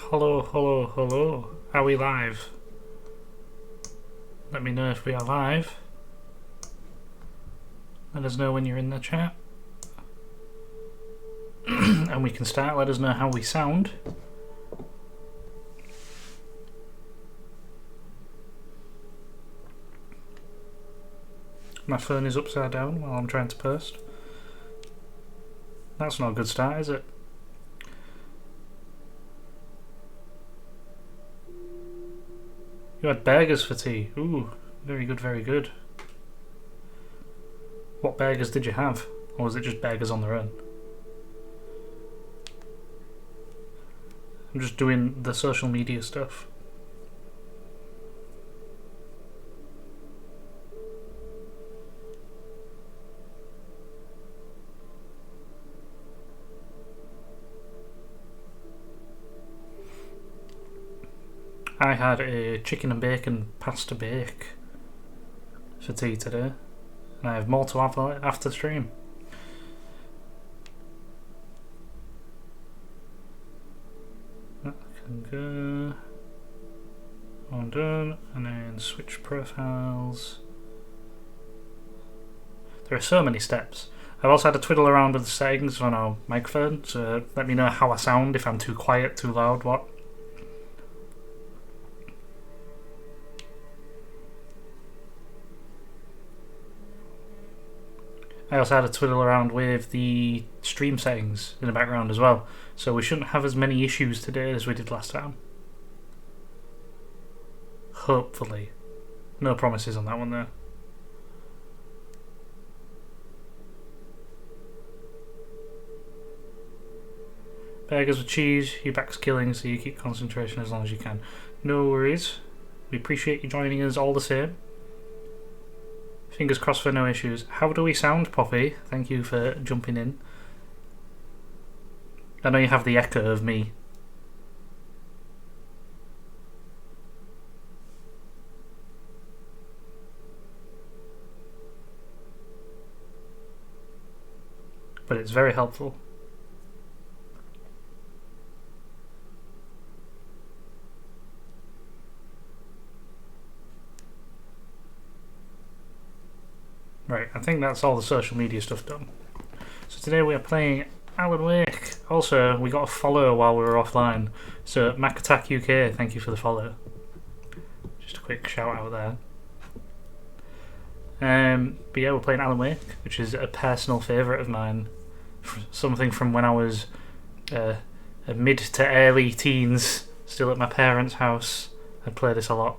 Hello, hello, hello. Are we live? Let me know if we are live. Let us know when you're in the chat. And we can start. Let us know how we sound. My phone is upside down while I'm trying to post. That's not a good start, is it? You had burgers for tea. Ooh, very good, very good. What burgers did you have? Or was it just burgers on their own? I'm just doing the social media stuff. I had a chicken and bacon pasta bake for tea today, and I have more to have after stream. That can go on done, and then switch profiles. There are so many steps. I've also had to twiddle around with the settings on our microphone, so let me know how I sound, if I'm too quiet, too loud, what. I also had to twiddle around with the stream settings in the background as well, so we shouldn't have as many issues today as we did last time. Hopefully. No promises on that one though. Burgers with cheese, your back's killing, so you keep concentration as long as you can. No worries. We appreciate you joining us all the same. Fingers crossed for no issues. How do we sound, Poppy? Thank you for jumping in. I know you have the echo of me. But it's very helpful. Right, I think that's all the social media stuff done. So today we are playing Alan Wake. Also, we got a follow while we were offline. So Mac Attack UK, thank you for the follow. Just a quick shout out there. But yeah, we're playing Alan Wake, which is a personal favourite of mine. Something from when I was a mid to early teens, still at my parents' house. I'd play this a lot.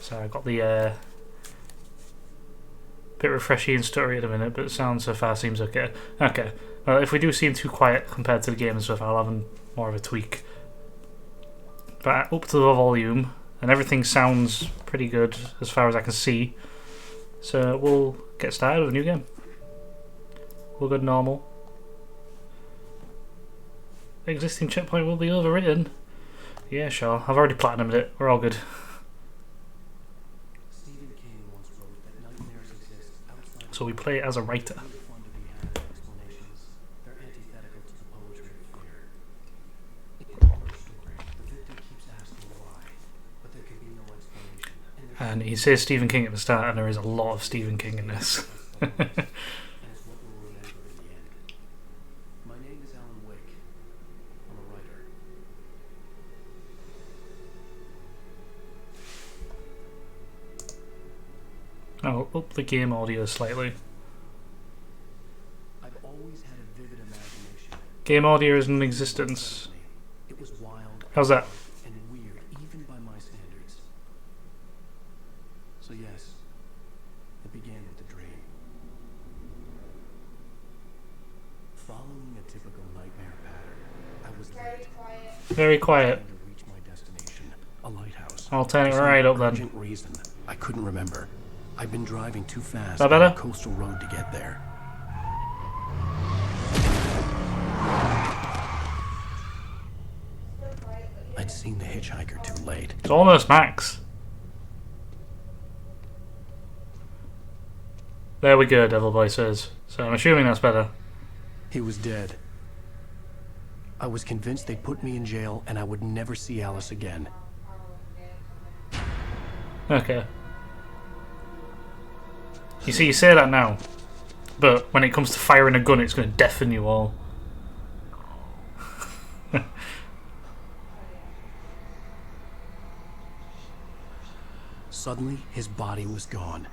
So I got the bit refreshy and stuttery at a minute, but sound so far seems okay. Okay, well, if we do seem too quiet compared to the game and stuff, I'll have more of a tweak. But up to the volume, and everything sounds pretty good as far as I can see. So we'll get started with a new game. We'll go normal. Existing checkpoint will be overwritten. Yeah, sure. I've already platinumed it. We're all good. So we play as a writer. And he says Stephen King at the start, and there is a lot of Stephen King in this. I'll up the game audio slightly. I've always had a vivid imagination. Game audio is in existence. It was wild. How's that? And weird, even by my standards. So yes, it began with a dream. Following a typical nightmare pattern, I was Very quiet. trying to reach my destination, a lighthouse. I'll turn it For some right up then. urgent reason, I couldn't remember. I've been driving too fast That on better? a coastal road to get there. I'd seen the hitchhiker too late. It's almost max. There we go, Devil Boy says. So I'm assuming that's better. He was dead. I was convinced they'd put me in jail and I would never see Alice again. Okay. You see, you say that now, but when it comes to firing a gun, it's going to deafen you all. Suddenly, his body was gone.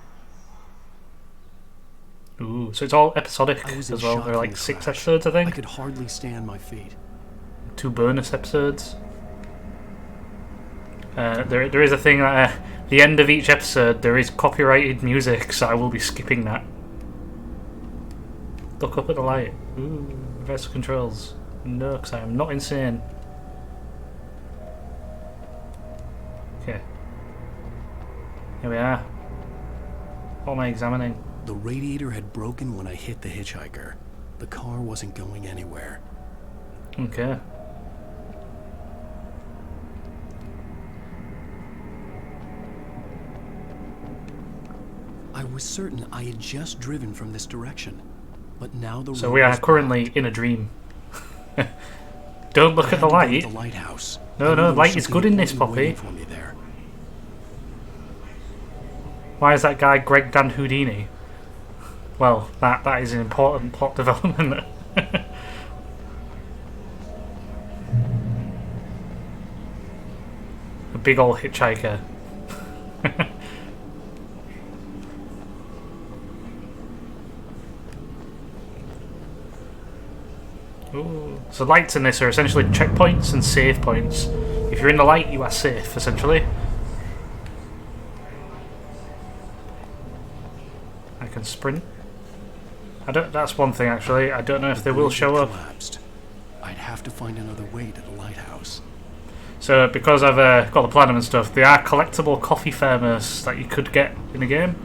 Ooh, so it's all episodic I was as in well. shock There are from like the 6 crash. episodes, I think. I could hardly stand my feet. 2 bonus episodes. There is a thing that the end of each episode there is copyrighted music, so I will be skipping that. Look up at the light. Ooh, reversal controls. No, because I am not insane. Okay. Here we are. What am I examining? The radiator had broken when I hit the hitchhiker. The car wasn't going anywhere. Okay. I was certain I had just driven from this direction, but now the So road we are was currently blocked. in a dream. Don't look I at the had to go to light. The lighthouse. No, I knew no, there was light is something good in this, important waiting Poppy. for me there. Why is that guy Greg Dan Houdini? Well, that is an important plot development. A big old hitchhiker. Ooh. So lights in this are essentially checkpoints and save points. If you're in the light, you are safe, essentially. I can sprint. That's one thing, actually. I don't know if they will show up. Collapsed. I'd have to find another way to the lighthouse. So, because I've got the platinum and stuff, there are collectible coffee thermos that you could get in the game,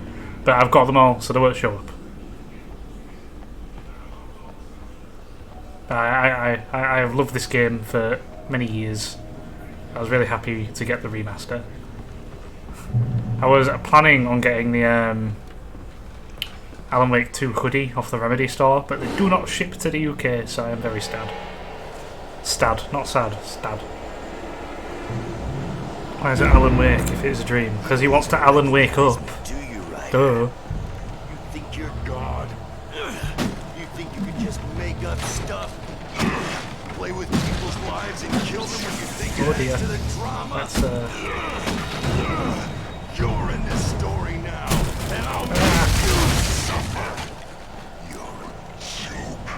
but I've got them all, so they won't show up. I have loved this game for many years. I was really happy to get the remaster. I was planning on getting the Alan Wake 2 hoodie off the Remedy store, but they do not ship to the UK, so I am very sad. Stad, not sad, stad. Why is it Alan Wake if it is a dream? Because he wants to Alan Wake up. Duh. You think you're God? You think you can just make up stuff? Play with people's lives and kill them when you think Oh it dear. adds to the drama? That's You're in this story now, and I'll make you suffer. You're a joke.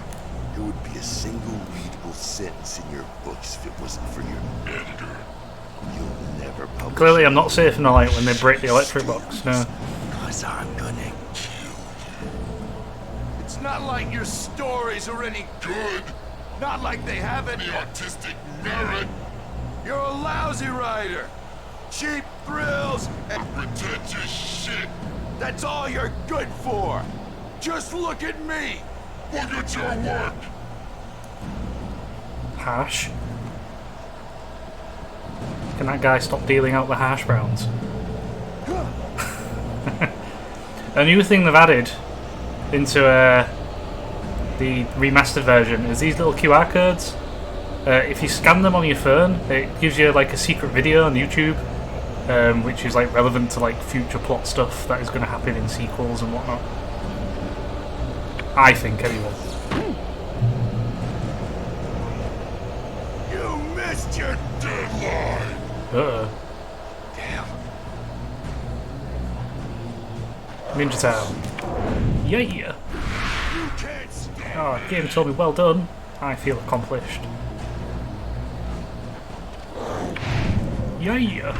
It would be a single readable sentence in your books if it wasn't for your editor. You'll never publish. clearly I'm not safe in the light when they break the electric box. No. Cause I'm gonna kill. It's not like your stories are any good. Not like they have any artistic merit. You're a lousy writer. Cheap thrills and pretentious shit. That's all you're good for. Just look at me. Look at your work. Hash. Can that guy stop dealing out the hash browns? A new thing they've added into the remastered version is these little QR codes. If you scan them on your phone, it gives you like a secret video on YouTube, which is like relevant to like future plot stuff that is going to happen in sequels and whatnot. I think, anyway. You missed your deadline. Damn. Ninja Town. Yeah. You can't stand. Oh, game told me well done. I feel accomplished. Yeah.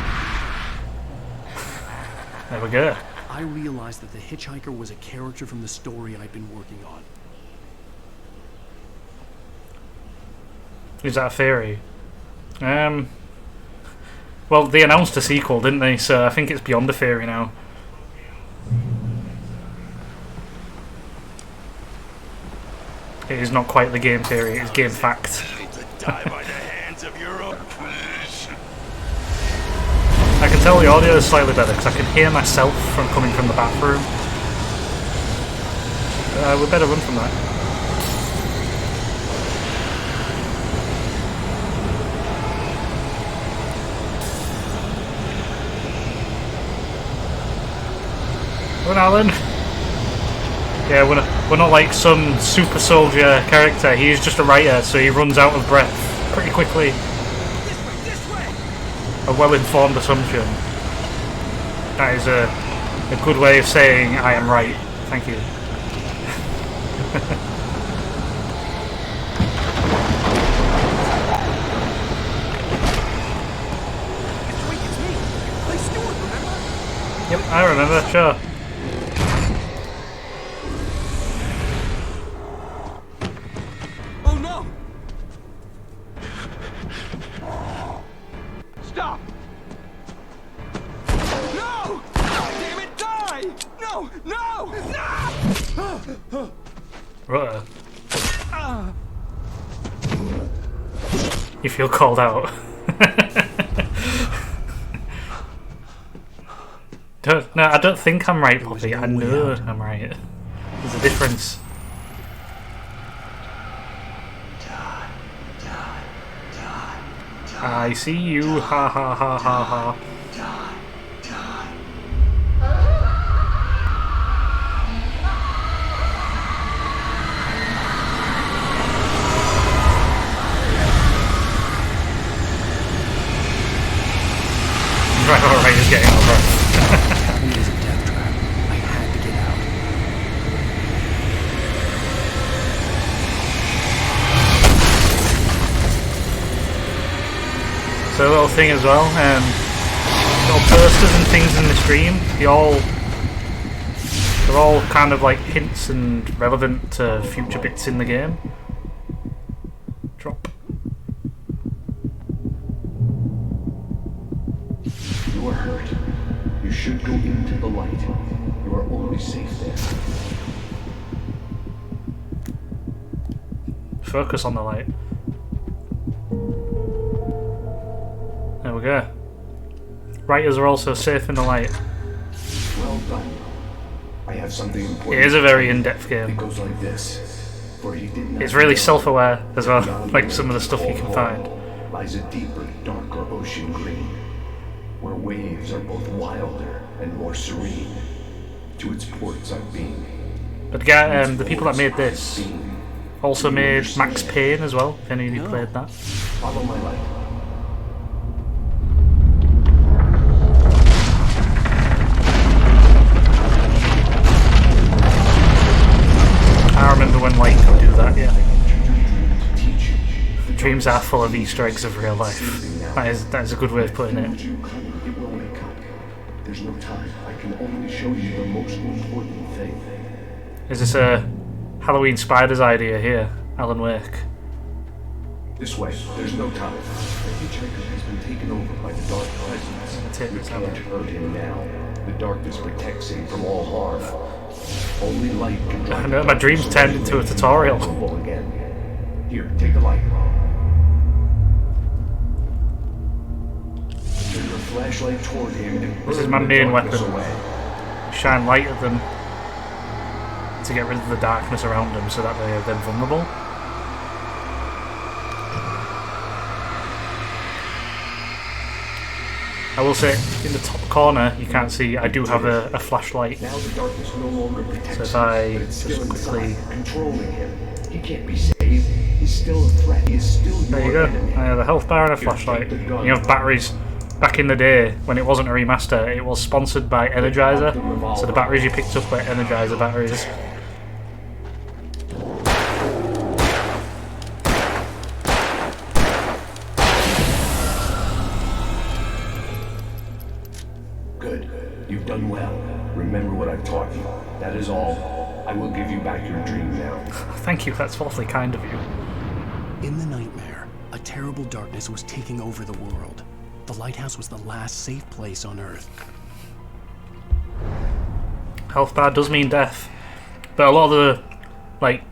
There we go. I realized that the hitchhiker was a character from the story I'd been working on. Is that a theory? Well, they announced a sequel, didn't they? So I think it's beyond a theory now. It is not quite the game theory, it's game fact. To die by the hands of your own creation. I can tell the audio is slightly better because I can hear myself from coming from the bathroom. We better run from that. Run, Alan! Yeah, we're not like some super soldier character. He's just a writer, so he runs out of breath pretty quickly. This way! A well-informed assumption. That is a good way of saying I am right. Thank you. It's me! Play Stewart, remember? Yep, I remember, sure. Oh no! Stop! No! Damn it, die! No! No! No! Right. You feel called out. No, I don't think I'm right, Poppy. I know I'm right. There's a difference. I see you, ha ha ha ha ha. Right, just getting over. That was a death trap. I had to get out. So a little thing as well, little posters and things in the stream, they're all kind of like hints and relevant to future bits in the game. Drop. You are hurt. You should go into the light. You are only safe there. Focus on the light. There we go. Writers are also safe in the light. Well done. I have something important. It is a very in-depth It game. goes like this. For he did not It's really know self-aware as well, beyond like some of the stuff you can find. lies a deeper, darker ocean green, where waves are both wilder and more serene. To its ports I've been. But the people that made this also made Max Payne as well, if any of you played that. Follow my light. I remember when light could do that, yeah. Dreams are full of Easter eggs of real life. That is a good way of putting it. It will wake up. There's no time. I can only show you the most important thing. Is this a Halloween Spiders idea here, Alan Wake? This way. There's no time. The hitchhiker has been taken over by the dark presence. Take You this can't out. hurt him now. The darkness protects him from all harm. Only light can drive I know, my dreams turned into a tutorial. Again. Here, take the light. Turn your flashlight toward him and This is burn my the main darkness weapon. away. Shine light at them to get rid of the darkness around them so that they are then vulnerable. I will say, in the top corner, you can't see, I do have a flashlight. Now the darkness no longer protects So if I him, but it's still just quickly- inside, controlling him. He can't be saved. He's still a threat. He is still There you your go. enemy. I have a health bar and a flashlight. You have batteries. Back in the day, when it wasn't a remaster, it was sponsored by Energizer. So the batteries you picked up were Energizer batteries. Good. You've done well. Remember what I've taught you. That is all. I will give you back your dream now. Thank you, that's awfully kind of you. In the nightmare, a terrible darkness was taking over the world. The lighthouse was the last safe place on Earth. Health bar does mean death. But a lot of the, like,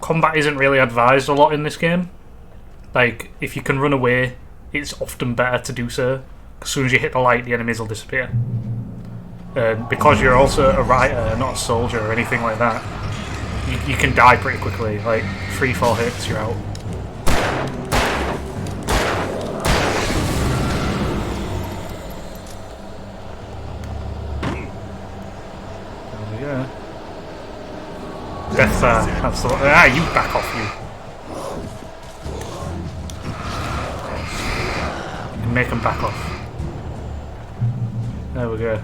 combat isn't really advised a lot in this game. Like, if you can run away, it's often better to do so. As soon as you hit the light, the enemies will disappear. Because you're also a writer, not a soldier or anything like that, you can die pretty quickly. Like, 3-4 hits, you're out. That's the one. You back off, you. You can make them back off. There we go.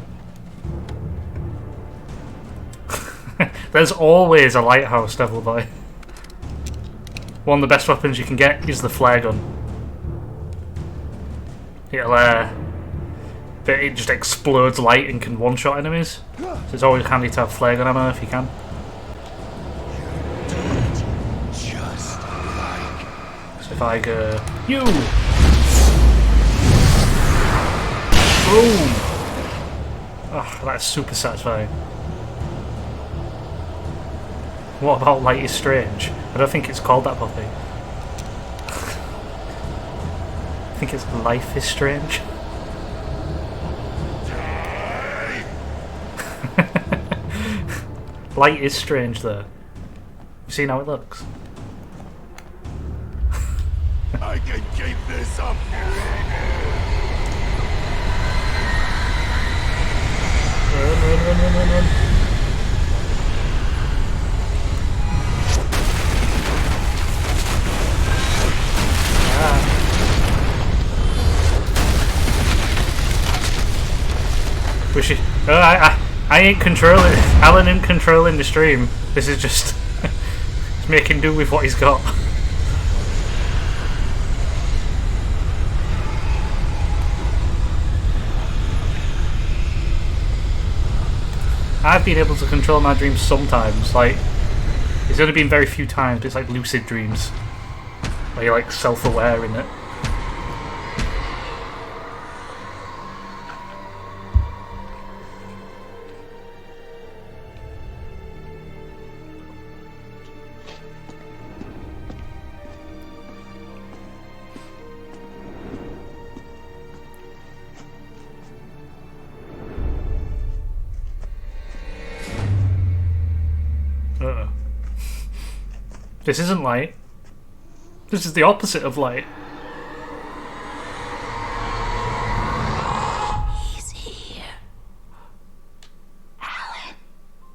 There's always a lighthouse, Devil Boy. One of the best weapons you can get is the flare gun. It just explodes light and can one-shot enemies. So it's always handy to have flare gun ammo if you can. Just like... So if I go... You! Boom! Oh, that's super satisfying. What about Light is Strange? I don't think it's called that properly. I think it's Life is Strange. Light is strange though. You seen how it looks? I can keep this up forever. Run. We should. I ain't controlling. Alan ain't controlling the stream. This is just he's making do with what he's got. I've been able to control my dreams sometimes. Like, it's only been very few times, but it's like lucid dreams, where you're like self-aware in it. This isn't light. This is the opposite of light. He's here. Alan,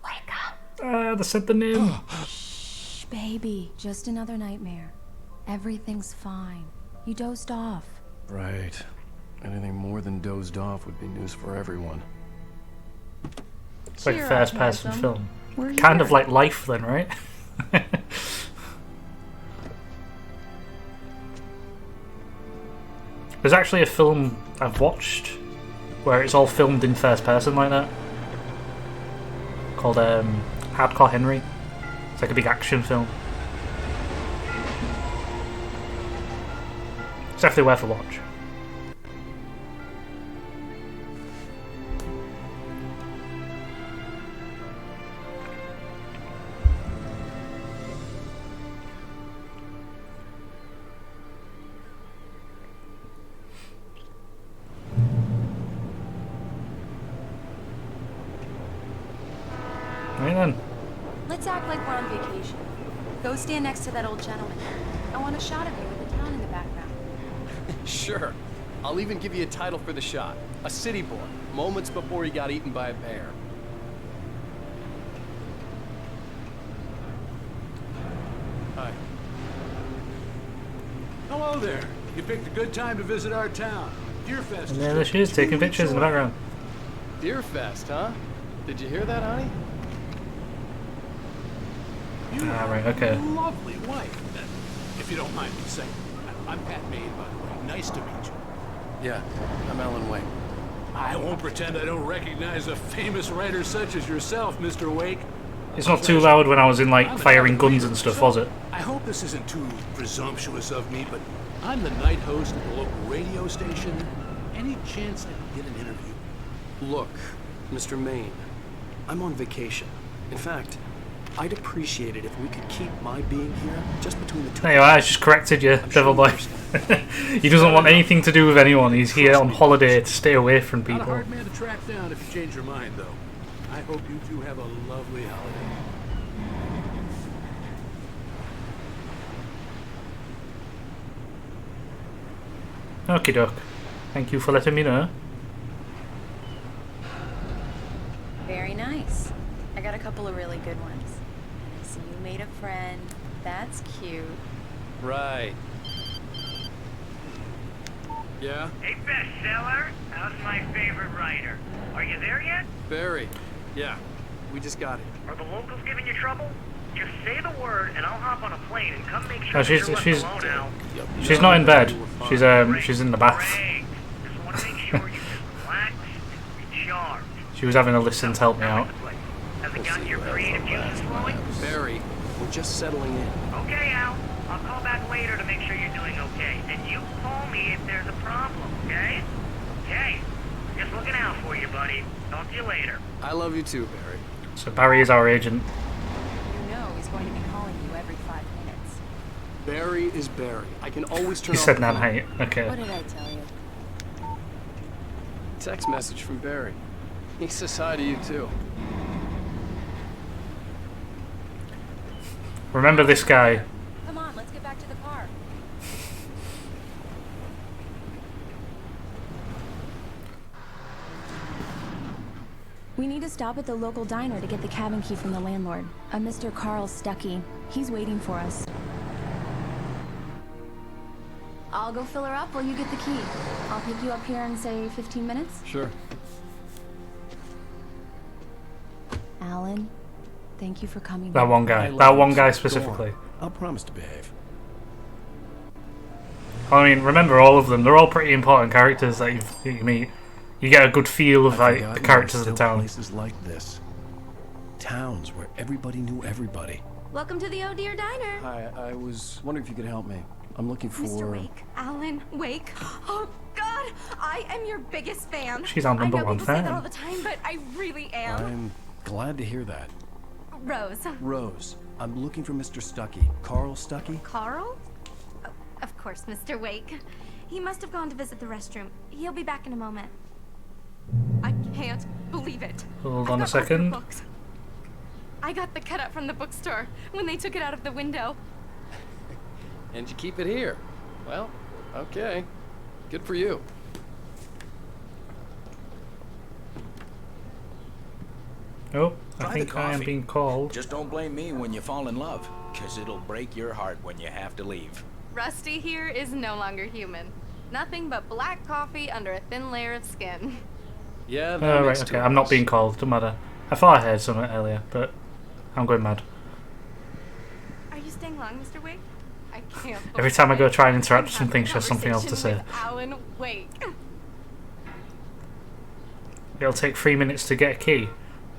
wake up. They said the name. Shh, baby. Just another nightmare. Everything's fine. You dozed off. Right. Anything more than dozed off would be news for everyone. It's like a Cheer up, first-person handsome. film. We're Kind here. of like Life then, right? There's actually a film I've watched where it's all filmed in first person like that, called Hardcore Henry. It's like a big action film. It's definitely worth a watch. Right then. Let's act like we're on vacation. Go stand next to that old gentleman. I want a shot of you with the town in the background. Sure. I'll even give you a title for the shot. A city boy, moments before he got eaten by a bear. Hi. Hello there. You picked a good time to visit our town. Deerfest. And there she is, taking pictures in the background. Deerfest, huh? Did you hear that, honey? You Right, have okay. a lovely wife. If you don't mind me saying. I'm Pat Maine, by the way. Nice to meet you. Yeah, I'm Alan Wake. I won't pretend I don't recognize a famous writer such as yourself, Mr. Wake. It's not too loud when I was in like I'm an firing avid guns reader and stuff, myself. was it? I hope this isn't too presumptuous of me, but I'm the night host at the local radio station. Any chance I can get an interview? Look, Mr. Maine, I'm on vacation. In fact, I'd appreciate it if we could keep my being here just between the two. There you are, I just corrected you, I'm sure Devil Boy. you He doesn't want anything to do with anyone. He's here on holiday to stay away from Not a people. hard man to track down if you change your mind, though. I hope you two have a lovely holiday. Okie doke. Thank you for letting me know. Very nice. I got a couple of really good ones. And I see you made a friend. That's cute. Right. Yeah? Hey, bestseller. How's my favorite writer? Are you there yet? Barry. Yeah. We just got it. Are the locals giving you trouble? Just say the word, and I'll hop on a plane and come make sure Oh, that you're left alone, Al. she's not in bed. She's in the bath. Great. Just want to make sure you just relax and recharge. She was having a listen to help me out. Has it gotten your creative juices flowing? Barry, we're just settling in. Okay, Al. I'll call back later to make sure you're doing okay. And you call me if there's a problem, okay? Okay. Just looking out for you, buddy. Talk to you later. I love you too, Barry. So Barry is our agent. You know he's going to be calling you every 5 minutes. Barry is Barry. I can always turn He off said the Nan phone. Haight. Okay. What did I tell you? Text message from Barry. He says hi to you too. Remember this guy. Come on, let's get back to the car. We need to stop at the local diner to get the cabin key from the landlord, a Mr. Carl Stuckey. He's waiting for us. I'll go fill her up while you get the key. I'll pick you up here in, say, 15 minutes. Sure. Alan, thank you for coming. That one guy. I love That you, one guy so go on. specifically. I'll promise to behave. I mean, remember all of them. They're all pretty important characters that you meet. You get a good feel of like the characters of the town. Places like this, towns where everybody knew everybody. Welcome to the Oh Dear Diner. Hi, I was wondering if you could help me. I'm looking for. Mr. Wake, Alan Wake. Oh God, I am your biggest fan. She's our number I know one people say that fan. all the time, but I really am. I'm glad to hear that. Rose. Rose, I'm looking for Mr. Stuckey. Carl Stuckey? Carl? Oh, of course, Mr. Wake. He must have gone to visit the restroom. He'll be back in a moment. I can't believe it. Hold I on a got all your second. books. I got the cutout from the bookstore when they took it out of the window. And you keep it here. Well, okay. Good for you. Oh, I Try think the I am coffee. being called. Just don't blame me when you fall in love, because it'll break your heart when you have to leave. Rusty here is no longer human. Nothing but black coffee under a thin layer of skin. Yeah, that Oh, right, makes okay. two I'm of not us. being called. Doesn't matter. I thought I heard something earlier, but I'm going mad. Are you staying long, Mr. Wake? I can't. Every time I go believe try and it. interact I'm with something, she having has something else to say. conversation with Alan Wake. It'll take 3 minutes to get a key.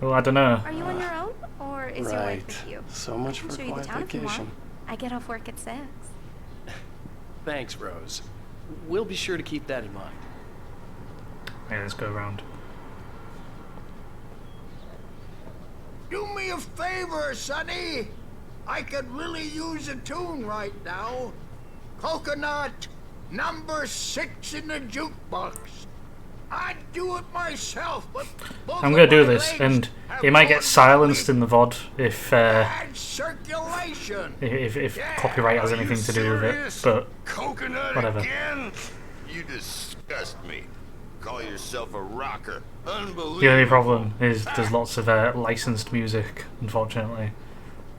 Well, I don't know. Are you on your own, or is your wife Right. with you? So much I can for show you the quiet town if you want. vacation. I get off work at 6. Thanks, Rose. We'll be sure to keep that in mind. Yeah, let's go around. Do me a favor, Sonny. I could really use a tune right now. Coconut, number 6 in the jukebox. I'd do it myself, but both I'm gonna of do my this, legs and have it might get gone silenced complete. in the VOD if Bad circulation. if Yeah, copyright has are you anything to do with it. serious? But Coconut whatever. again? You disgust me. Call yourself a rocker. Unbelievable. the only problem is there's lots of licensed music, unfortunately.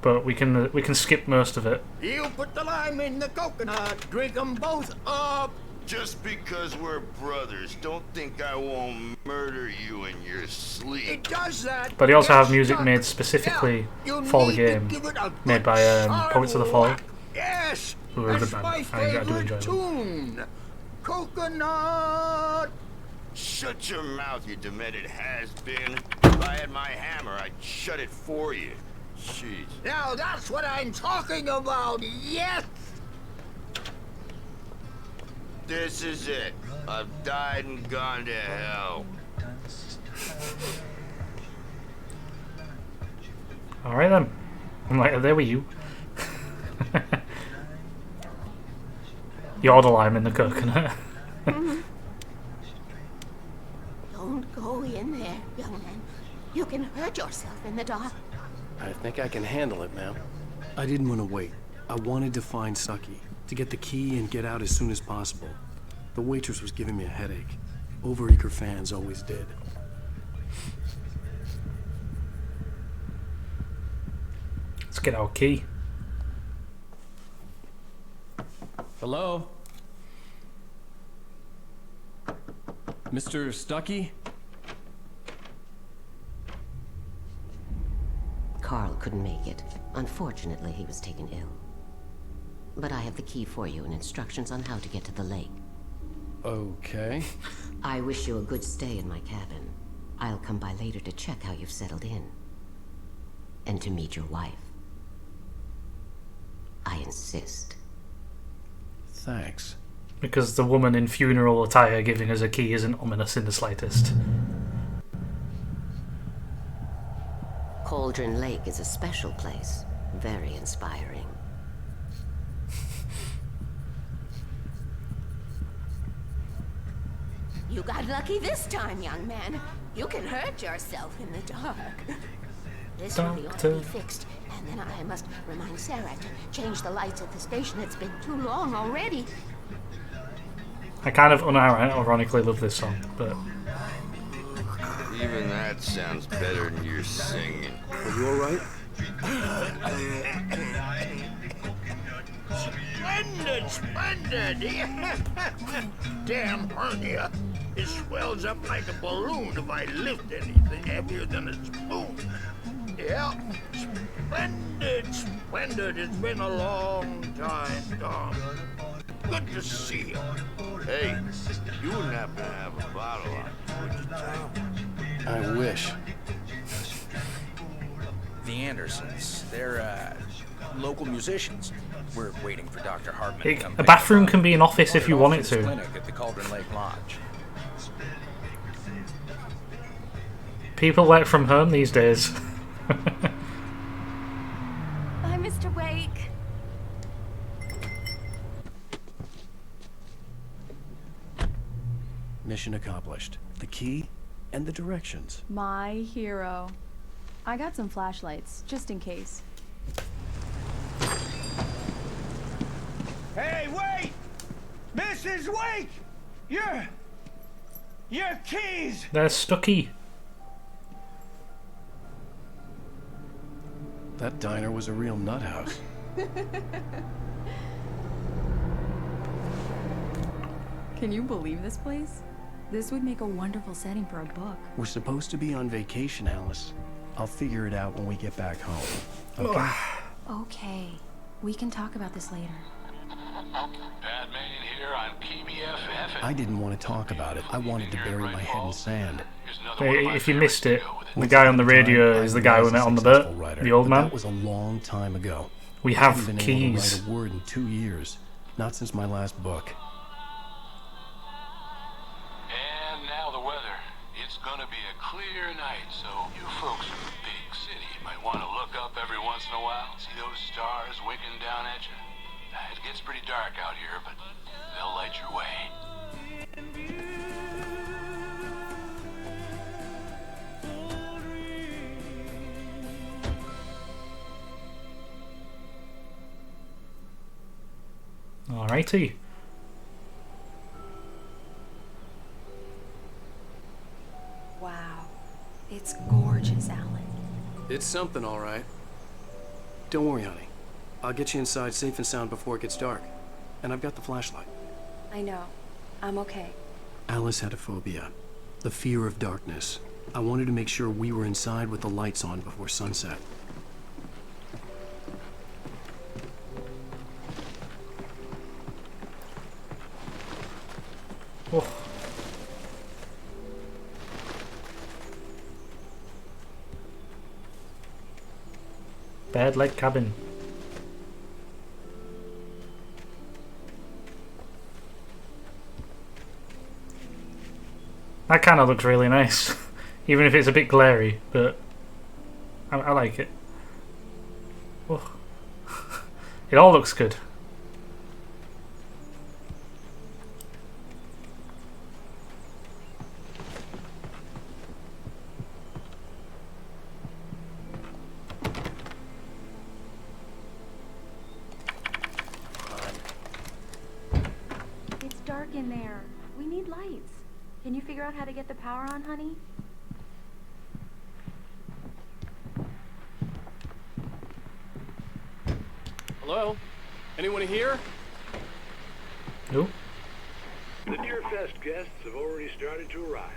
But we can skip most of it. You put the lime in the coconut. Drink them both up. Just because we're brothers, don't think I won't murder you in your sleep. It does that. But they also Get have music stuck. made specifically Yeah, you for the need to game, give it a made good by solid Poets of the Fall. whack. Yes, Who are a that's good my band. I do enjoy favorite them. tune. Coconut. Shut your mouth, you demented has-been. If I had my hammer, I'd shut it for you. Jeez. Now that's what I'm talking about, yes! This is it. I've died and gone to hell. Alright then. I'm like, there were you. You're the lime in the coconut. Don't go in there, young man. You can hurt yourself in the dark. I think I can handle it, ma'am. I didn't want to wait. I wanted to find Stuckey, to get the key and get out as soon as possible. The waitress was giving me a headache. Overeager fans always did. It's get our key. Hello? Mr. Stucky? Carl couldn't make it. Unfortunately, he was taken ill. But I have the key for you and instructions on how to get to the lake. Okay. I wish you a good stay in my cabin. I'll come by later to check how you've settled in. And to meet your wife. I insist. Thanks. Because the woman in funeral attire giving us a key isn't ominous in the slightest. Cauldron Lake is a special place. Very inspiring. You got lucky this time, young man. You can hurt yourself in the dark. This really ought to be fixed. And then I must remind Sarah to change the lights at the station. It's been too long already. I kind of unironically love this song, but... Even that sounds better than your singing. Are you alright? Splendid, splendid! Damn hernia. It swells up like a balloon if I lift anything heavier than a spoon. Yeah, splendid, splendid. It's been a long time, Tom. Good to see you. Hey, you wouldn't happen to have a bottle on you, would you, Tom? I wish. The Andersons, they're local musicians. We're waiting for Dr. Hartman to come. A bathroom can be an office if you want it to. Clinic at the Cauldron Lake Lodge. People work from home these days. Bye, Mr. Wake. Mission accomplished. The key and the directions. My hero. I got some flashlights, just in case. Hey, wait! Mrs. Wake! Your keys! They're Stucky. That diner was a real nut house. Can you believe this place? This would make a wonderful setting for a book. We're supposed to be on vacation, Alice. I'll figure it out when we get back home. Okay? Okay. We can talk about this later. Batman here on PBFF. I didn't want to talk about it. I wanted to bury my head in sand. If you missed it, the guy on the radio is the guy we met on the boat, the old man. That was a long time ago. We have haven't been keys. able to write a word in 2 years. Not since my last book. And now the weather. It's gonna be a clear night, so you folks in the big city might want to look up every once in a while. See those stars winking down at you? It gets pretty dark out here, but they'll light your way. Alrighty. Wow. It's gorgeous, Alan. It's something, all right. Don't worry, honey. I'll get you inside safe and sound before it gets dark. And I've got the flashlight. I know. I'm okay. Alice had a phobia. The fear of darkness. I wanted to make sure we were inside with the lights on before sunset. Oh. Bed like cabin. That kind of looks really nice, even if it's a bit glary, but I like it. Oh. It all looks good. It's dark in there. We need lights. Can you figure out how to get the power on, honey? Hello? Anyone here? Nope. The Deerfest guests have already started to arrive.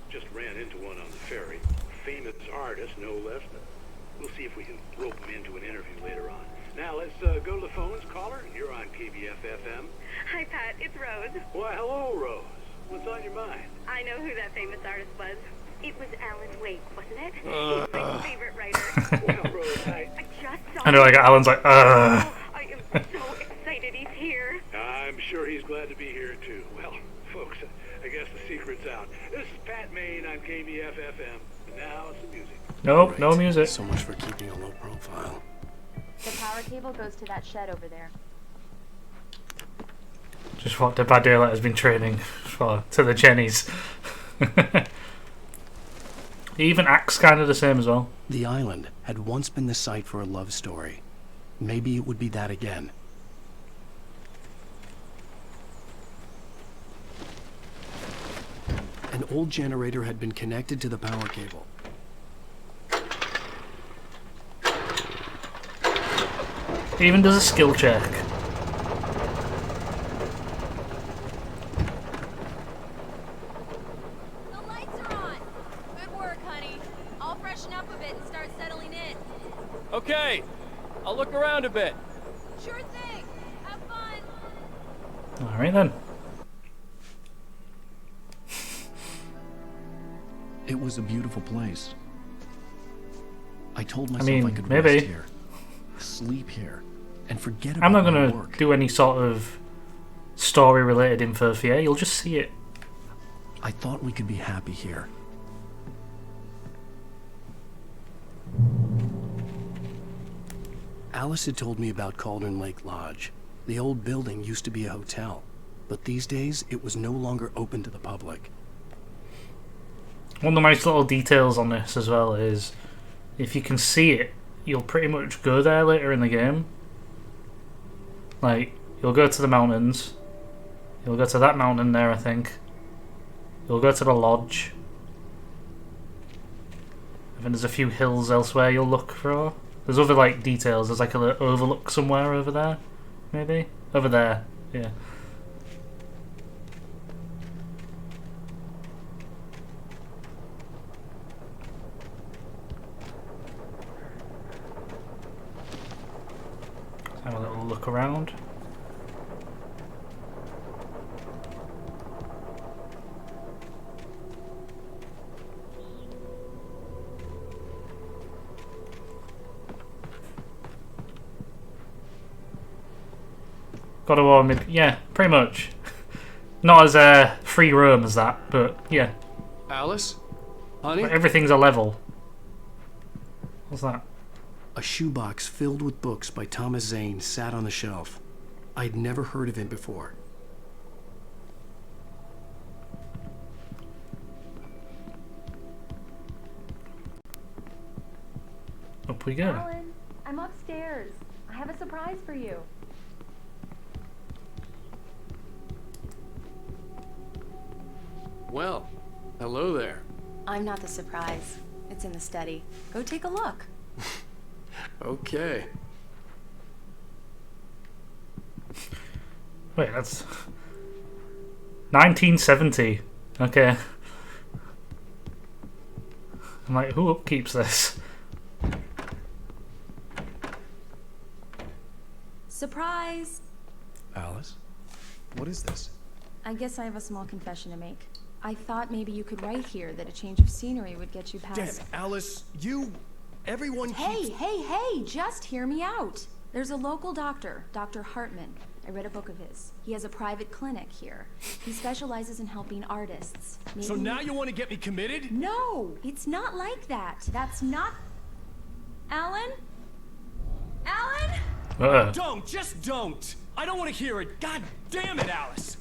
Just ran into one on the ferry. Famous artist, no less. We'll see if we can rope him into an interview later on. Now let's go to the phones. Caller, you're on KBF-FM. Hi, Pat. It's Rose. Why, hello, Rose. What's on your mind? I know who that famous artist was. It was Alan Wake, wasn't it? He's my favorite writer. Well, Rose, I just saw I know, like, Alan's like, I am so excited he's here. I'm sure he's glad to be here, too. Well, folks, I guess the secret's out. This is Pat Maine on KBF-FM. And now some music. Nope, Great. no music. So much for keeping a low profile. The power cable goes to that shed over there. Just what Dead by Daylight has been training for to the Jennies. He even acts kind of the same as well. The island had once been the site for a love story. Maybe it would be that again. An old generator had been connected to the power cable. He even does a skill check. The lights are on. Good work, honey. I'll freshen up a bit and start settling in. Okay. I'll look around a bit. Sure thing. Have fun. Alright then. It was a beautiful place. I told myself mean, I could maybe. rest here, sleep here, and forget about I'm not my gonna work. do any sort of story related info for you. You'll just see it. I thought we could be happy here. Alice had told me about Cauldron Lake Lodge. The old building used to be a hotel, but these days it was no longer open to the public. One of the nice little details on this as well is if you can see it, you'll pretty much go there later in the game. Like, you'll go to the mountains, you'll go to that mountain there, I think. You'll go to the lodge. And then there's a few hills elsewhere you'll look for. There's other, like, details. There's like a little overlook somewhere over there, maybe? Over there, yeah. Have a little look around. Gotta admit, yeah, pretty much. Not as free roam as that, but yeah. Alice? Honey? But everything's a level. What's that? A shoebox filled with books by Thomas Zane sat on the shelf. I'd never heard of him before. Up we go. Alan, I'm upstairs. I have a surprise for you. Well, hello there. I'm not the surprise. It's in the study. Go take a look. Okay. Wait, that's 1970. Okay. I'm like, who upkeeps this? Surprise! Alice? What is this? I guess I have a small confession to make. I thought maybe you could write here that a change of scenery would get you past... Damn, Alice, everyone Hey, hey, just hear me out. There's a local doctor, Dr. Hartman. I read a book of his. He has a private clinic here. He specializes in helping artists. So now you want to get me committed? No, it's not like that. That's not... Alan? Alan? Don't, just don't. I don't want to hear it. God damn it, Alice.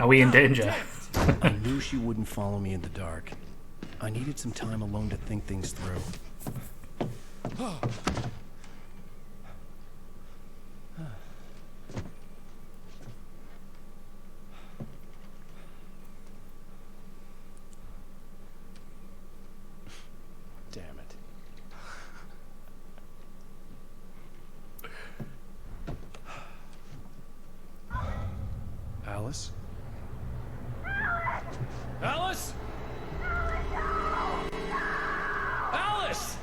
Are we in danger? I knew she wouldn't follow me in the dark. I needed some time alone to think things through. Damn it. Alice? Alice? Alice!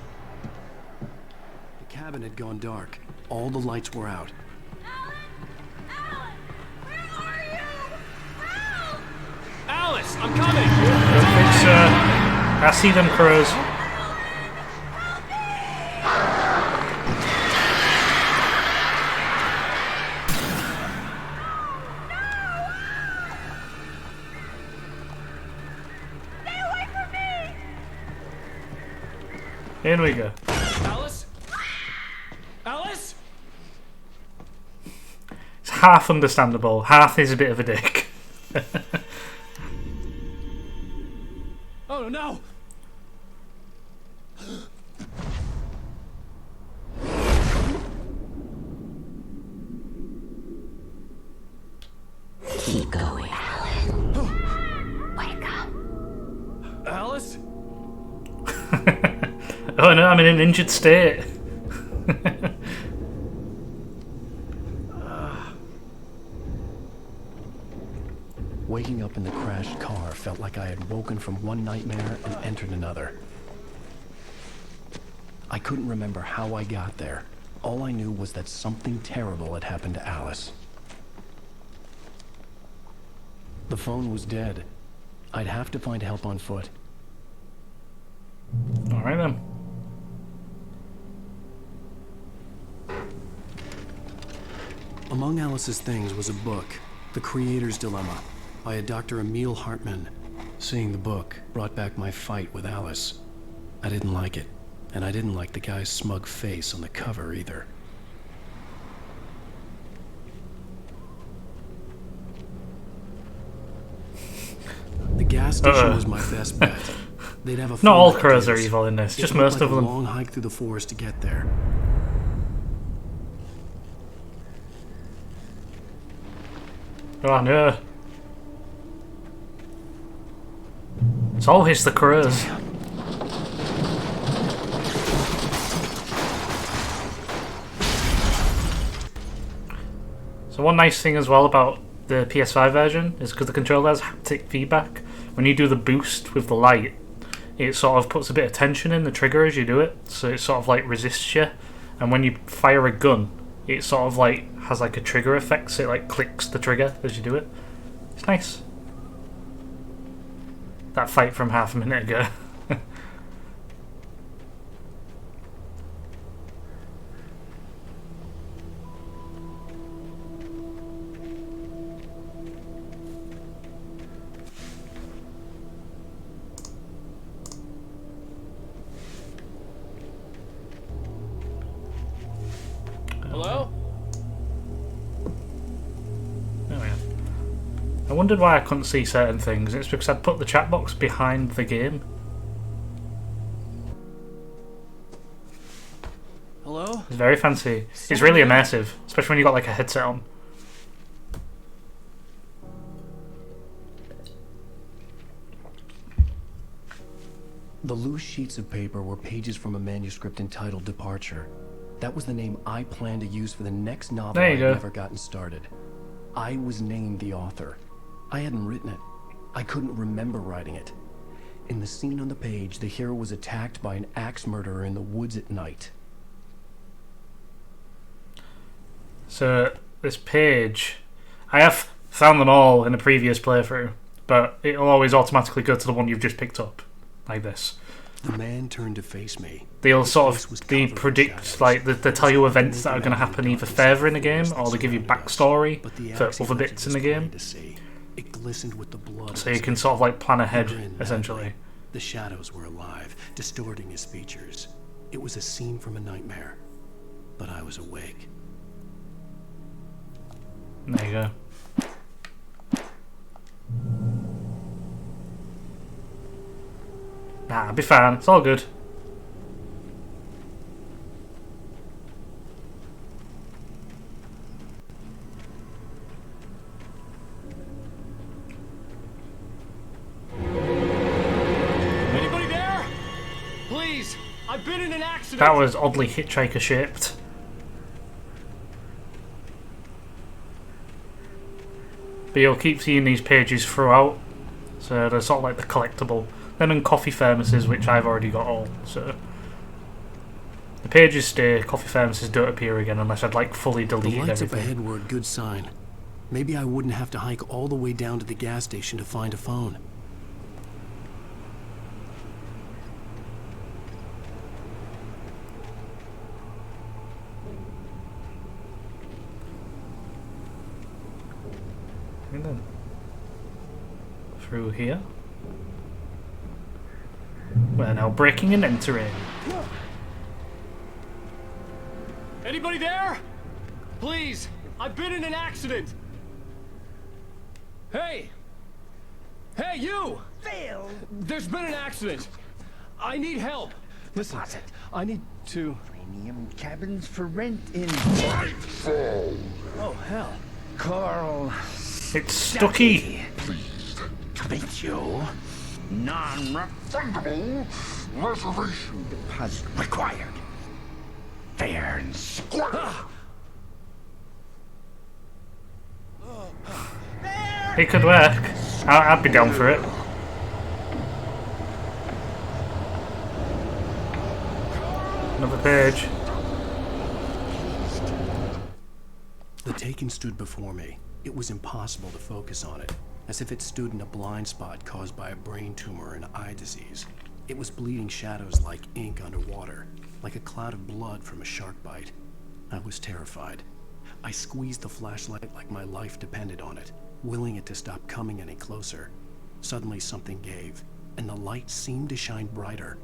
The cabin had gone dark. All the lights were out. Alice, I'm coming! It's, I see them crows. In we go. Alice? Alice? It's half understandable, half is a bit of a dick. Oh no! Keep going. Wake up. Alice? Oh no, I'm in an injured state. Waking up in the crashed car felt like I had woken from one nightmare and entered another. I couldn't remember how I got there. All I knew was that something terrible had happened to Alice. The phone was dead. I'd have to find help on foot. Alright then. Among Alice's things was a book, The Creator's Dilemma, by a Dr. Emil Hartman. Seeing the book brought back my fight with Alice. I didn't like it, and I didn't like the guy's smug face on the cover either. The gas station was my best bet. They'd have a Not all phone crows are ideas. evil in this, It just looked most like of a them. long hike through the forest to get there. Oh no. It's always the crows. So one nice thing as well about the PS5 version is because the controller has haptic feedback. When you do the boost with the light, it sort of puts a bit of tension in the trigger as you do it, so it sort of like resists you. And when you fire a gun, it sort of like has like a trigger effect, so it like clicks the trigger as you do it. It's nice. That fight from half a minute ago. Hello? Oh yeah. I wondered why I couldn't see certain things. It's because I'd put the chat box behind the game. Hello? It's very fancy. It's really immersive, especially when you got like a headset on. The loose sheets of paper were pages from a manuscript entitled Departure. That was the name I planned to use for the next novel There you I had go. never gotten started. I was named the author. I hadn't written it. I couldn't remember writing it. In the scene on the page, the hero was attacked by an axe murderer in the woods at night. So this page, I have found them all in a previous playthrough, but it'll always automatically go to the one you've just picked up, like this. The man turned to face me. They'll His sort face was of they covered in predict shadows. like they tell you events that are going to happen either further in the game or they give you backstory for other bits in the game, It glistened with the blood. so you can sort of like plan He ahead grinned madly. essentially. The shadows were alive, distorting his features. It was a scene from a nightmare, but I was awake. There you go. Nah, I'll be fine. It's all good. Anybody there? Please, I've been in an accident. That was oddly hitchhiker shaped. But you'll keep seeing these pages throughout. So they're sort of like the collectible. Them and coffee thermoses, which I've already got all. So the pages stay, coffee thermoses don't appear again unless I'd like fully deleted everything. The lights everything. up ahead were a good sign. Maybe I wouldn't have to hike all the way down to the gas station to find a phone. And then through here. We're now breaking and entering. Anybody there? Please, I've been in an accident. Hey! Hey, you! Phil! There's been an accident. I need help. Listen, I need to... Premium cabins for rent in... Oh, hell. Carl... It's Stucky! Pleased to meet you. Non-refundable reservation deposit required. Fair and square. It could work. I'd be down for it. Another page. The Taken stood before me. It was impossible to focus on it, as if it stood in a blind spot caused by a brain tumor and eye disease. It was bleeding shadows like ink underwater, like a cloud of blood from a shark bite. I was terrified. I squeezed the flashlight like my life depended on it, willing it to stop coming any closer. Suddenly something gave, and the light seemed to shine brighter.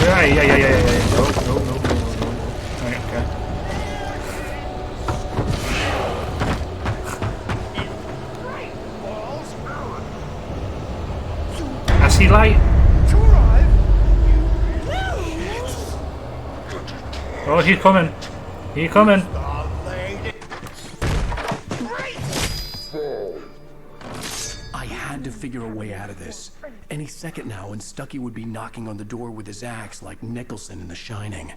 Yeah. No. Okay. I see light. Oh, he's coming. He's coming. I had to figure a way out of this. Any second now, and Stucky would be knocking on the door with his axe like Nicholson in The Shining.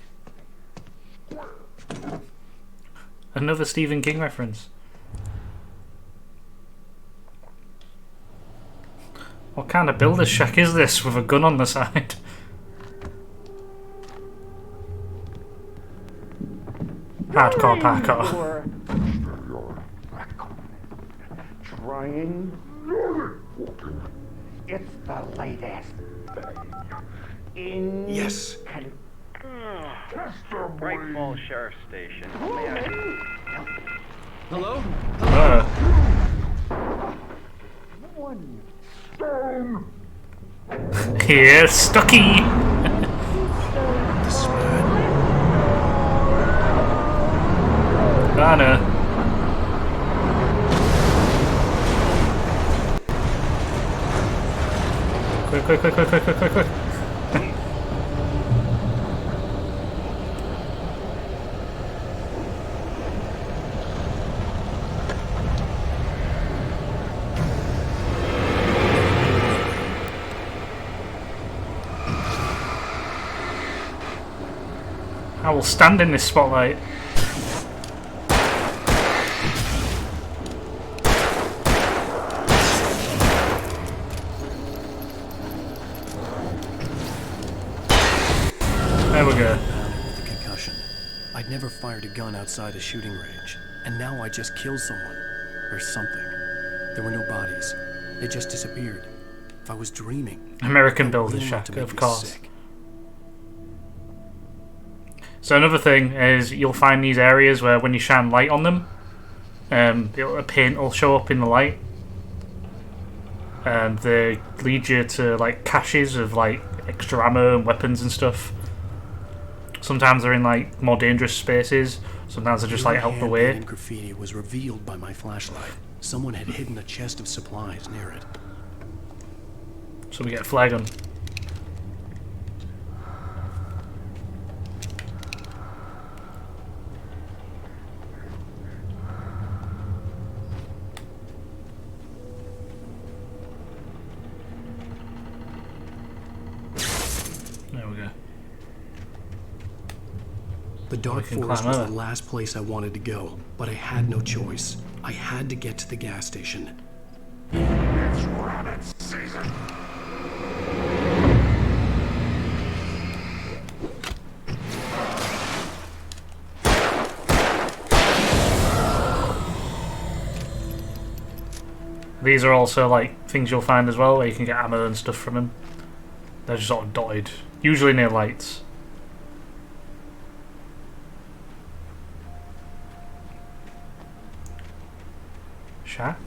Another Stephen King reference. What kind of builder's shack is this with a gun on the side? Hardcore parkour. Trying. It's the latest in... Yes. Bright Falls Sheriff Station. Hello? One stone. Here's Stucky. Anna. Quick. I will stand in this spotlight. There we go. With a concussion. I'd never fired a gun outside a shooting range, and now I just killed someone. Or something. There were no bodies. They just disappeared. If I was dreaming... American Builder's Shack, of course. So another thing is you'll find these areas where when you shine light on them, a paint will show up in the light. And they lead you to like caches of like extra ammo and weapons and stuff. Sometimes they're in like more dangerous spaces. Sometimes they're just like out the way. Graffiti was revealed by my flashlight. Someone had hidden a chest of supplies near it. So we get a flag on. There we go. The dark can forest climb was over. the last place I wanted to go, but I had no choice. I had to get to the gas station. It's rabbit season. These are also like things you'll find as well, where you can get ammo and stuff from them. They're just sort of dotted, usually near lights. Shack?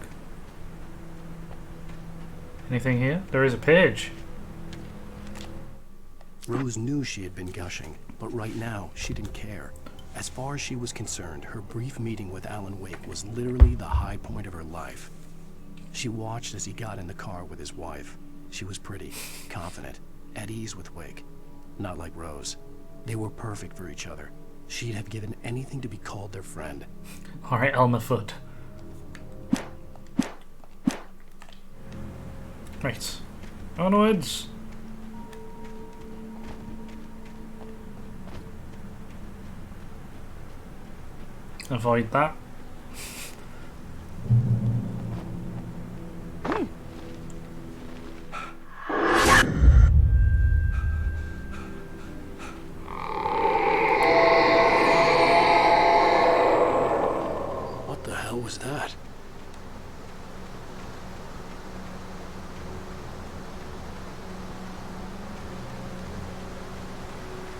Anything here? There is a page. Rose knew she had been gushing, but right now, she didn't care. As far as she was concerned, her brief meeting with Alan Wake was literally the high point of her life. She watched as he got in the car with his wife. She was pretty, confident, at ease with Wake. Not like Rose. They were perfect for each other. She'd have given anything to be called their friend. Alright, Elmer Fudd. Right. Onwards. Avoid that. What the hell was that?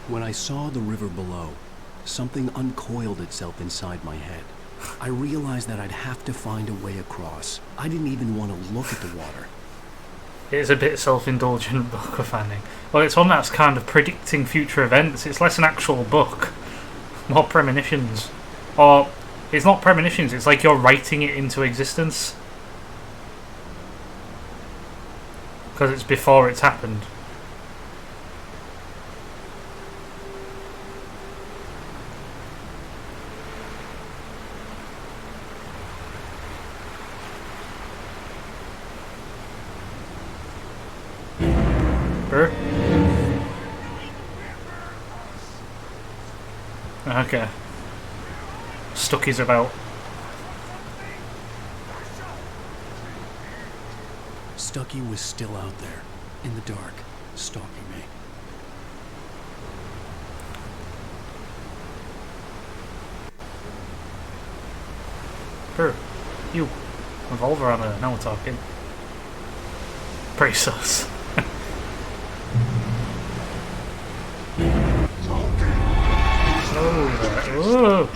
When I saw the river below, something uncoiled itself inside my head. I realized that I'd have to find a way across. I didn't even want to look at the water. It's a bit self-indulgent book of fanning. Well, it's one that's kind of predicting future events. It's less an actual book. More premonitions. Or, it's not premonitions, it's like you're writing it into existence. Because it's before it's happened. Okay. Stucky's about. Stucky was still out there, in the dark, stalking me. Brr. You. Revolver ammo. Now we're talking. Pretty sus. Oh,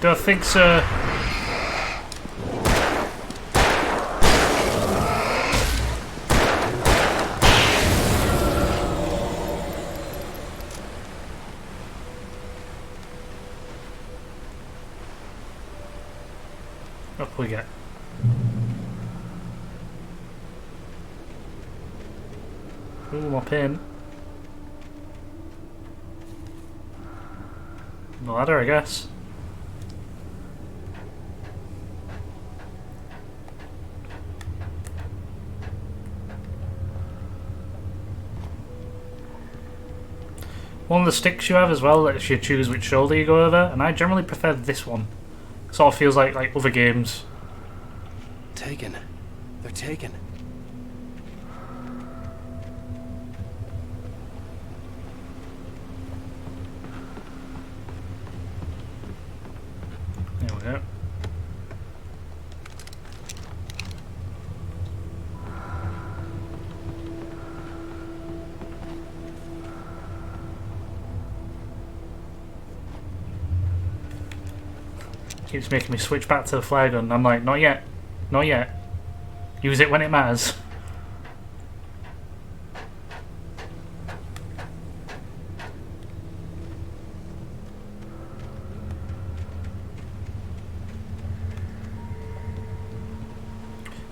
do I think so? Up we get. Ooh, my pin. The ladder, I guess. One of the sticks you have as well lets you choose which shoulder you go over, and I generally prefer this one. Sort of feels like other games. Taken. They're taken. There we go. Keeps making me switch back to the flare gun. I'm like, not yet. Not yet. Use it when it matters.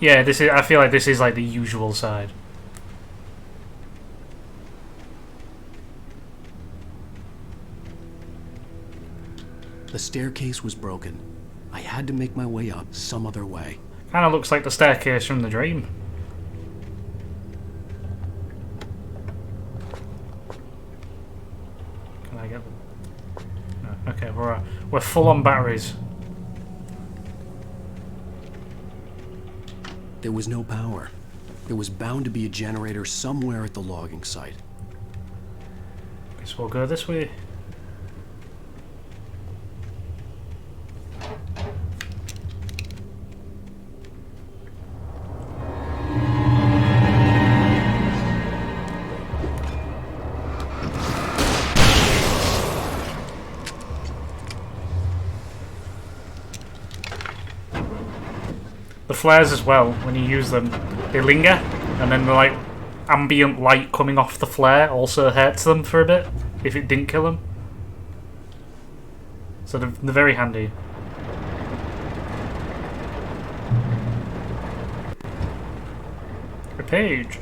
Yeah, this is. I feel like this is like the usual side. The staircase was broken. I had to make my way up some other way. Kind of looks like the staircase from the dream. Can I get them? No. Okay, we're full on batteries. There was no power. There was bound to be a generator somewhere at the logging site. Guess we'll go this way. The flares as well, when you use them, they linger, and then the like ambient light coming off the flare also hurts them for a bit if it didn't kill them. So they're very handy. A page.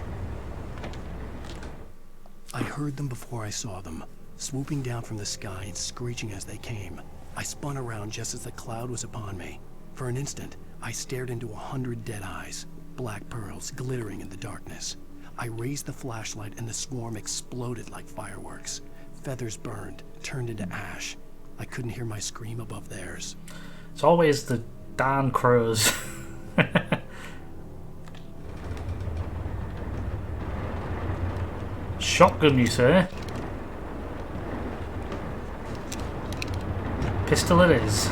I heard them before I saw them, swooping down from the sky and screeching as they came. I spun around just as the cloud was upon me. For an instant, I stared into 100 dead eyes, black pearls glittering in the darkness. I raised the flashlight and the swarm exploded like fireworks. Feathers burned, turned into ash. I couldn't hear my scream above theirs. It's always the darn crows. Shotgun, you say? Pistol it is.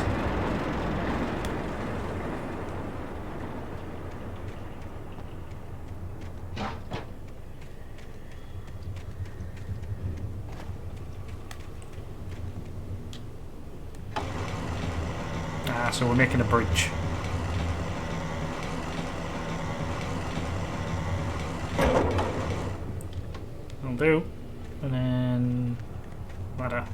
So we're making a breach. That'll do. And then ladder.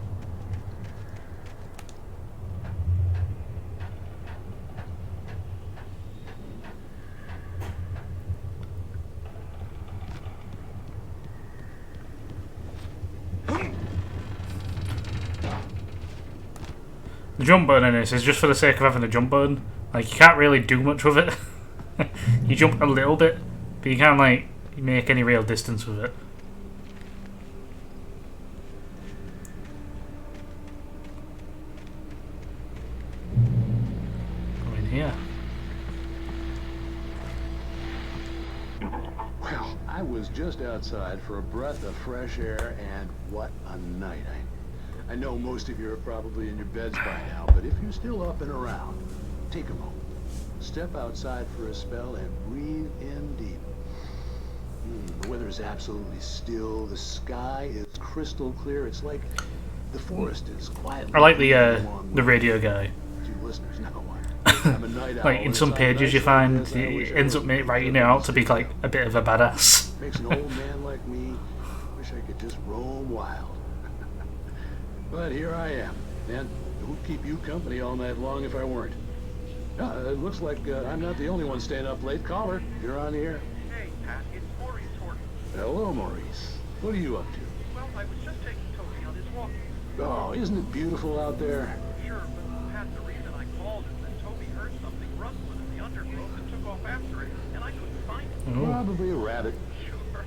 The jump button in this is just for the sake of having a jump button. Like, you can't really do much with it. You jump a little bit, but you can't, like, make any real distance with it. Go in here. Well, I was just outside for a breath of fresh air, and what a night. I know most of you are probably in your beds by now, but if you're still up and around, take a moment. Step outside for a spell and breathe in deep. The weather is absolutely still. The sky is crystal clear. It's like the forest is quietly... I like the radio guy. To listeners, no one. I'm a night owl. Like, in some pages you find he ends up writing it out to be like a bit of a badass. Makes an old man like me wish I could just roam wild. But here I am, and it would keep you company all night long if I weren't. It looks like I'm not the only one staying up late. Caller, you're on the air. Hey, Pat, it's Maurice Horton. Hello, Maurice. What are you up to? Well, I was just taking Toby on his walk. Oh, isn't it beautiful out there? Sure, but Pat, the reason I called is that Toby heard something rustling in the undergrowth and took off after it, and I couldn't find it. Probably a rabbit. Sure.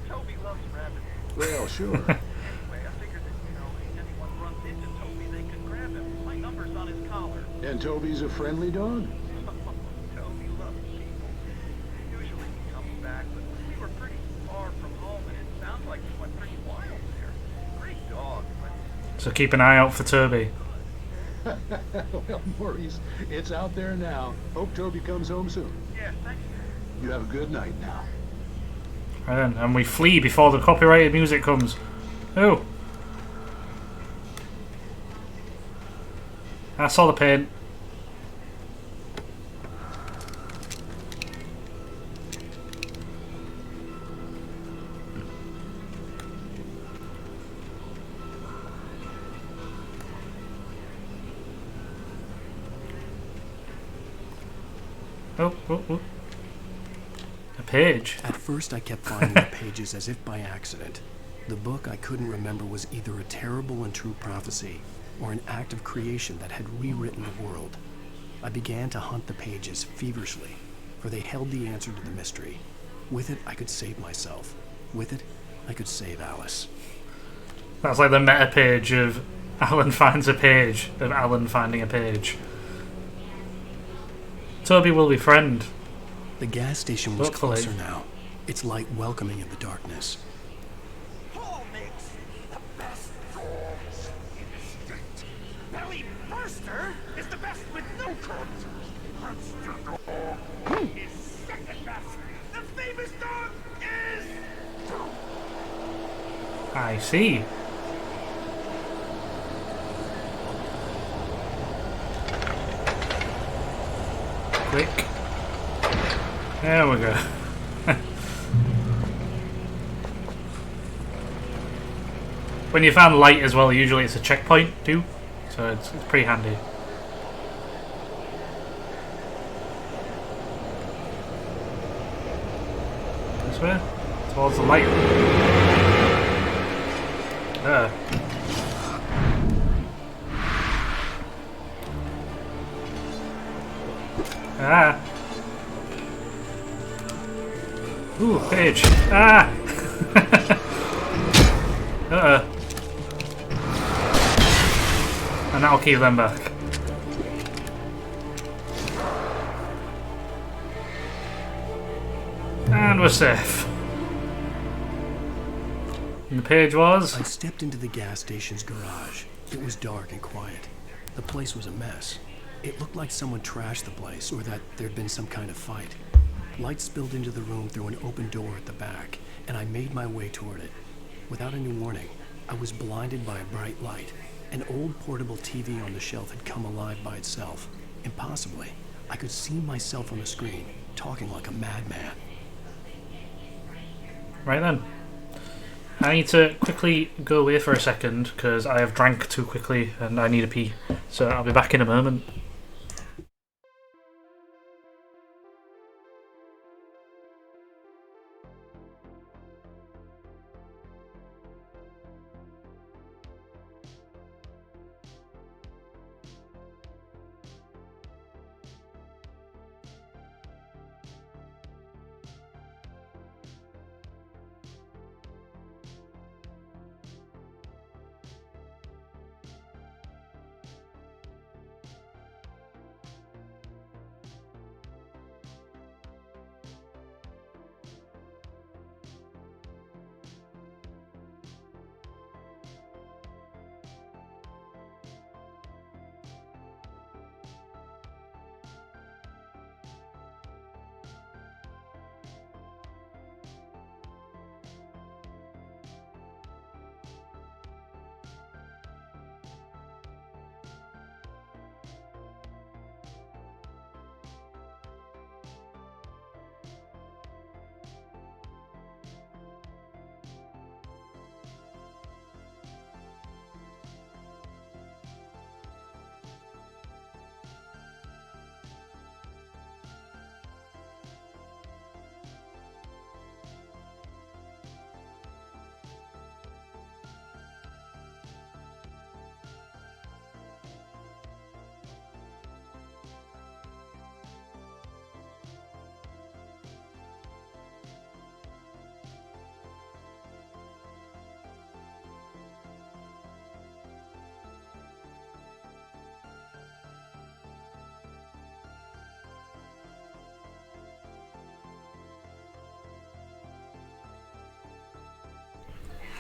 Toby loves rabbits. Well, sure. Anyway, I figured that, you know, if anyone runs into Toby, they can grab him. My number's on his collar. And Toby's a friendly dog? Toby loves people. Usually he comes back, but we were pretty far from home, and it sounds like he went pretty wild there. Great dog, but... So keep an eye out for Toby. Well, Maurice, it's out there now. Hope Toby comes home soon. Yeah, thanks. You have a good night now. Right then, and we flee before the copyrighted music comes. Oh. I saw the paint. Oh. A page. At first I kept finding the pages as if by accident. The book I couldn't remember was either a terrible and true prophecy or an act of creation that had rewritten the world. I began to hunt the pages feverishly, for they held the answer to the mystery. With it, I could save myself. With it, I could save Alice. That's like the meta page of Alan finds a page of Alan finding a page. Toby will befriend. The gas station was Hopefully. closer now. Its light welcoming in the darkness. Paul makes the best dogs in the state. Belly Burster is the best with no corns. Monster Dog is second best. The famous dog is... I see. Quick. There we go. When you find light as well, usually it's a checkpoint too, so it's pretty handy. This way? Towards the light. There. Ah! Ooh, page! Ah! Uh-oh. And that'll keep them back. And we're safe. And the page was? I stepped into the gas station's garage. It was dark and quiet. The place was a mess. It looked like someone trashed the place, or that there'd been some kind of fight. Light spilled into the room through an open door at the back, and I made my way toward it. Without any warning, I was blinded by a bright light. An old portable TV on the shelf had come alive by itself. Impossibly, I could see myself on the screen, talking like a madman. Right then. I need to quickly go away for a second, because I have drank too quickly and I need a pee. So I'll be back in a moment.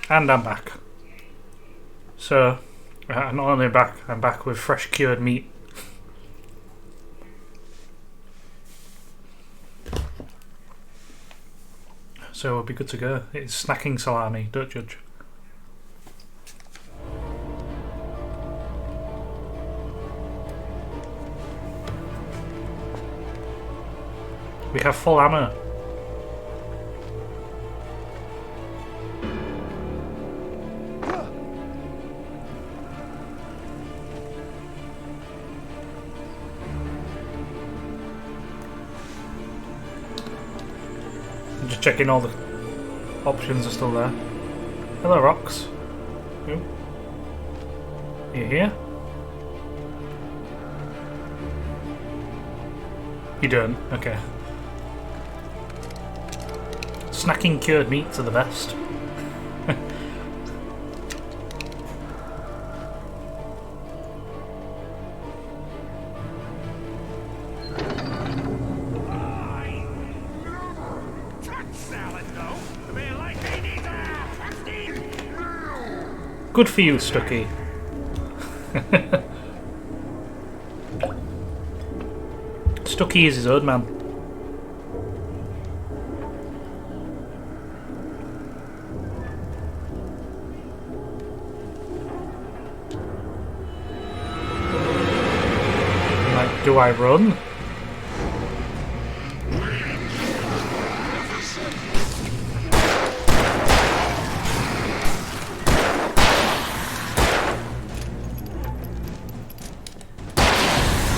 And I'm back. So, not only back, I'm back with fresh cured meat. So we'll be good to go. It's snacking salami, don't judge. We have full ammo. Just checking all the options are still there. Hello, Rocks. Ooh. You here? You don't? Okay. Snacking cured meats are the best. Good for you, Stucky. Stucky is his own man. Like, do I run?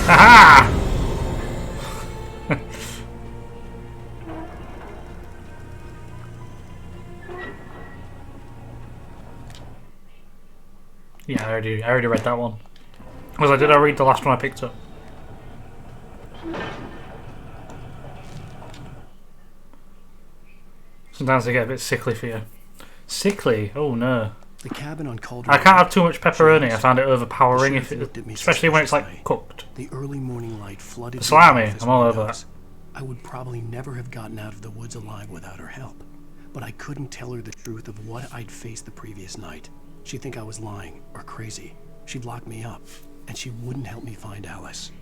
Aha! Yeah, I already read that one. Did I read the last one I picked up? Sometimes they get a bit sickly for you. Sickly? Oh no. The cabin on Calder. I can't have too much pepperoni. I find it overpowering, especially when it's like cooked. The early morning light flooded Salami. I'm all over that. I would probably never have gotten out of the woods alive without her help, but I couldn't tell her the truth of what I'd faced the previous night. She'd think I was lying or crazy. She'd lock me up, and she wouldn't help me find Alice.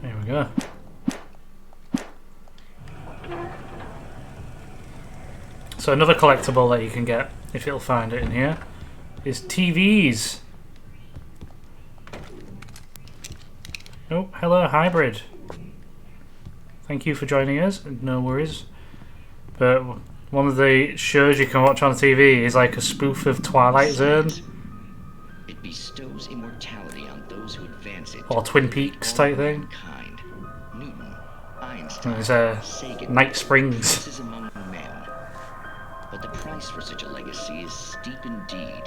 There we go. So another collectible that you can get, if you'll find it in here, is TVs. Oh, hello, Hybrid. Thank you for joining us. No worries. But one of the shows you can watch on TV is like a spoof of Twilight Zone. It bestows immortality on those who advance it. Or Twin Peaks type thing. Newton, Einstein, There's Night Springs. Among men. But the price for such a legacy is steep indeed.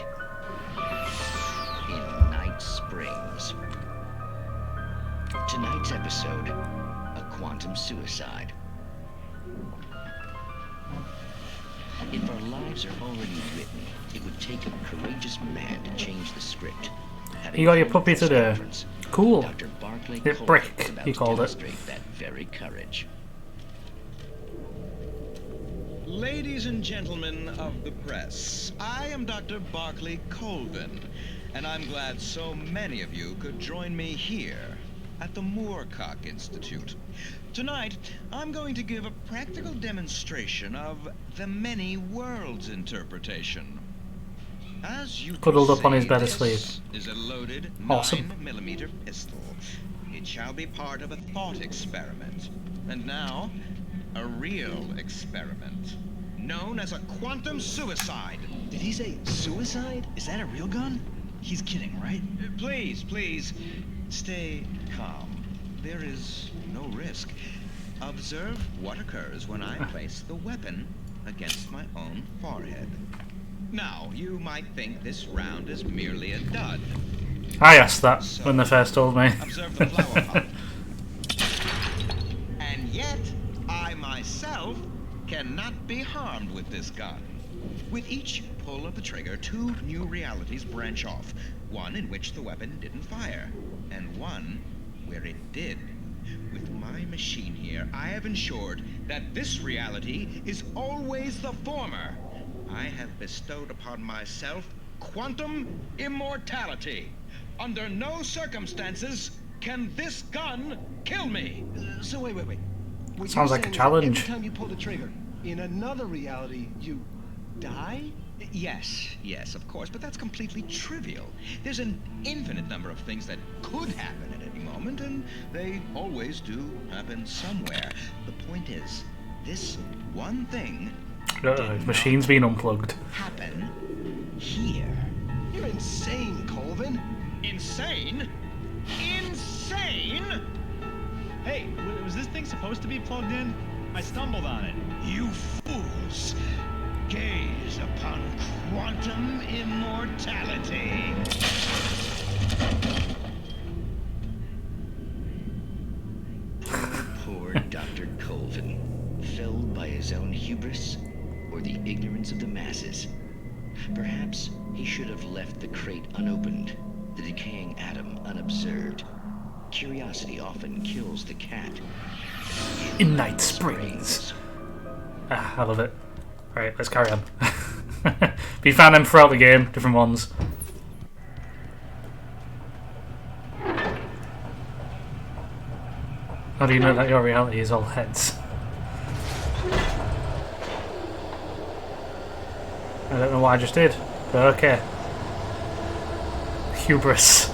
In Night Springs. Tonight's episode, a quantum suicide. If our lives are already written, it would take a courageous man to change the script. You got your puppy today. Cool. It Brick, he called it. That very courage. Ladies and gentlemen of the press, I am Dr. Barclay Colvin, and I'm glad so many of you could join me here at the Moorcock Institute. Tonight, I'm going to give a practical demonstration of the many worlds interpretation. As you cuddled up on his bed asleep. Is a loaded awesome 9mm pistol. It shall be part of a thought experiment. And now, a real experiment, known as a quantum suicide. Did he say suicide? Is that a real gun? He's kidding, right? Please, please, stay calm. There is no risk. Observe what occurs when I place the weapon against my own forehead. Now, you might think this round is merely a dud. I asked that when they first told me. Observe the flower pot. And yet, I myself cannot be harmed with this gun. With each pull of the trigger, two new realities branch off. One in which the weapon didn't fire, and one where it did. With my machine here, I have ensured that this reality is always the former. I have bestowed upon myself quantum immortality. Under no circumstances can this gun kill me. So wait. What sounds like a challenge. Every time you pull the trigger, in another reality, you die? Yes, of course, but that's completely trivial. There's an infinite number of things that could happen at any moment, and they always do happen somewhere. The point is, this one thing his machine's being unplugged. Happen here. You're insane, Colvin. Insane? Insane? Hey, was this thing supposed to be plugged in? I stumbled on it. You fools! Gaze upon quantum immortality. Poor Dr. Colvin, felled by his own hubris or the ignorance of the masses. Perhaps he should have left the crate unopened, the decaying atom unobserved. Curiosity often kills the cat. In Night Springs. Ah, I love it. Right, let's carry on. We found them throughout the game, different ones. How do you know that your reality is all heads? I don't know what I just did, but okay. Hubris.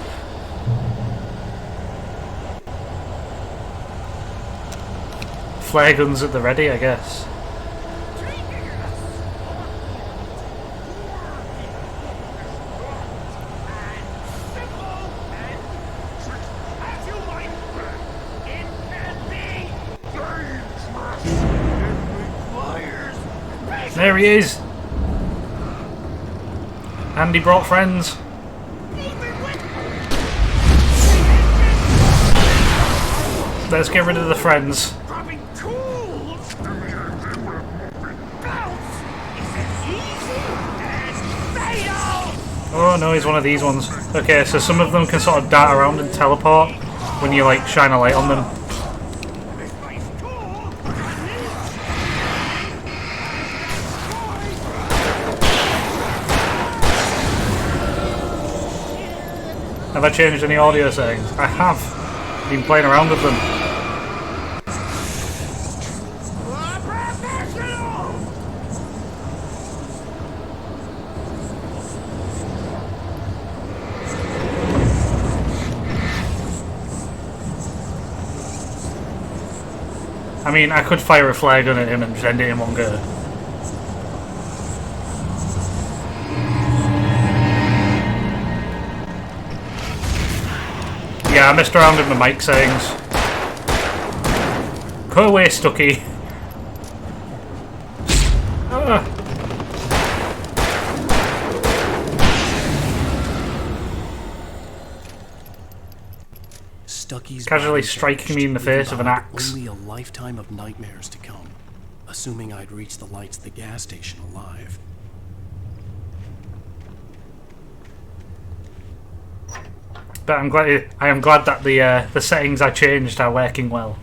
Flare guns at the ready, I guess. There he is! And he brought friends. Let's get rid of the friends. Oh no, he's one of these ones. Okay, so some of them can sort of dart around and teleport when you like shine a light on them. Have I changed any audio settings? I have. Been playing around with them. I mean, I could fire a flare gun at him and just end it in one go. Yeah, I messed around with my mic settings. Go away, Stucky. Stucky's casually striking me in the face with an axe. Only a lifetime of nightmares to come, assuming I'd reach the lights at the gas station alive. But I am glad that the settings I changed are working well.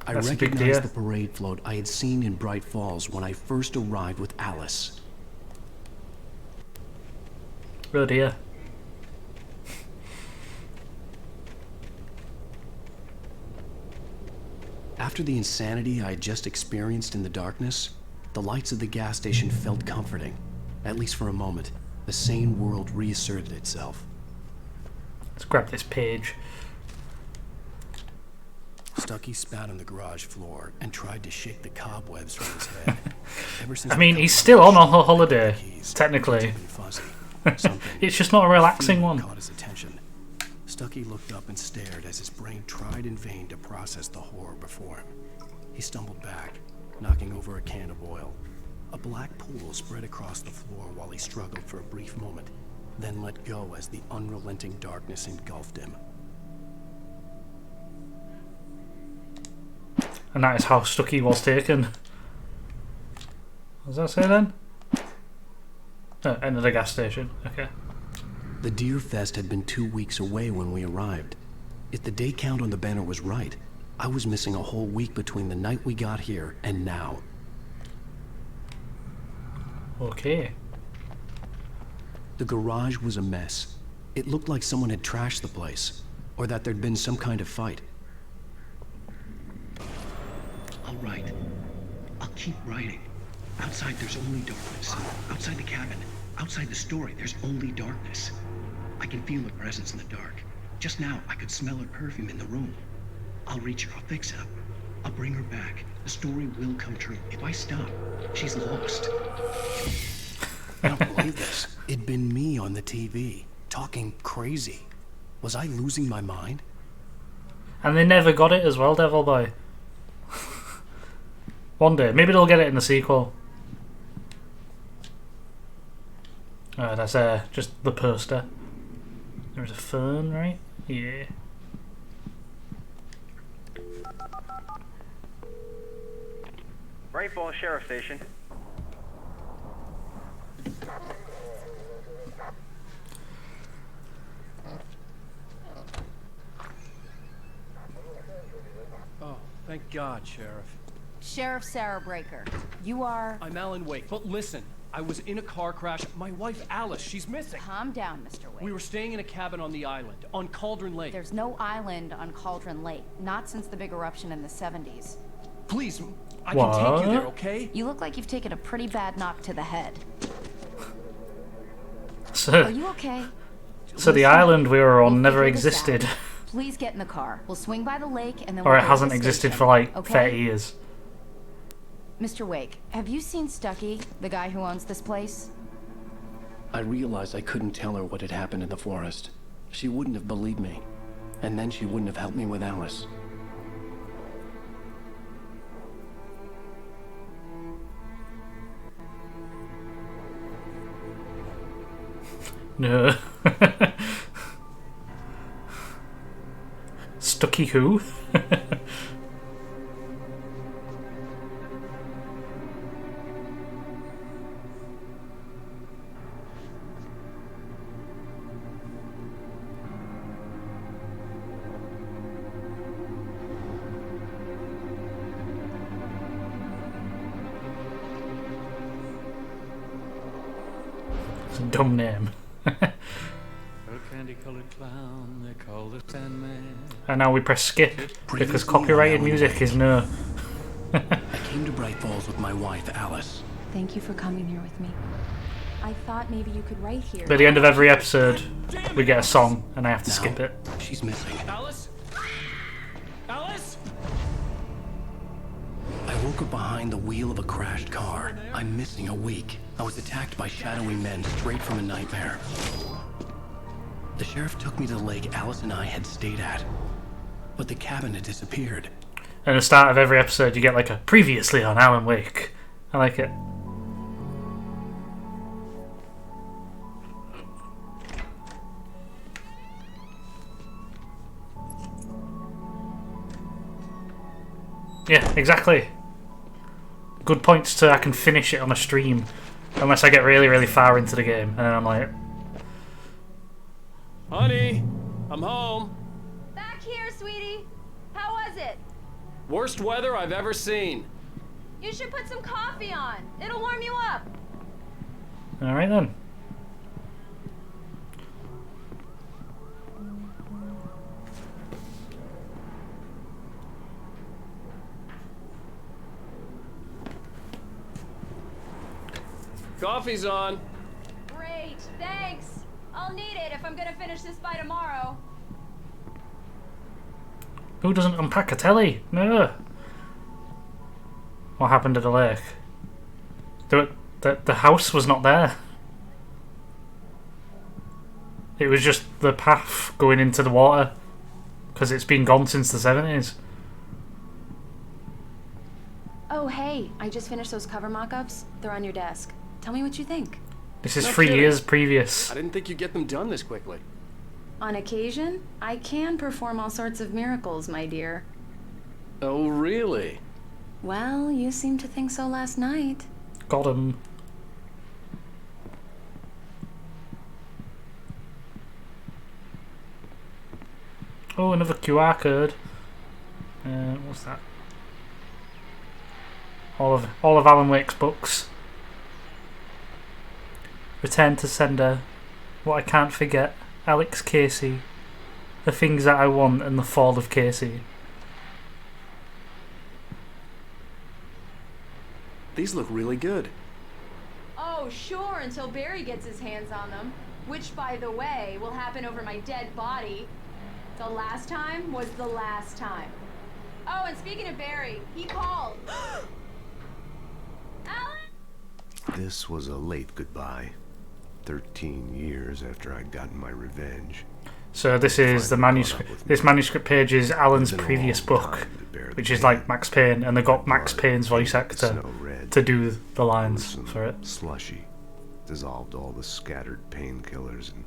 I recognized the parade float I had seen in Bright Falls when I first arrived with Alice. Oh dear. After the insanity I had just experienced in the darkness, the lights of the gas station felt comforting. At least for a moment, the sane world reasserted itself. Let's grab this page. Stucky spat on the garage floor and tried to shake the cobwebs from his head. Ever since I mean, he's still on a holiday, technically. It's just not a relaxing one. Caught his attention. Stucky looked up and stared as his brain tried in vain to process the horror before him. He stumbled back, knocking over a can of oil. A black pool spread across the floor while he struggled for a brief moment, then let go as the unrelenting darkness engulfed him. And that is how Stucky was taken. What does that say then? Oh, end of the gas station. Okay. The Deer Fest had been 2 weeks away when we arrived. If the day count on the banner was right, I was missing a whole week between the night we got here and now. Okay. The garage was a mess. It looked like someone had trashed the place, or that there'd been some kind of fight. I'll write. I'll keep writing. Outside there's only darkness. Outside the cabin, outside the story, there's only darkness. I can feel her presence in the dark. Just now, I could smell her perfume in the room. I'll reach her, I'll fix it up. I'll bring her back. The story will come true. If I stop, she's lost. I don't believe this. It'd been me on the TV, talking crazy. Was I losing my mind? And they never got it as well, Devil Boy. One day. Maybe they'll get it in the sequel. That's just the poster. There's a fern, right? Yeah. Bright Falls Sheriff Station. Oh, thank God, Sheriff. Sheriff Sarah Breaker, you are... I'm Alan Wake, but listen, I was in a car crash. My wife, Alice, she's missing. Calm down, Mr. Wake. We were staying in a cabin on the island, on Cauldron Lake. There's no island on Cauldron Lake, not since the big eruption in the 70s. Please, I can take you there, okay? You look like you've taken a pretty bad knock to the head. So, are you okay? So the island we were on never existed. Please get in the car. We'll swing by the lake and then or we'll it hasn't existed for like 30 years. Mr. Wake, have you seen Stucky, the guy who owns this place? I realized I couldn't tell her what had happened in the forest. She wouldn't have believed me. And then she wouldn't have helped me with Alice. No. Stucky who? It's a dumb name. And now we press skip because copyrighted music is no. I came to Bright Falls with my wife, Alice. Thank you for coming here with me. I thought maybe you could write here. At the end of every episode, we get a song, and I have to skip it. She's missing. Alice? Alice? I woke up behind the wheel of a crashed car. I'm missing a week. I was attacked by shadowy men straight from a nightmare. The sheriff took me to the lake Alice and I had stayed at. But the cabin had disappeared. At the start of every episode, you get like a previously on Alan Wake. I like it. Yeah, exactly. Good points to I can finish it on a stream. Unless I get really, really far into the game. And then I'm like... Honey, I'm home. Back here, sweetie. How was it? Worst weather I've ever seen. You should put some coffee on. It'll warm you up. Alright then. Coffee's on. Great, thanks. I'll need it if I'm gonna finish this by tomorrow. Who doesn't unpack a telly? No. What happened to the lake? The house was not there. It was just the path going into the water. Because it's been gone since the 70s. Oh, hey, I just finished those cover mock-ups. They're on your desk. Tell me what you think. This is 3 years previous. I didn't think you'd get them done this quickly. On occasion, I can perform all sorts of miracles, my dear. Oh, really? Well, you seemed to think so last night. Got him. Oh, another QR code. What's that? All of Alan Wake's books. Return to Sender. What I Can't Forget. Alex Casey. The Things That I Want and the Fall of Casey. These look really good. Oh, sure, until Barry gets his hands on them. Which, by the way, will happen over my dead body. The last time was the last time. Oh, and speaking of Barry, he called. Alan? This was a late goodbye. 13 years after I'd gotten my revenge. So this is the manuscript. This manuscript page is Alan's previous book, which is like Max Payne, and they got Max Payne's voice actor to do the lines for it. Slushy, dissolved all the scattered painkillers and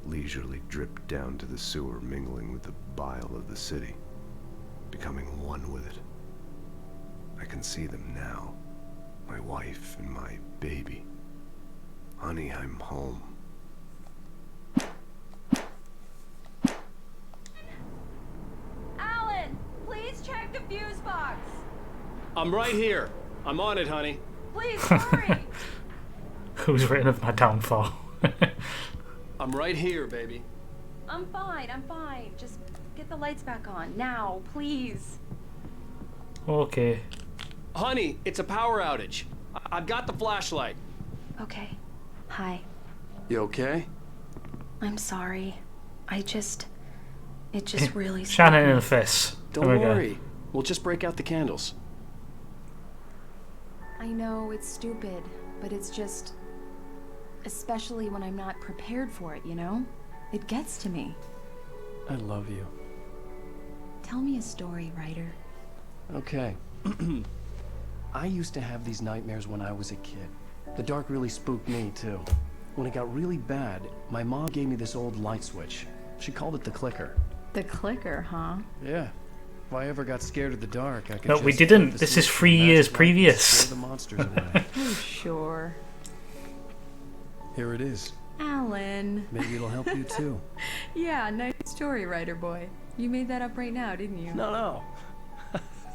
leisurely dripped down to the sewer, mingling with the bile of the city, becoming one with it. I can see them now, my wife and my baby. Honey, I'm home. Alan, please check the fuse box. I'm right here. I'm on it, honey. Please hurry. Who's written of my downfall? I'm right here, baby. I'm fine. Just get the lights back on now, please. Okay. Honey, it's a power outage. I've got the flashlight. Okay. Hi. You okay? I'm sorry. It just really Shannon in the face. Don't worry. We'll just break out the candles. I know it's stupid, but it's just... Especially when I'm not prepared for it, you know? It gets to me. I love you. Tell me a story, writer. Okay. I used to have these nightmares when I was a kid. The dark really spooked me, too. When it got really bad, my mom gave me this old light switch. She called it the clicker. The clicker, huh? Yeah. If I ever got scared of the dark, I could No, just we didn't. flip the This is switch 3 and years magic light previous. scare the monsters away. Oh, sure. Here it is. Alan. Maybe it'll help you, too. Yeah, nice story, writer boy. You made that up right now, didn't you? No.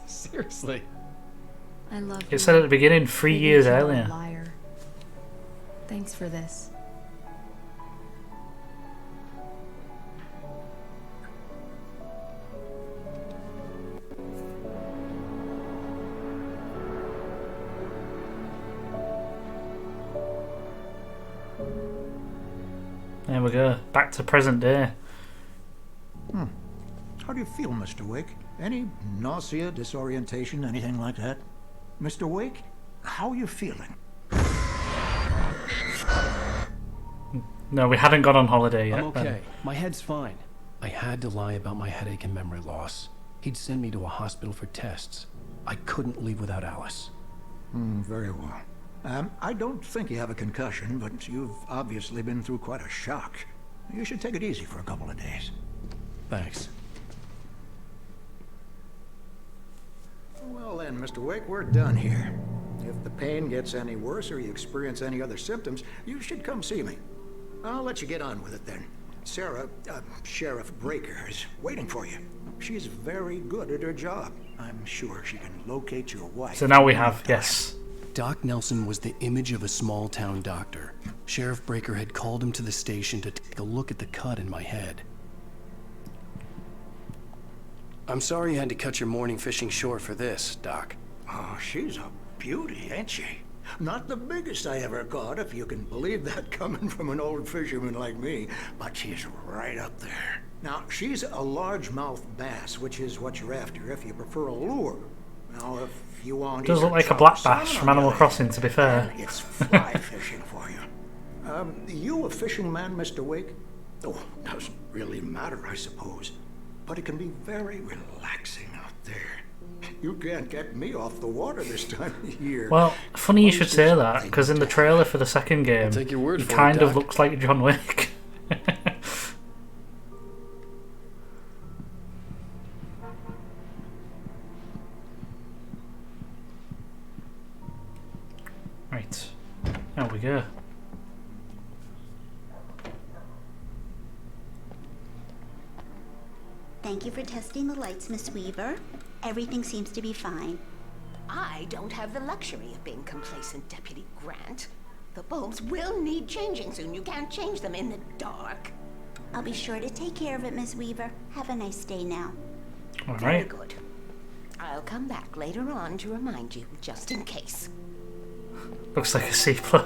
Seriously. I love you. It said at the beginning 3 years You're a earlier. liar. Thanks for this. There we go. Back to present day. How do you feel, Mr. Wake? Any nausea, disorientation, anything like that? Mr. Wake, how are you feeling? No, we hadn't gone on holiday yet. I'm okay. My head's fine. I had to lie about my headache and memory loss. He'd send me to a hospital for tests. I couldn't leave without Alice. Very well. I don't think you have a concussion, but you've obviously been through quite a shock. You should take it easy for a couple of days. Thanks. Well then, Mr. Wake, we're done here. If the pain gets any worse or you experience any other symptoms, you should come see me. I'll let you get on with it then. Sarah, Sheriff Breaker, is waiting for you. She's very good at her job. I'm sure she can locate your wife. So now we have, yes. Doc Nelson was the image of a small-town doctor. Sheriff Breaker had called him to the station to take a look at the cut in my head. I'm sorry you had to cut your morning fishing short for this, Doc. Oh, she's a beauty, ain't she? Not the biggest I ever caught, if you can believe that coming from an old fisherman like me, but she's right up there. Now, she's a largemouth bass, which is what you're after if you prefer a lure. Now, if you want... Does look like a black bass from Animal Crossing, to be fair. It's fly fishing for you. You a fishing man, Mr. Wake? Oh, doesn't really matter, I suppose. But it can be very relaxing out there. You can't get me off the water this time of year. Well, funny you should say that, because in the trailer for the second game, take your word he for it, kind of Doc. looks like John Wick. Right, there we go. Thank you for testing the lights, Miss Weaver. Everything seems to be fine. I don't have the luxury of being complacent, Deputy Grant. The bulbs will need changing soon. You can't change them in the dark. I'll be sure to take care of it, Miss Weaver. Have a nice day now. All Very right. good. I'll come back later on to remind you, just in case. Looks like a sequel.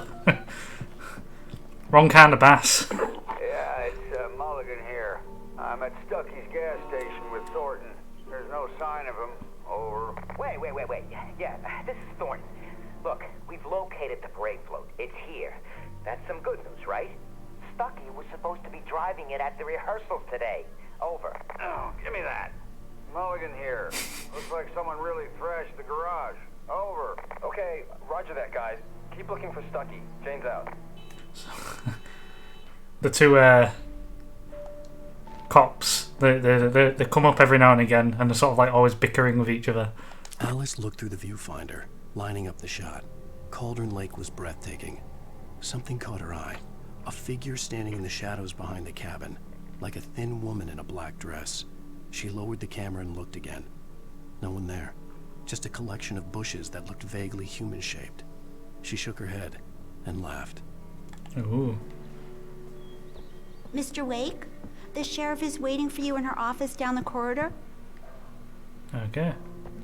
Wrong kind of bass. Yeah, it's Mulligan here. I'm at Stucky's gas station with Thornton. There's no sign of him. Over. Wait. Yeah, this is Thornton. Look, we've located the brake float. It's here. That's some good news, right? Stucky was supposed to be driving performing it at the rehearsals today. Over. Oh, give me that. Mulligan here. Looks like someone really thrashed the garage. Over. Okay, roger that, guys. Keep looking for Stucky. Jane's out. The two cops, they come up every now and again, and they're sort of like always bickering with each other. Alice looked through the viewfinder, lining up the shot. Cauldron Lake was breathtaking. Something caught her eye. A figure standing in the shadows behind the cabin, like a thin woman in a black dress. She lowered the camera and looked again. No one there. Just a collection of bushes that looked vaguely human-shaped. She shook her head and laughed. Ooh. Mr. Wake, the sheriff is waiting for you in her office down the corridor. Okay.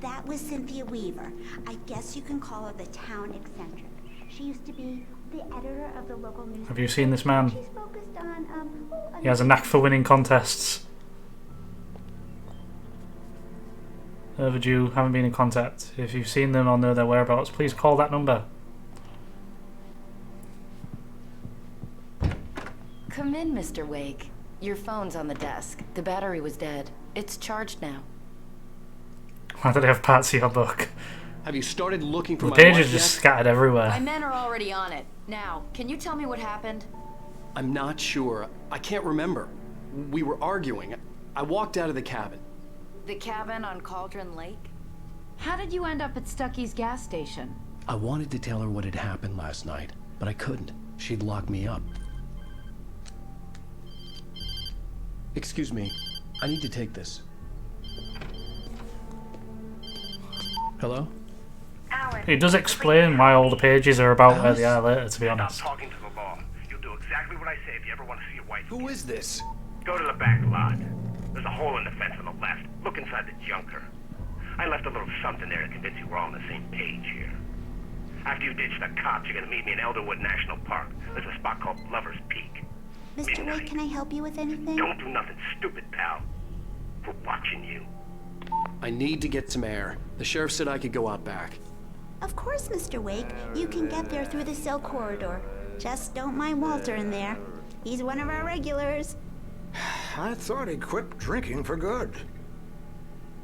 That was Cynthia Weaver. I guess you can call her the town eccentric. She used to be the editor of the local newspaper. Have you seen this man? She's focused on, He has a knack for winning contests. Overdue, haven't been in contact. If you've seen them or know their whereabouts, please call that number. Come in, Mr. Wake. Your phone's on the desk. The battery was dead. It's charged now. Why do they have Patsy on book? Have you started looking for The my pages wife just yet? scattered everywhere. My men are already on it. Now, can you tell me what happened? I'm not sure. I can't remember. We were arguing. I walked out of the cabin. The cabin on Cauldron Lake? How did you end up at Stucky's gas station? I wanted to tell her what had happened last night, but I couldn't. She'd lock me up. Excuse me. I need to take this. Hello? It does explain why all the pages are about where they are later, to be honest. Stop talking to the law. You'll do exactly what I say if you ever want to see your wife. Who is this? Go to the back lot. There's a hole in the fence on the left. Look inside the junker. I left a little something there to convince you we're all on the same page here. After you ditch the cops, you're gonna meet me in Elderwood National Park. There's a spot called Lover's Peak. Mr. Wake, can I help you with anything? Don't do nothing stupid, pal. We're watching you. I need to get some air. The sheriff said I could go out back. Of course, Mr. Wake. You can get there through the cell corridor. Just don't mind Walter in there. He's one of our regulars. I thought he'd quit drinking for good.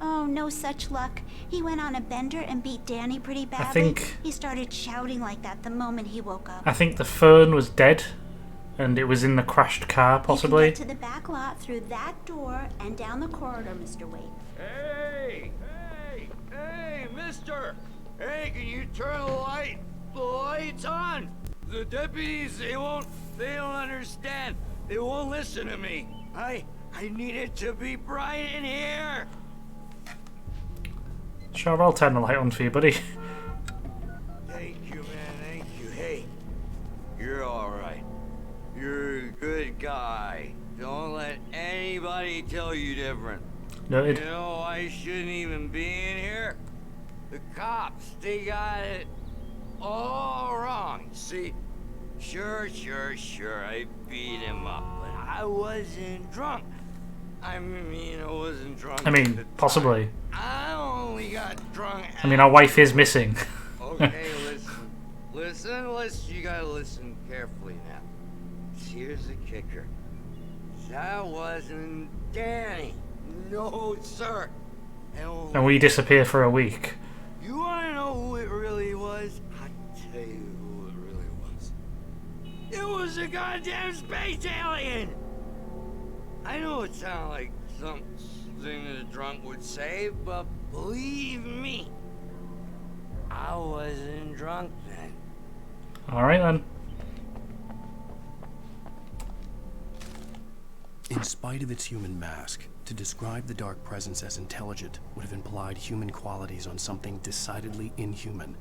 Oh, no such luck. He went on a bender and beat Danny pretty badly. think- He started shouting like that the moment he woke up. I think the phone was dead, and it was in the crashed car, possibly. You can get to the back lot through that door and down the corridor, Mr. Wake. Hey, mister! Hey, can you turn the lights on? The deputies, they don't understand. They won't listen to me. I need it to be bright in here. Sure, I'll turn the light on for you, buddy. Thank you, man, thank you. Hey, you're alright. You're a good guy. Don't let anybody tell you different. Noted. You know, I shouldn't even be in here. The cops, they got it all wrong. See, sure, I beat him up, but I wasn't drunk. I mean, I wasn't drunk. I mean, possibly. I only got drunk. I mean, our wife is missing. Okay, listen. You gotta listen carefully now. Here's the kicker. That wasn't Danny. No, sir. And we disappear for a week. You wanna know who it really was? I'll tell you who it really was. It was a goddamn space alien! I know it sounds like something a drunk would say, but believe me, I wasn't drunk then. Alright then. In spite of its human mask, to describe the dark presence as intelligent would have implied human qualities on something decidedly inhuman.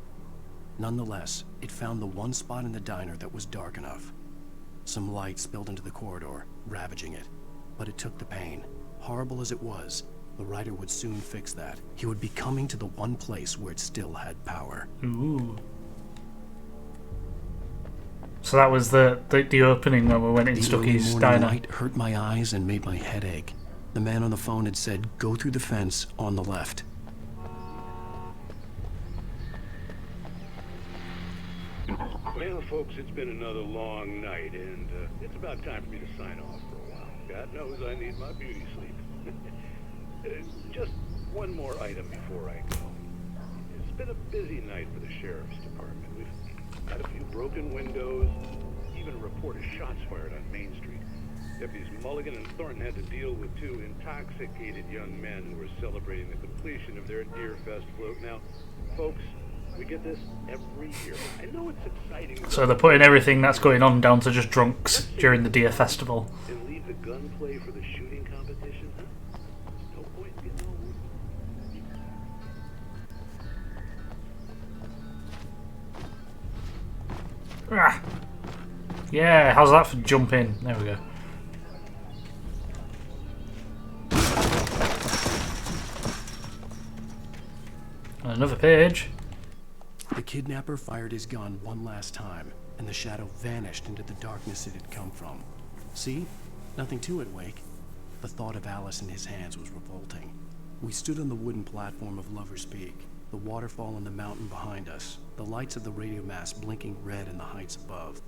Nonetheless, it found the one spot in the diner that was dark enough. Some light spilled into the corridor, ravaging it. But it took the pain. Horrible as it was, the writer would soon fix that. He would be coming to the one place where it still had power. Ooh. So that was the opening when we went in The Stucky's early morning diner. light hurt my eyes and made my head ache. The man on the phone had said, "Go through the fence on the left." Well, folks, it's been another long night, and it's about time for me to sign off for a while. God knows I need my beauty sleep. Just one more item before I go. It's been a busy night for the sheriff's department. We've had a few broken windows, even a report of shots fired on Main Street. Deputies Mulligan and Thornton had to deal with two intoxicated young men who were celebrating the completion of their Deer Fest float. Now, folks, we get this every year. I know it's exciting. So they're putting everything that's going on down to just drunks during the Deer Festival. And leave the gunplay for the shooting competition, huh? No point in getting over. Ah. Yeah, how's that for jumping? There we go. And another page. The kidnapper fired his gun one last time, and the shadow vanished into the darkness it had come from. See? Nothing to it, Wake. The thought of Alice in his hands was revolting. We stood on the wooden platform of Lover's Peak, the waterfall on the mountain behind us, the lights of the radio mast blinking red in the heights above.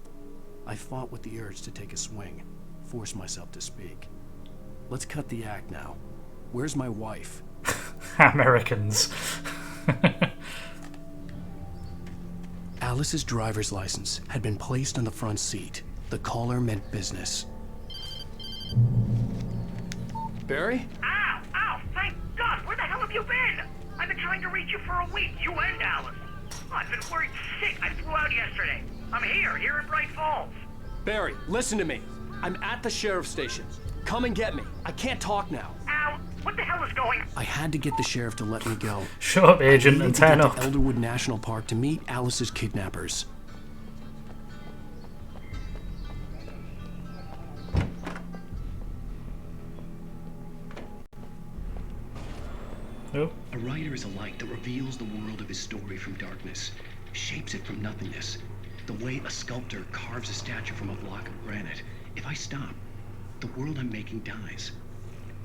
I fought with the urge to take a swing, force myself to speak. Let's cut the act now. Where's my wife? Americans. Alice's driver's license had been placed on the front seat. The caller meant business. Barry? Ow! Ow! Thank God! Where the hell have you been? I've been trying to reach you for a week, you and Alice. I've been worried sick. I flew out yesterday. I'm here in Bright Falls. Barry, listen to me. I'm at the sheriff's station. Come and get me. I can't talk now. Ow! What the hell is going on? I had to get the sheriff to let me go. Shut up, Agent, and turn up. I needed to get to Elderwood National Park to meet Alice's kidnappers. Oh. A writer is a light that reveals the world of his story from darkness, shapes it from nothingness. The way a sculptor carves a statue from a block of granite. If I stop, the world I'm making dies.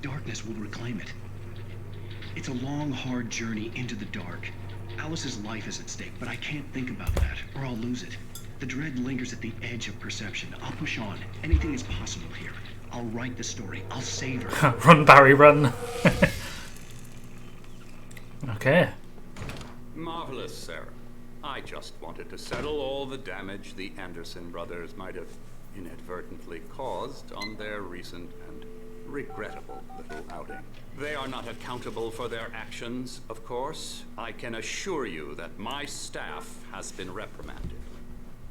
Darkness will reclaim it. It's a long, hard journey into the dark. Alice's life is at stake, but I can't think about that, or I'll lose it. The dread lingers at the edge of perception. I'll push on. Anything is possible here. I'll write the story. I'll save her. Run, Barry, run. Okay. Marvelous, Sarah. I just wanted to settle all the damage the Anderson brothers might have inadvertently caused on their recent and regrettable little outing. They are not accountable for their actions, of course. I can assure you that my staff has been reprimanded.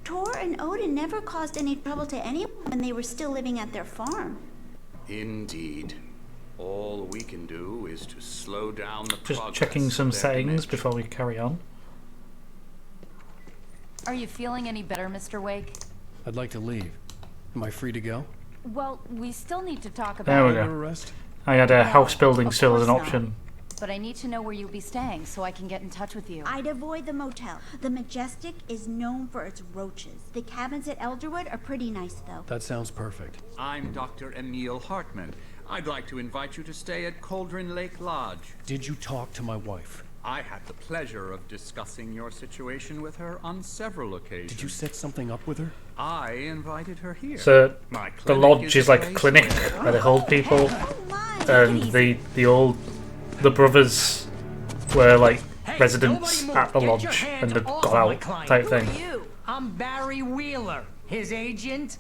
Tor and Odin never caused any trouble to anyone when they were still living at their farm. Indeed. All we can do is to slow down the progress. Just checking some settings before we carry on. Are you feeling any better, Mr. Wake? I'd like to leave. Am I free to go? Well, we still need to talk about... There we go. I had a house building still as an option. But I need to know where you'll be staying so I can get in touch with you. I'd avoid the motel. The Majestic is known for its roaches. The cabins at Elderwood are pretty nice, though. That sounds perfect. I'm Dr. Emil Hartman. I'd like to invite you to stay at Cauldron Lake Lodge. Did you talk to my wife? I had the pleasure of discussing your situation with her on several occasions. Did you set something up with her? I invited her here. So the lodge is like a clinic where they hold people, and the brothers were like residents at the lodge and had got out type thing. Who are you? I'm Barry Wheeler, his agent.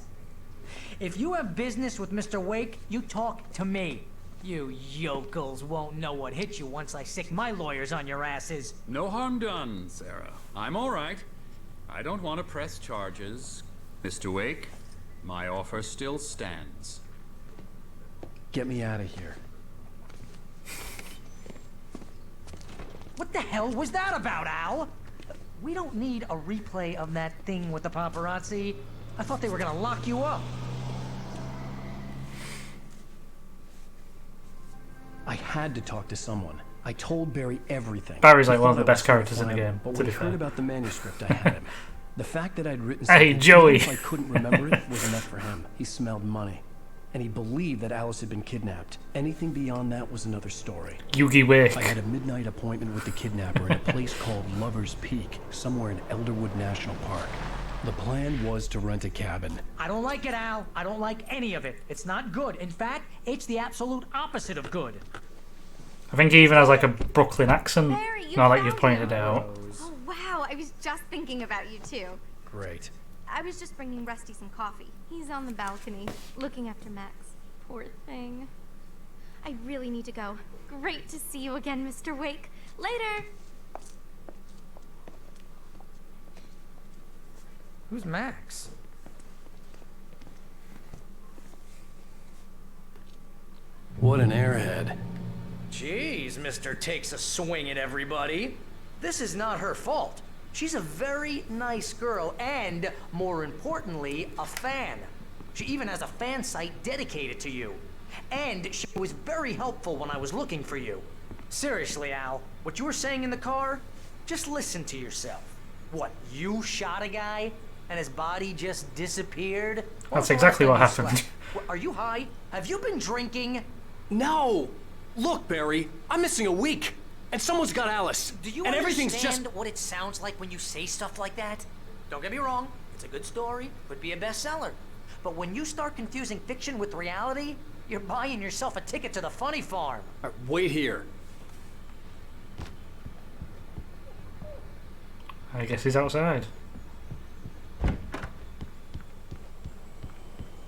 If you have business with Mr. Wake, you talk to me. You yokels won't know what hit you once I sick my lawyers on your asses. No harm done, Sarah. I'm all right. I don't want to press charges. Mr. Wake, my offer still stands. Get me out of here. What the hell was that about, Al? We don't need a replay of that thing with the paparazzi. I thought they were gonna lock you up. I had to talk to someone. I told Barry everything. Barry's like one of the best characters in the game, but to when be he fair. heard about the manuscript, I had him. The fact that I'd written Hey, something, Joey. even if I couldn't remember it, was enough for him. He smelled money. And he believed that Alice had been kidnapped. Anything beyond that was another story. Yugi Wake. I had a midnight appointment with the kidnapper at a place called Lover's Peak, somewhere in Elderwood National Park. The plan was to rent a cabin. I don't like it, Al. I don't like any of it. It's not good. In fact, it's the absolute opposite of good. I think he even has like a Brooklyn accent, Barry, you now that found you've pointed him. it out. Oh, wow. I was just thinking about you, too. Great. I was just bringing Rusty some coffee. He's on the balcony, looking after Max. Poor thing. I really need to go. Great to see you again, Mr. Wake. Later! Who's Max? What an airhead. Jeez, Mr. Takes a swing at everybody. This is not her fault. She's a very nice girl and, more importantly, a fan. She even has a fan site dedicated to you. And she was very helpful when I was looking for you. Seriously, Al, what you were saying in the car? Just listen to yourself. What, you shot a guy and his body just disappeared? That's exactly what happened. Are you high? Have you been drinking? No! Look, Barry, I'm missing a week, and someone's got Alice. Do you and understand everything's just what it sounds like when you say stuff like that? Don't get me wrong, it's a good story, could be a bestseller. But when you start confusing fiction with reality, you're buying yourself a ticket to the funny farm. Wait here. I guess he's outside.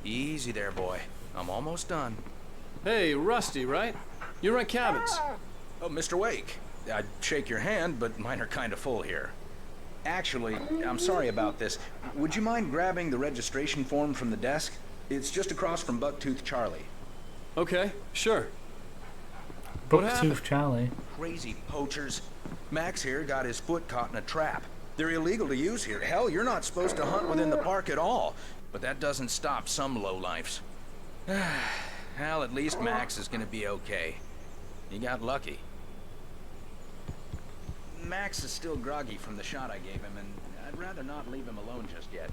Easy there, boy. I'm almost done. Hey, Rusty, right? You rent cabins. Oh, Mr. Wake. I'd shake your hand, but mine are kind of full here. Actually, I'm sorry about this. Would you mind grabbing the registration form from the desk? It's just across from Bucktooth Charlie. Okay, sure. Bucktooth Charlie. Crazy poachers. Max here got his foot caught in a trap. They're illegal to use here. Hell, you're not supposed to hunt within the park at all. But that doesn't stop some lowlifes. Hell, at least Max is gonna be okay. He got lucky. Max is still groggy from the shot I gave him, and I'd rather not leave him alone just yet.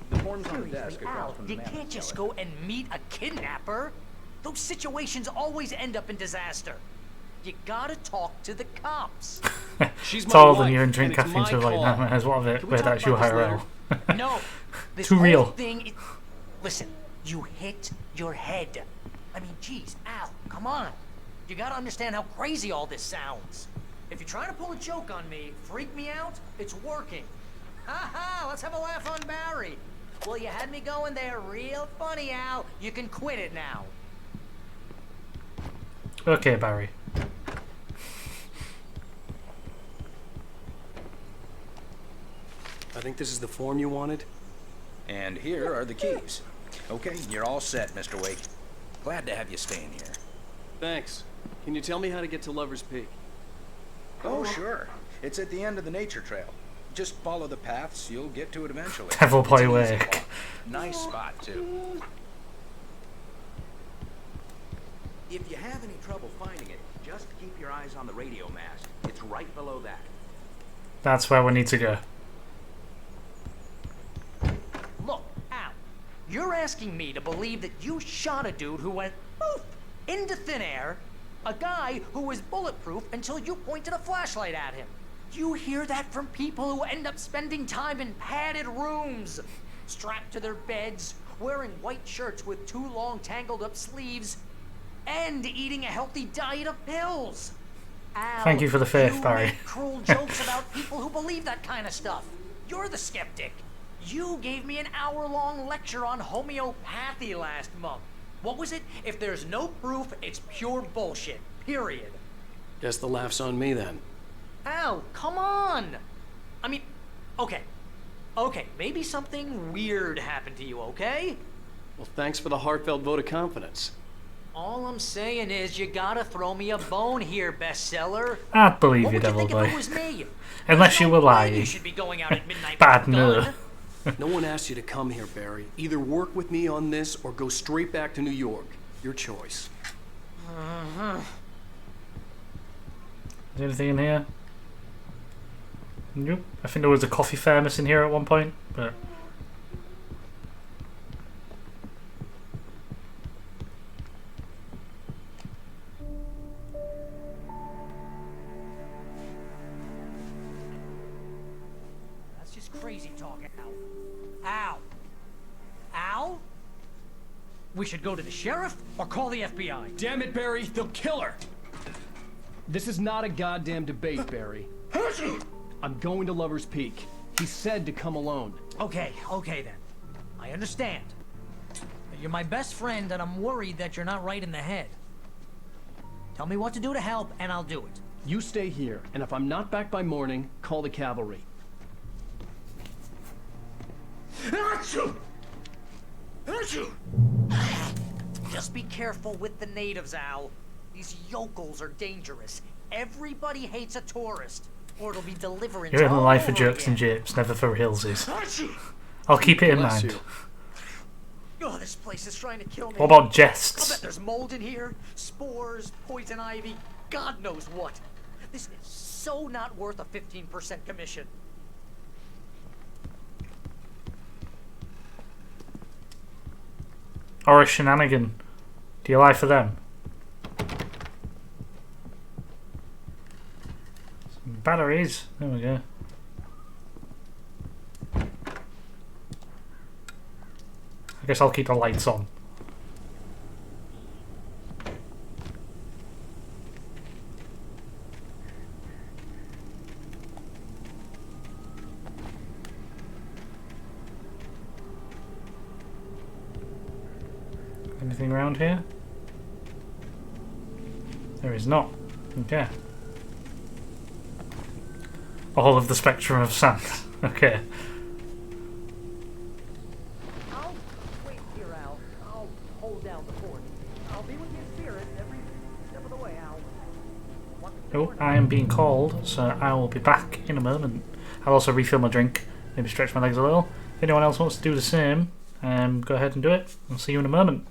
The form's on the desk across from the You map. can't just go and meet a kidnapper. Those situations always end up in disaster. You gotta talk to the cops. She's It's my all the wife, new and drink and it's caffeine my to like call. nightmares. What of it? Can we With talk actual about this IRL. No, this Too whole real. thing is... Listen, you hit your head. I mean, geez, Al, come on. You gotta understand how crazy all this sounds. If you're trying to pull a joke on me, freak me out, it's working. Ha ha, let's have a laugh on Barry. Well, you had me going there real funny, Al. You can quit it now. Okay, Barry. I think this is the form you wanted. And here are the keys. Okay, you're all set, Mr. Wake. Glad to have you staying here. Thanks. Can you tell me how to get to Lover's Peak? Oh, sure. It's at the end of the nature trail. Just follow the paths, you'll get to it eventually. Devil It's Boy an easy Wake. walk. Nice spot, too. If you have any trouble finding it, just keep your eyes on the radio mast. It's right below that. That's where we need to go. Look, Al, you're asking me to believe that you shot a dude who went poof into thin air, a guy who was bulletproof until you pointed a flashlight at him. You hear that from people who end up spending time in padded rooms, strapped to their beds, wearing white shirts with too long tangled up sleeves, and eating a healthy diet of pills. Al, Thank you for the faith, Barry. make cruel jokes about people who believe that kind of stuff. You're the skeptic. You gave me an hour-long lecture on homeopathy last month. What was it? If there's no proof, it's pure bullshit. Period. Guess the laugh's on me then. Al, come on! I mean, okay. Okay, maybe something weird happened to you, okay? Well, thanks for the heartfelt vote of confidence. All I'm saying is you gotta throw me a bone here, bestseller. I'd believe What you, would you Devil think Boy. if it was me? Unless you were You lying. should be going out at midnight Bad with a gun. no. No one asked you to come here, Barry. Either work with me on this or go straight back to New York. Your choice. Uh-huh. Is there anything in here? Nope. I think there was a coffee thermos in here at one point, but... That's just crazy talk, Al. Al? Al? We should go to the sheriff or call the FBI. Damn it, Barry, they'll kill her! This is not a goddamn debate, Barry. I'm going to Lover's Peak. He said to come alone. Okay then. I understand. You're my best friend, and I'm worried that you're not right in the head. Tell me what to do to help, and I'll do it. You stay here, and if I'm not back by morning, call the cavalry. Achoo! Achoo! Just be careful with the natives, Al. These yokels are dangerous. Everybody hates a tourist, or it'll be deliverance. You're in the all life for over jerks and again. japes, never for realsies. I'll keep it in Bless mind. you. Oh, this place is trying to kill me. What about I'll jests? bet there's mold in here, spores, poison ivy, God knows what. This is so not worth a 15% commission. Or a shenanigan? Do you lie for them? Some batteries. There we go. I guess I'll keep the lights on. Anything around here? There is not. Okay. All of the spectrum of sand. Okay. I'll wait here, Al. I'll hold down the fort. I'll be with your spirit every step of the way, Al. Oh, I am being called, so I will be back in a moment. I'll also refill my drink, maybe stretch my legs a little. If anyone else wants to do the same, go ahead and do it. I'll see you in a moment.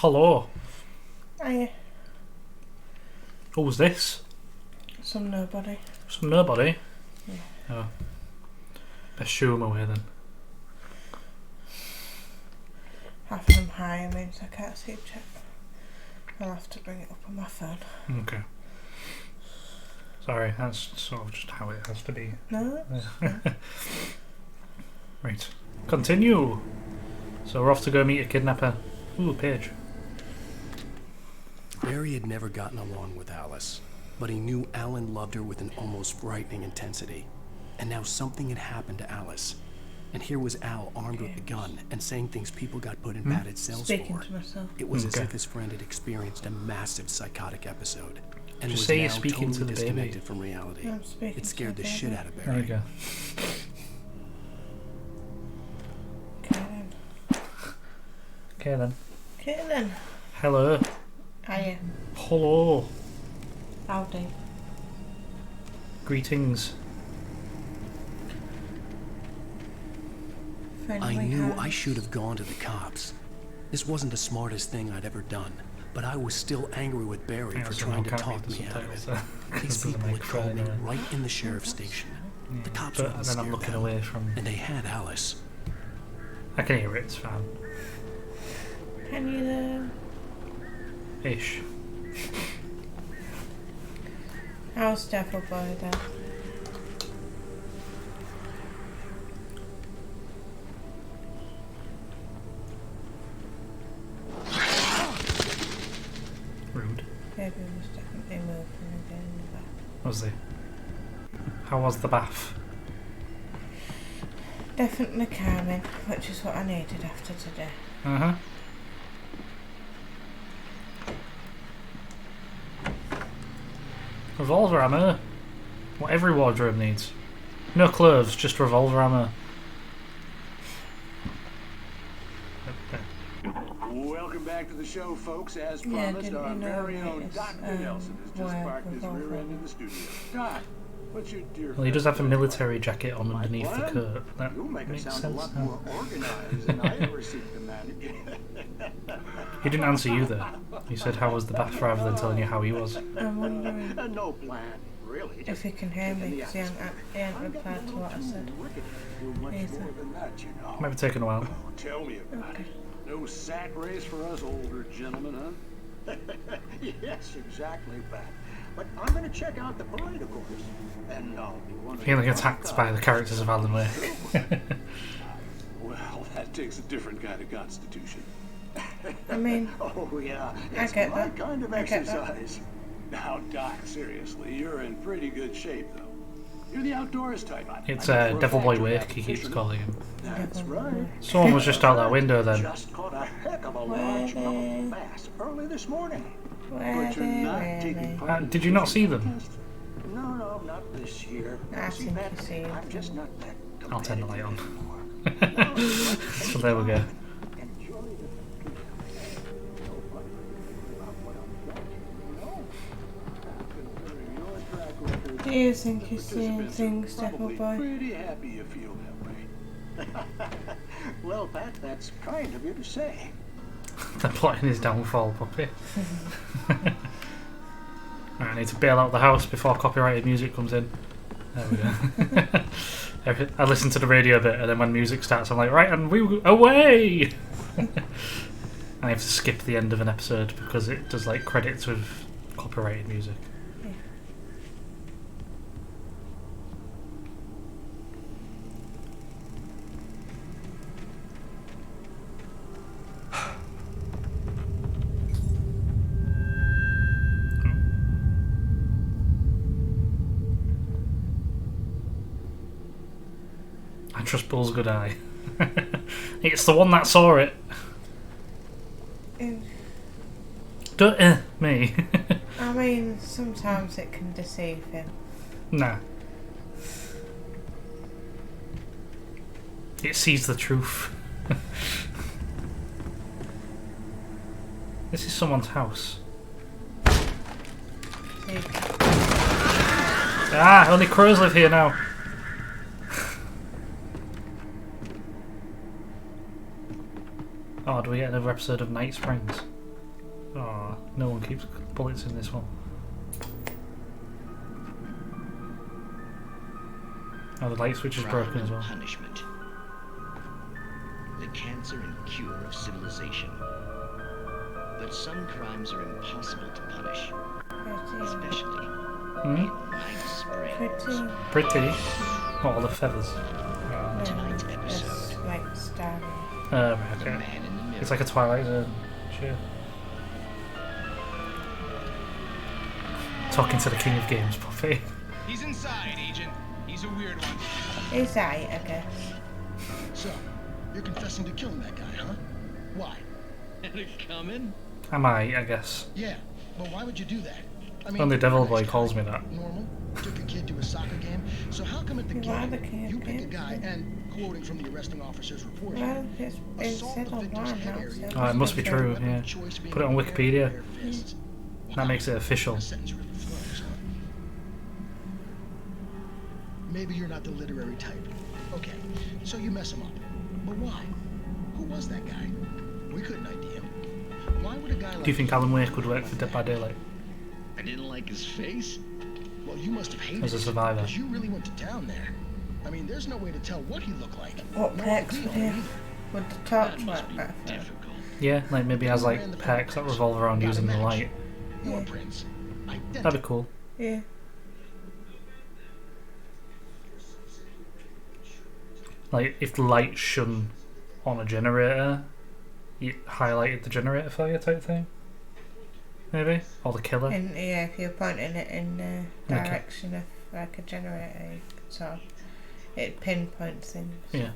Hello. Hiya. What was this? Some nobody. Some nobody? Yeah. Oh. Best shoo him away then. Having them higher means I can't see chat. I'll have to bring it up on my phone. Okay. Sorry, that's sort of just how it has to be. No. Right. Continue. So we're off to go meet a kidnapper. Ooh, Paige. Barry had never gotten along with Alice, but he knew Alan loved her with an almost frightening intensity. And now something had happened to Alice. And here was Al armed with the gun and saying things people got put in padded cells Speaking for. to myself. It was as if his friend had experienced a massive psychotic episode and Just was say now you're speaking totally to the baby. disconnected from reality. I'm speaking It scared to the the shit baby. out of There Barry. we go. Okay then. Okay then. Hello. Hiya. Hello. Howdy. Greetings. I knew I should have gone to the cops. This wasn't the smartest thing I'd ever done, but I was still angry with Barry Yeah, for so trying now to can't talk read the me out of it. subtitles, These because of the people had called me microphone, right in the sheriff's station. The cops but wouldn't then I'm scare looking them, away from. and they had Alice. I can hear it. It's fine. Can you Ish. How's Devil Boy then? Rude. Baby was definitely moving again in the back. Was he? How was the bath? Definitely calming, which is what I needed after today. Uh-huh. Revolver ammo. What every wardrobe needs. No clothes, just revolver ammo. Welcome back to the show, folks. As Yeah, promised, didn't our you know very that own it's, Dr. Nelson has just wire parked his revolver? rear end in the studio. Doc, what's your dear Well, he does have a military jacket on underneath the plan? coat. That You'll make it makes sound sense a lot now. more organized than I ever seem to manage. He didn't answer you though. He said how was the bath rather than telling you how he was. I'm wondering No plan, really. if he can hear me because he hadn't replied to what I said. Either. Might be taking a while. Tell me about it. No sack race for us older gentlemen, huh? Yes, exactly, Pat. But I'm going to check out the parade, of course. And I'll be one of Feeling the attacked by the characters of Alan Wake. Well, that takes a different kind of constitution. I mean, oh yeah, I it's get my that. kind of I get that. exercise. Now, Doc, seriously, you're in pretty good shape, though. You're the outdoors type. It's I can throw Devil a Boy factor Wake, he keeps position. calling him. That's right. Someone was just out that window then. Just caught a heck of a large mountain bass early this morning. But you're not taking part in Did you not see them? No, not this year. I See, think Pat, you see I'm just not that I'll turn the light on. anymore. So there we go. Do you think you're seeing things, Devil Boy? Pretty happy you feel that way. Well, Pat, that's kind of you to say. They're plotting his downfall, puppy. Right, I need to bail out the house before copyrighted music comes in. There we go. I listen to the radio a bit, and then when music starts, I'm like, right, and we away. I have to skip the end of an episode because it does like credits with copyrighted music. I trust Bull's good eye. It's the one that saw it. Don't me. I mean, sometimes it can deceive him. Nah. It sees the truth. This is someone's house. Ah, only crows live here now. Oh, do we get another episode of Night Springs? Oh, no one keeps bullets in this one. Oh, the light switch is broken as well. Punishment. The cancer and cure of civilization. But some crimes are impossible to punish. Especially in widespread. Pretty. Oh, all the feathers. Tonight's episode. It's like starry. Right, okay. It's like a Twilight Zone. Sure. Talking to the king of games, Puffy. He's inside, Agent. He's a weird one. He's right, I guess. So, you're confessing to killing that guy, huh? Why? Had it coming? Am I guess. Yeah, but why would you do that? I mean, Only Devil Boy calls me that. Normal. Took a kid to a soccer game. So how come at the game you pick a guy and, quoting from the arresting officer's report, well, it's said on one now. Oh, it must be true, yeah. Put it on Wikipedia. That makes it official. Maybe you're not the literary type. Okay, so you mess him up. But why? Who was that guy? We couldn't ID him. Why would a guy like... Do you think Alan Wake would work for Dead by Daylight? I didn't like his face. Well, you must have hated as a survivor. Because you really went to town there. I mean, there's no way to tell what he looked like. What perks would he have? Would the torch work better? Yeah, like maybe has like perks that revolve around using the light. Yeah. That'd be cool. Yeah. Like if the light shone on a generator, it highlighted the generator for you type thing. Maybe? Or the killer. Yeah, if you're pointing it in the direction of like a generator, you could sort of, it pinpoints things. Yeah.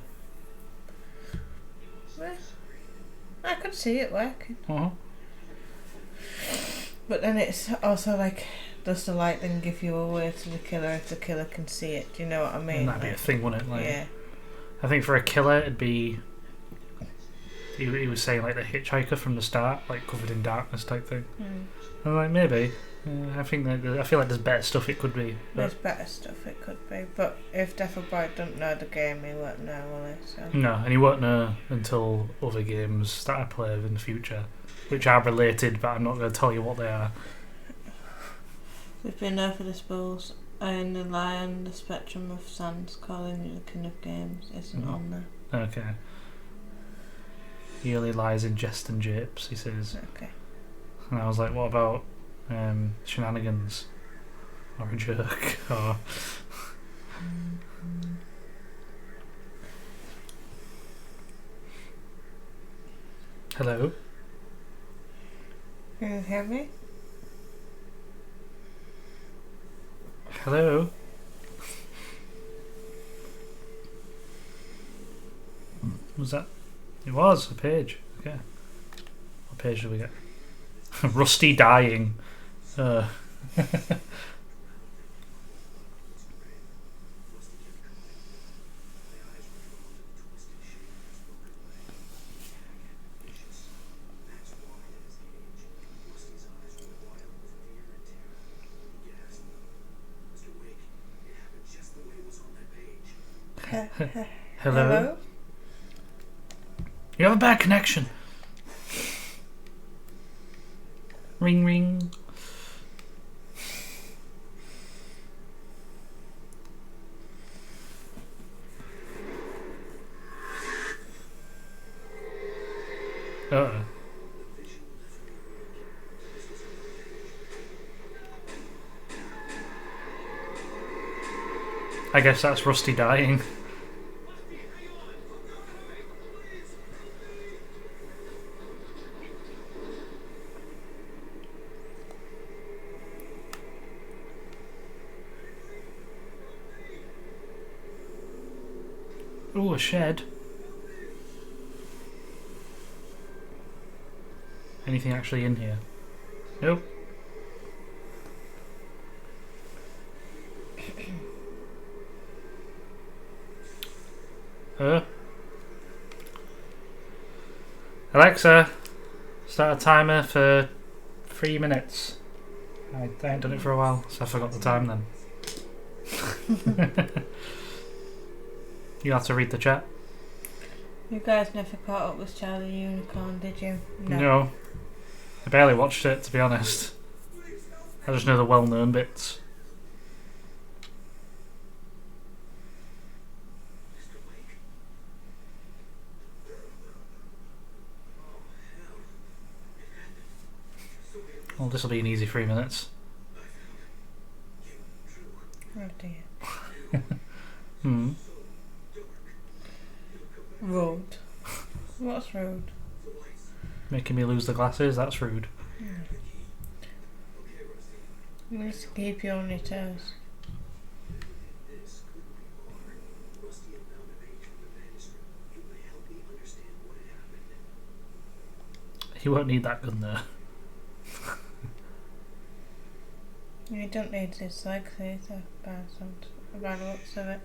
Well, I could see it working. Uh-huh. But then it's also like, does the light then give you away to the killer if the killer can see it? Do you know what I mean? And that'd be a thing, wouldn't it? Like, yeah. I think for a killer it'd be... He was saying like the hitchhiker from the start, like covered in darkness type thing. And like maybe, I think that, I feel like there's better stuff it could be. There's better stuff it could be, but if Devil Boy doesn't know the game, he won't know, will he? So. No, and he won't know until other games that I play in the future, which are related, but I'm not going to tell you what they are. We've been over the spools, and the lion, the spectrum of sands calling you the king of games isn't on there. Okay. He only lies in jest and japes, he says. Okay. And I was like, what about shenanigans? Or a jerk? Or... Hello? Can you hear me? Hello? Was that? It was a page. Okay. What page did we get? Rusty dying. Hello? You have a bad connection. Ring ring. I guess that's Rusty dying. Ooh, a shed. Anything actually in here? Nope. Alexa, start a timer for 3 minutes. I ain't done it for a while, so I forgot the time then. You have to read the chat. You guys never caught up with Charlie Unicorn, did you? No. I barely watched it, to be honest. I just know the well-known bits. Well, this will be an easy 3 minutes. Oh dear. Road. What's road? Making me lose the glasses, that's rude. You need to keep you on your toes. You won't need that gun there. You don't need his legs either, by the looks of it.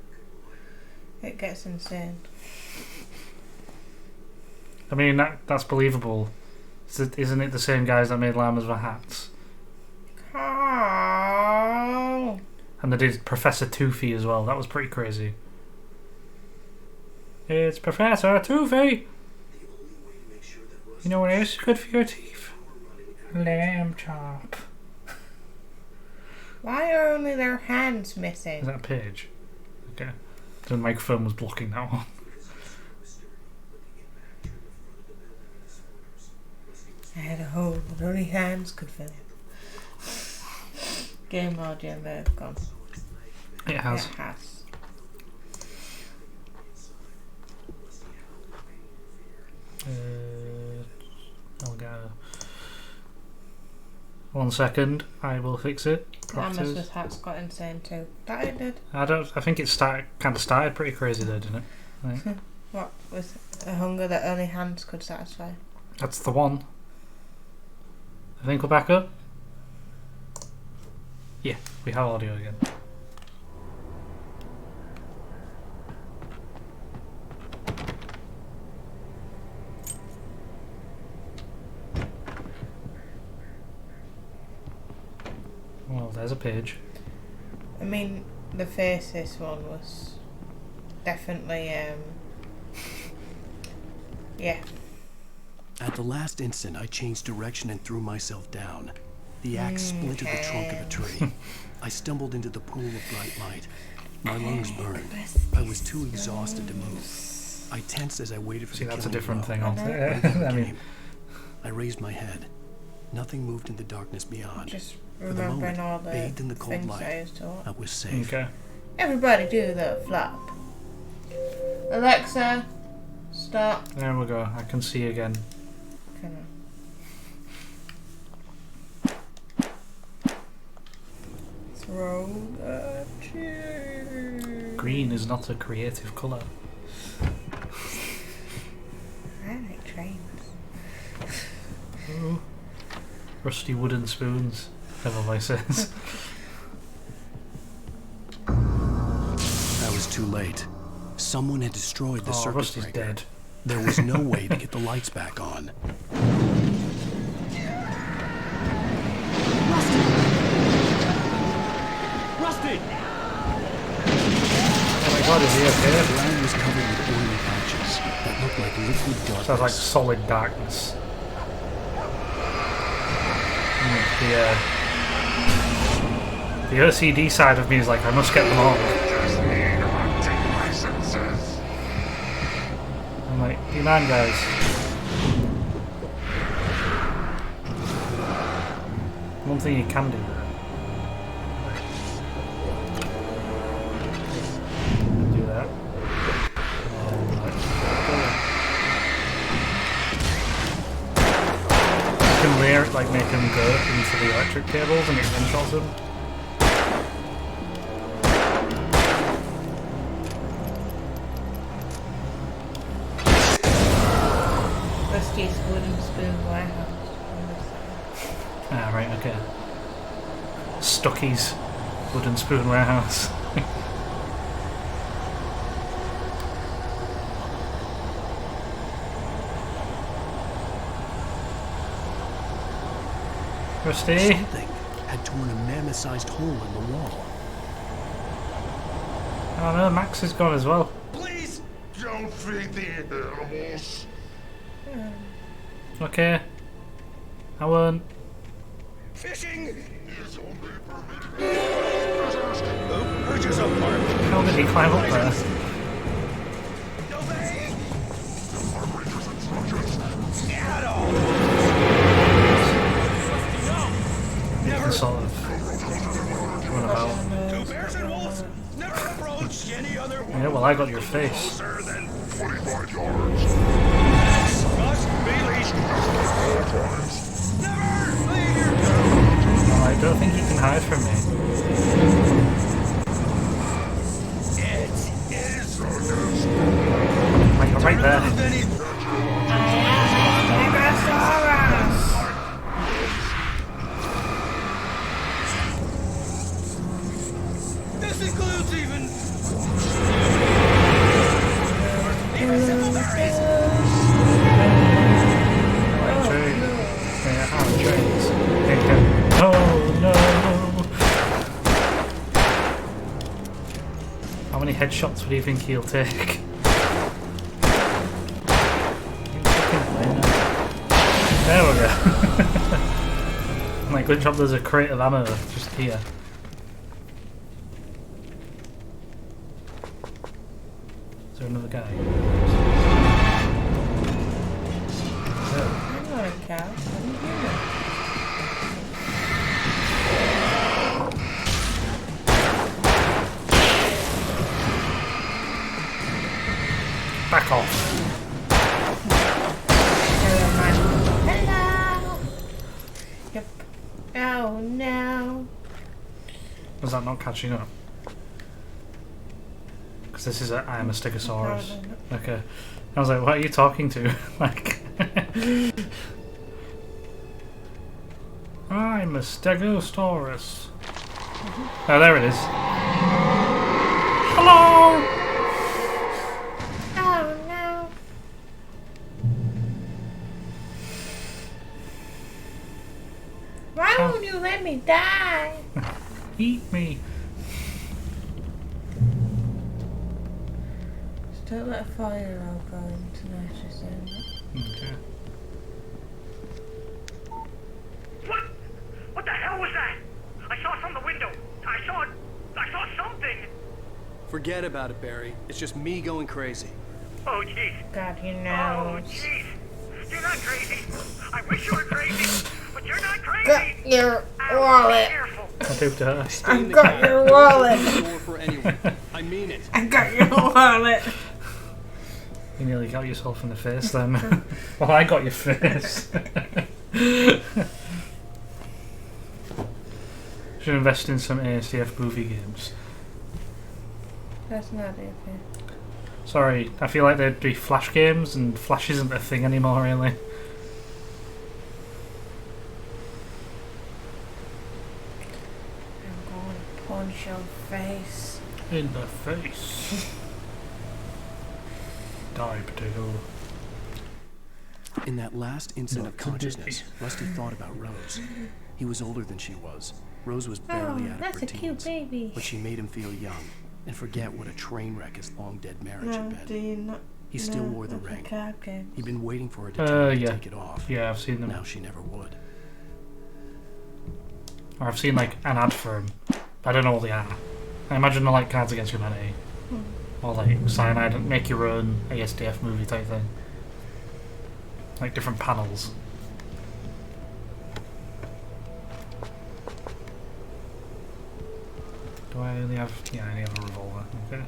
It gets insane. I mean, that's believable. Isn't it the same guys that made llamas with hats? Oh. And they did Professor Toothy as well. That was pretty crazy. It's Professor Toothy! You know what is good for your teeth? Lamb chop. Why are only their hands missing? Is that a page? Okay. The microphone was blocking that one. I had a hole that only hands could fill it. Game audio may have gone. It has. It has. I'll go. 1 second. I will fix it. Llamas with hats got insane too. That it did. I think it kind of started pretty crazy though, didn't it? Right. What was a hunger that only hands could satisfy? That's the one. I think we're back up. Yeah, we have audio again. Well, there's a page. I mean, the faces one was definitely, yeah. At the last instant, I changed direction and threw myself down. The axe splintered the trunk of a tree. I stumbled into the pool of bright light. My lungs burned. I was too exhausted to move. I tensed as I waited for the that's a killing different blow. thing altogether. I mean, I raised my head. Nothing moved in the darkness beyond. Just For the remembering moment, all the bathed in the cold things I light, used to watch. I was safe. Okay. Everybody do the flop. Alexa, stop. There we go. I can see again. Throw a chair. Green is not a creative colour. I like trains. Ooh. Rusty wooden spoons. Never mind says. I was too late. Someone had destroyed the circuit Rusty's breaker. dead. There was no way to get the lights back on. Rusty! Oh my god, is he okay? The ground was covered with oily patches that looked like liquid darkness. Sounds like solid darkness. The OCD side of me is like, I must get them all. I'm like, be man, guys. One thing you can do. Do that. You can layer it, like make them go into the electric cables and it one-shots them. Rusty's wooden spoon warehouse. Ah, right, okay. Stucky's wooden spoon warehouse. Rusty? Something had torn a mammoth-sized hole in the wall. Oh no, Max is gone as well. Please don't feed the animals. Okay. I won't. Fishing! Hurt yourself, Mark. How did he climb up there? You can sort of run about. Yeah, well, I got your face. Well, I don't think you can hide from me. Like, you're right there. This includes even... Oh no! How many headshots would you think he'll take? There we go. Like, good job there's a crate of ammo just here. Is there another guy? I'm not a cow. I'm human. Back off. Hello. Yep. Oh no. Was that not catching up? Because this is I am a Stegosaurus. Okay. I was like, what are you talking to? Like, I'm a Stegosaurus. Oh, there it is. Hello! Oh no. Why won't you let me die? Eat me. Don't let a 4-year-old go into nursery soon. Okay. What the hell was that? I saw it from the window. I saw something. Forget about it, Barry. It's just me going crazy. Oh, jeez. God, you Oh, know. jeez. You're not crazy. I wish you were crazy, but you're not crazy. Got your wallet. I do to her. I got your wallet. I mean it. I got your wallet. You nearly got yourself in the face then. Well, I got your face. Should invest in some ASDF movie games. That's not it. Sorry, I feel like there'd be Flash games, and Flash isn't a thing anymore, really. I'm going to punch your face. In the face. Die, potato. In that last instant of consciousness, Rusty thought about Rose. He was older than she was. Rose was barely out of that's her a cute teens, baby. but she made him feel young and forget what a train wreck his long-dead marriage had Do been. you not? He still wore the ring. He'd been waiting for her to tell him to yeah. take it off. Yeah, I've seen them. Now she never would. Or I've seen like an ad for them. I don't know what they are. I imagine they're like Cards Against Humanity. Or like Cyanide, make your own ASDF movie type thing. Like different panels. Do I only have... yeah, I only have a revolver. Okay.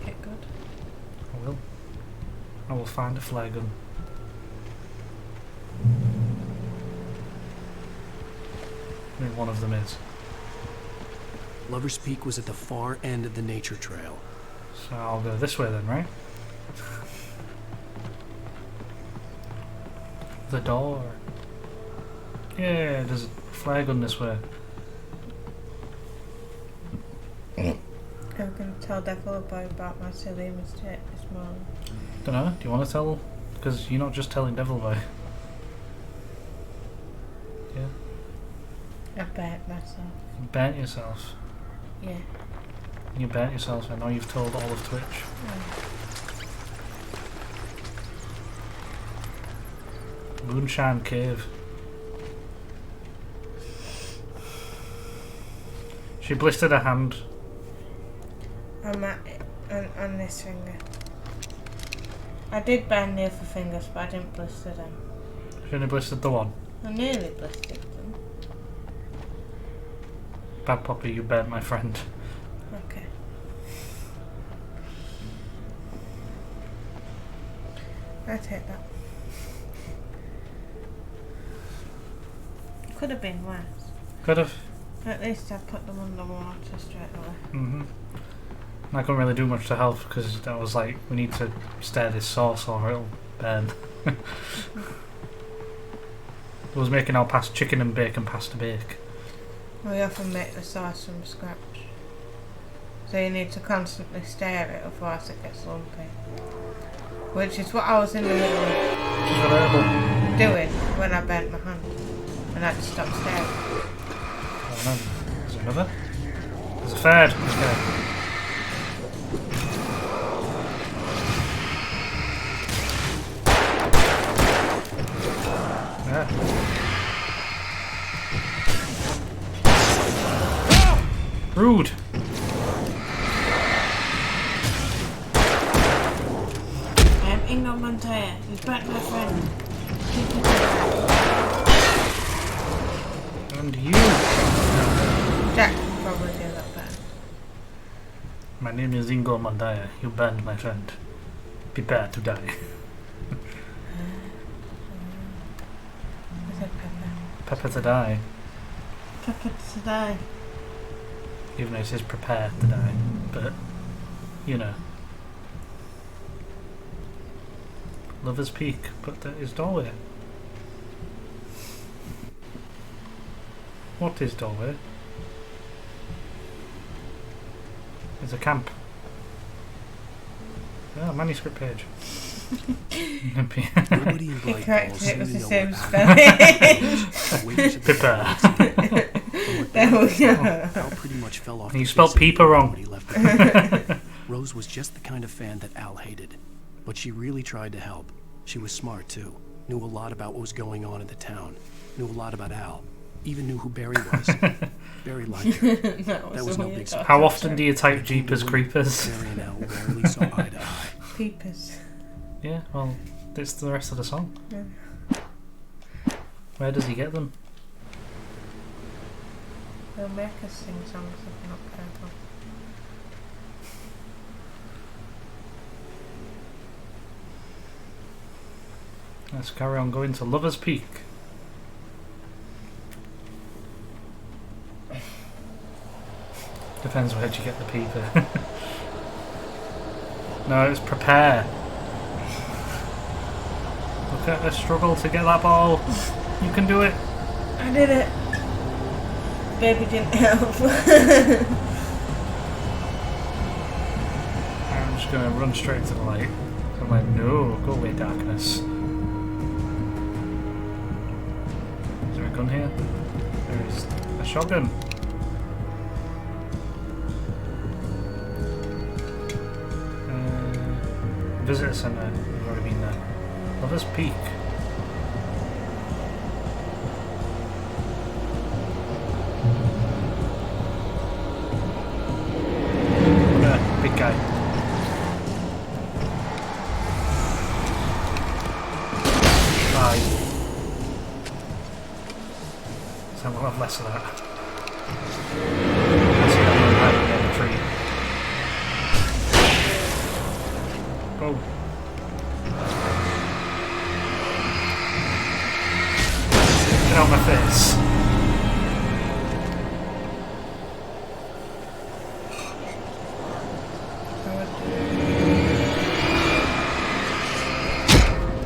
Okay, good. I will. I will find a flare gun. I mean, one of them is. Lover's Peak was at the far end of the nature trail. So I'll go this way then, right? The door. Yeah, there's a flare gun this way. I'm going to tell Devil Boy about my silly mistake this morning. Dunno, do you want to tell? Because you're not just telling Devil Boy. Yeah. I burnt myself. You burnt yourself. Yeah. You burnt yourself and now you've told all of Twitch. Moonshine Cave. She blistered her hand. On this finger. I did burn the other fingers, but I didn't blister them. She only blistered the one. I nearly blistered them. Bad Poppy, you burnt my friend. Okay. I take that. Could have been worse. Could have. At least I put them under water straight away. I couldn't really do much to help because I was like, we need to stir this sauce or it'll burn. I was making our chicken and bacon pasta bake. We often make the sauce from scratch. So you need to constantly stir it, otherwise it gets lumpy. Which is what I was in the middle of doing when I burnt my hand. And I had to stop stirring. Oh no, there's another. There's a third. Okay. Yeah. Rude. I'm Ingo Montoya. You burnt my friend. And you. Jack can probably do that better. My name is Ingo Montoya. You burned my friend. Prepare to die. I said pepper. Pepper to die. Pepper to die. Even though it says prepare to die. But, you know. Lover's Peak, but there is doorway. What is doorway? There's a camp. Oh, manuscript page. Nobody in Bright Falls It was the seemed same to spelling. Pippa. There we go. Al pretty much fell off. You spelled Peeper wrong. When he left the Rose was just the kind of fan that Al hated, but she really tried to help. She was smart too. Knew a lot about what was going on in the town. Knew a lot about Al. Even knew who Barry was. Barry liked her. That was no big surprise. How often do you type Jeepers Creepers? Barry and Al rarely saw eye to eye. Peepers. Yeah, well, it's the rest of the song. Yeah. Where does he get them? They'll make us sing songs if we're not careful. Let's carry on going to Lover's Peak. Depends where'd you get the peeper. No, it's prepare. Look at the struggle to get that ball. You can do it. I did it. Baby didn't help. I'm just gonna run straight to the light. I'm like, no, go away, darkness. Is there a gun here? There is a shotgun. Visitor Centre, I've already been there. Lover's Peak. Big guy. Bye. So we'll have less of that. I see that one hiding in the tree. Oh. Get out my face.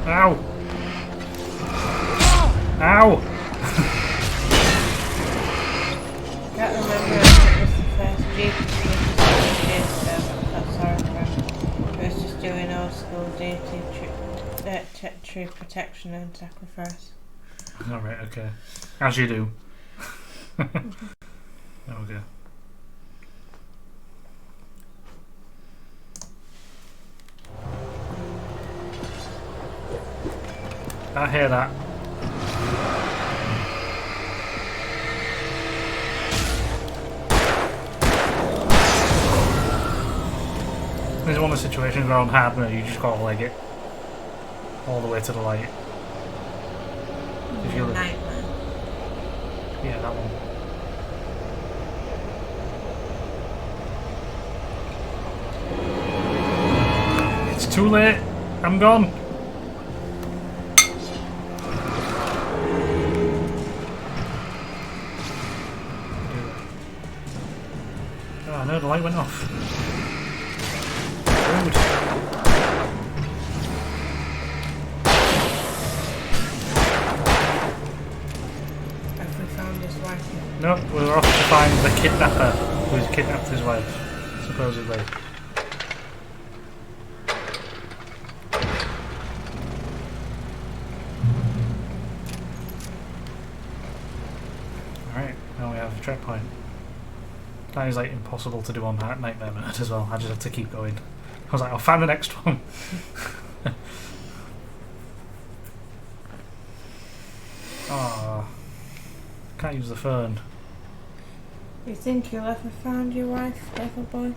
Ow! Ow! Can't remember if it was the first Jeep that's horrifying. It was just doing old school deity tree protection and sacrifice. Alright, okay. As you do. Okay. I hear that. This is one of the situations where on hard mode you just gotta leg it all the way to the light. If you look, Nightmare. yeah, that one. It's too late. I'm gone. Oh no, the light went off. Rude. Have we found his wife yet? No, we were off to find the kidnapper who's kidnapped his wife, supposedly. Alright, now we have a checkpoint. That is like impossible to do on Nightmare Mode as well. I just had to keep going. I was like, I'll find the next one. Oh, can't use the phone. You think you'll ever find your wife, devil boy?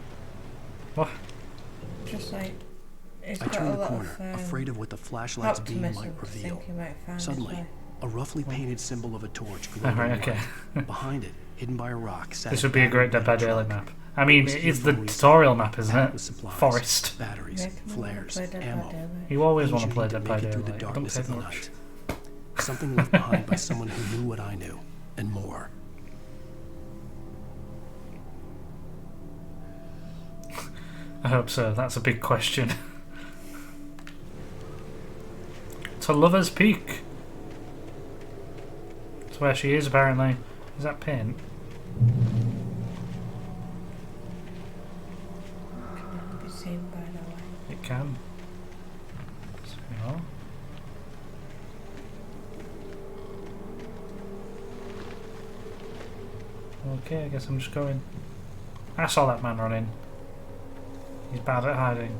What? Just like, it's I got turned a the lot corner, of, afraid of what the flashlight's beam might optimism to reveal. think he might find his Suddenly, wife. a roughly painted symbol of a torch glowed Alright, in the okay. light. Behind it, hidden by a rock, sat This would be a great Dead by Daylight map. I mean, It was it's the easily tutorial map, isn't packed it? with supplies, Forest. batteries, Make me wanna flares, play Dead by ammo. Daylight. You always want to Things play you need Dead by make it through the Daylight. Don't darkness take of the much. night. Something left behind by someone who knew what I knew, and more. I hope so. That's a big question. To Lover's Peak. That's where she is, apparently. Is that paint? Can it be seen by the way? It can. So we are. Okay, I guess I'm just going. I saw that man running. He's bad at hiding.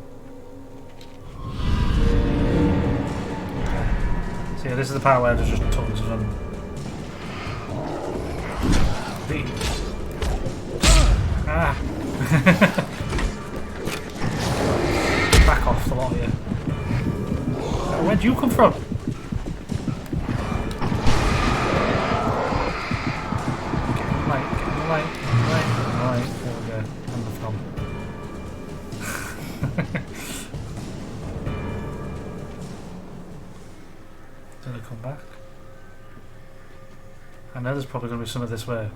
So yeah, this is the part where there's just tons of them. Ah! Back off, the lot of you. Where'd you come from? Get in the light, get in the light, get in the light, get in the light. There we go. And the film. Did I come back? I know there's probably going to be some of this way.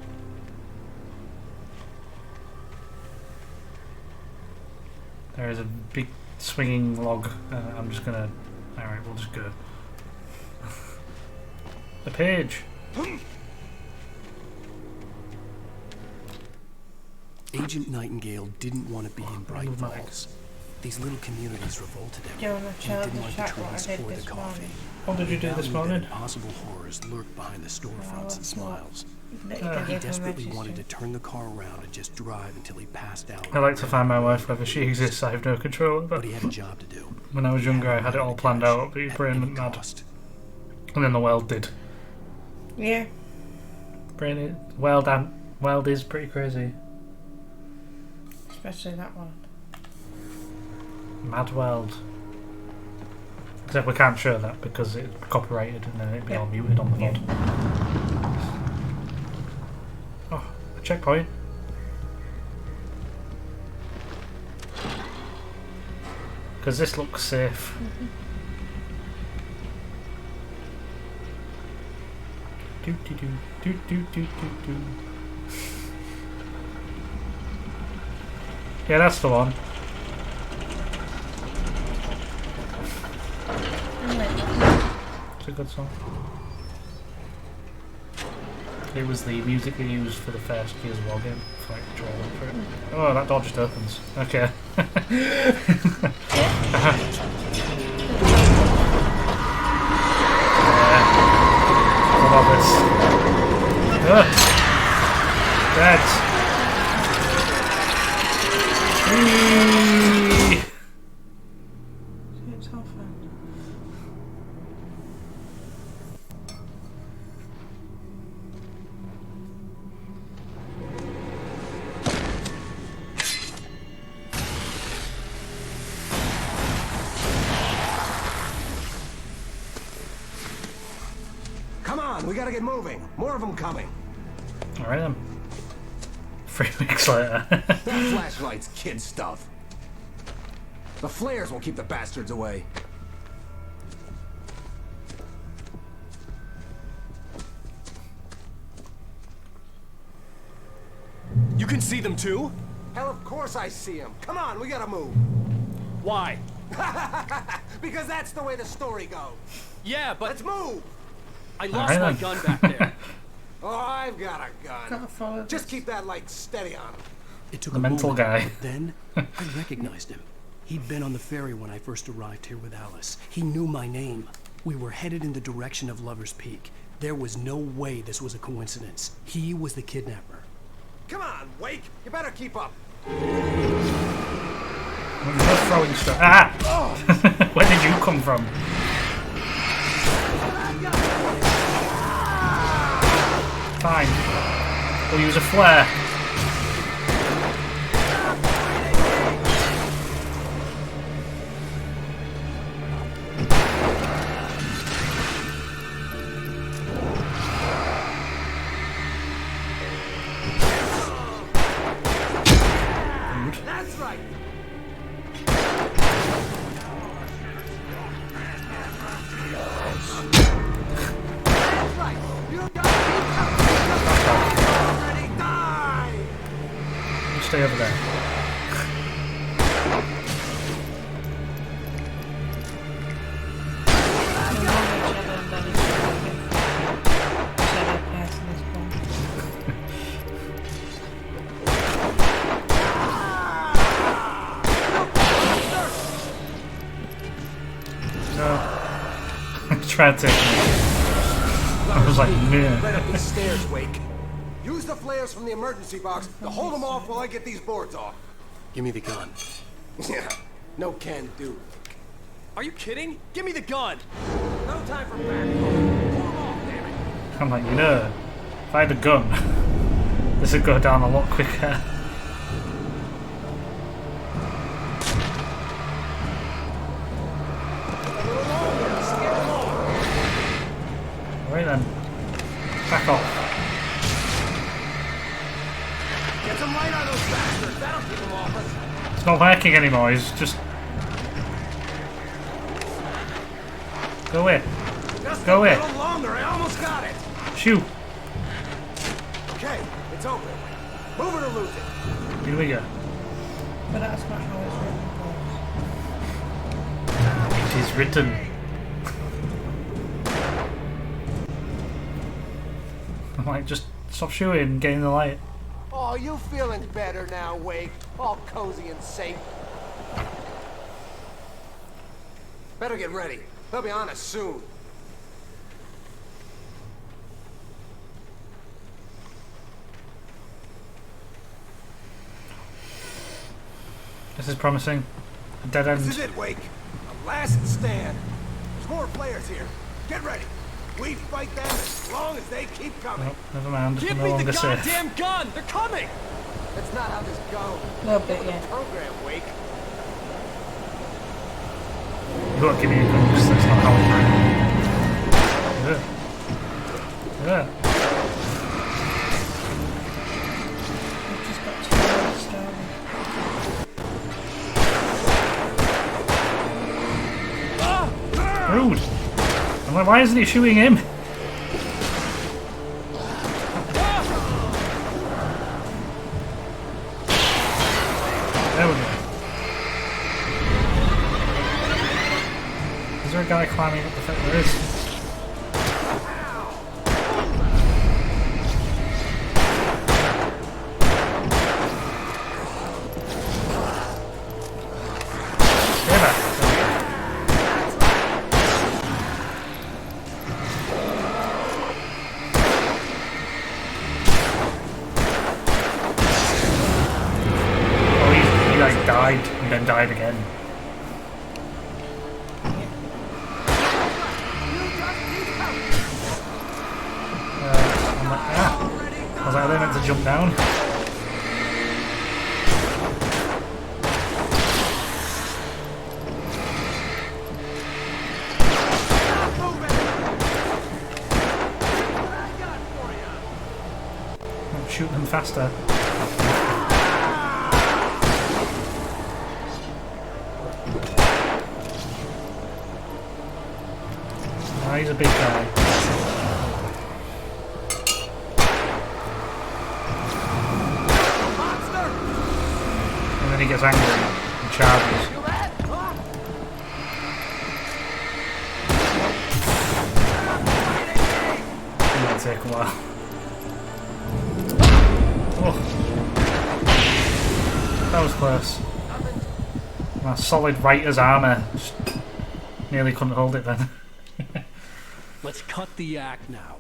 There is a big swinging log. I'm just gonna. Alright, we'll just go. The page! Agent Nightingale didn't want to be in Bright Falls. These little communities revolted him. Do you want to and tell didn't the like chat the what I trees did or the this coffee. morning? What did you do He this valued morning? that impossible horrors lurked behind the storefronts and smiles. That you He did desperately from wanted to Register. turn the car around and just drive until he passed out. I like to find my wife whether she exists. I have no control over. But he had a job to do. When I was younger, I had it all planned out, but your brain went mad. And then the world did. Yeah. World is pretty crazy. Especially that one. Mad world. Except we can't show that because it's copyrighted and then it'd be all muted on the VOD. Oh, a checkpoint. Because this looks safe. Do do do do do do do do. Yeah, that's the one. It's a good song. It was the music they used for the first Gears of War game. For like the trailer for it. Oh, that door just opens. Okay. I love this. Dead. Whee! It's all fun. on, we gotta get moving. More of them coming. Alright then. 3 weeks later. That flashlight's kid stuff. The flares will keep the bastards away. You can see them too? Hell, of course I see them. Come on, we gotta move. Why? Because that's the way the story goes. Yeah, but... Let's move! I lost my gun back there. Oh, I've got a gun. Just keep that light steady on him. It took the mental guy. But then, I recognized him. He'd been on the ferry when I first arrived here with Alice. He knew my name. We were headed in the direction of Lover's Peak. There was no way this was a coincidence. He was the kidnapper. Come on, Wake! You better keep up. Just throwing stuff. Ah! Where did you come from? Fine. We'll use a flare. That's right. That's right. You already died. You stay over there. Tried to. I was like, man. Right up these stairs, Wake. Use the flares from the emergency box to hold them off while I get these boards off. Give me the gun. Yeah, no can do. Are you kidding? Give me the gun! No time for back. Pull them off, damn it. I'm like, you know, if I had a gun, this would go down a lot quicker. Right then. Back off. Get some light on those bastards. That'll keep them off us. It's not working anymore, he's just... Go away. Just Go away. a little longer. I almost got it. Shoot. Okay, it's open. Move it or lose it. Here we go. But that's not how it's It written. is written. I'm like, just stop shooting, get in the light. Oh, you feeling better now, Wake? All cozy and safe. Better get ready. They'll be on us soon. This is promising. A dead end. This is it, Wake. A last stand. There's more players here. Get ready. We fight them as long as they keep coming. Oh, never mind. Give no me the longer safe. goddamn gun! They're coming! That's not how this goes. No, but yeah. Program, Wake. You won't give me a gun because that's not how it works. Yeah. We've just got to tell the story. Rude. I'm like, why isn't he shooting him? There we go. Is there a guy climbing up the fence? There is. Stay back. Died and then died again. I'm like, ah. I was like, are they meant to jump down? faster. Oh, he's a big guy. And then he gets angry and charges. It might take a while. Oh. That was close. My solid writer's armour. Just nearly couldn't hold it then. Let's cut the act now.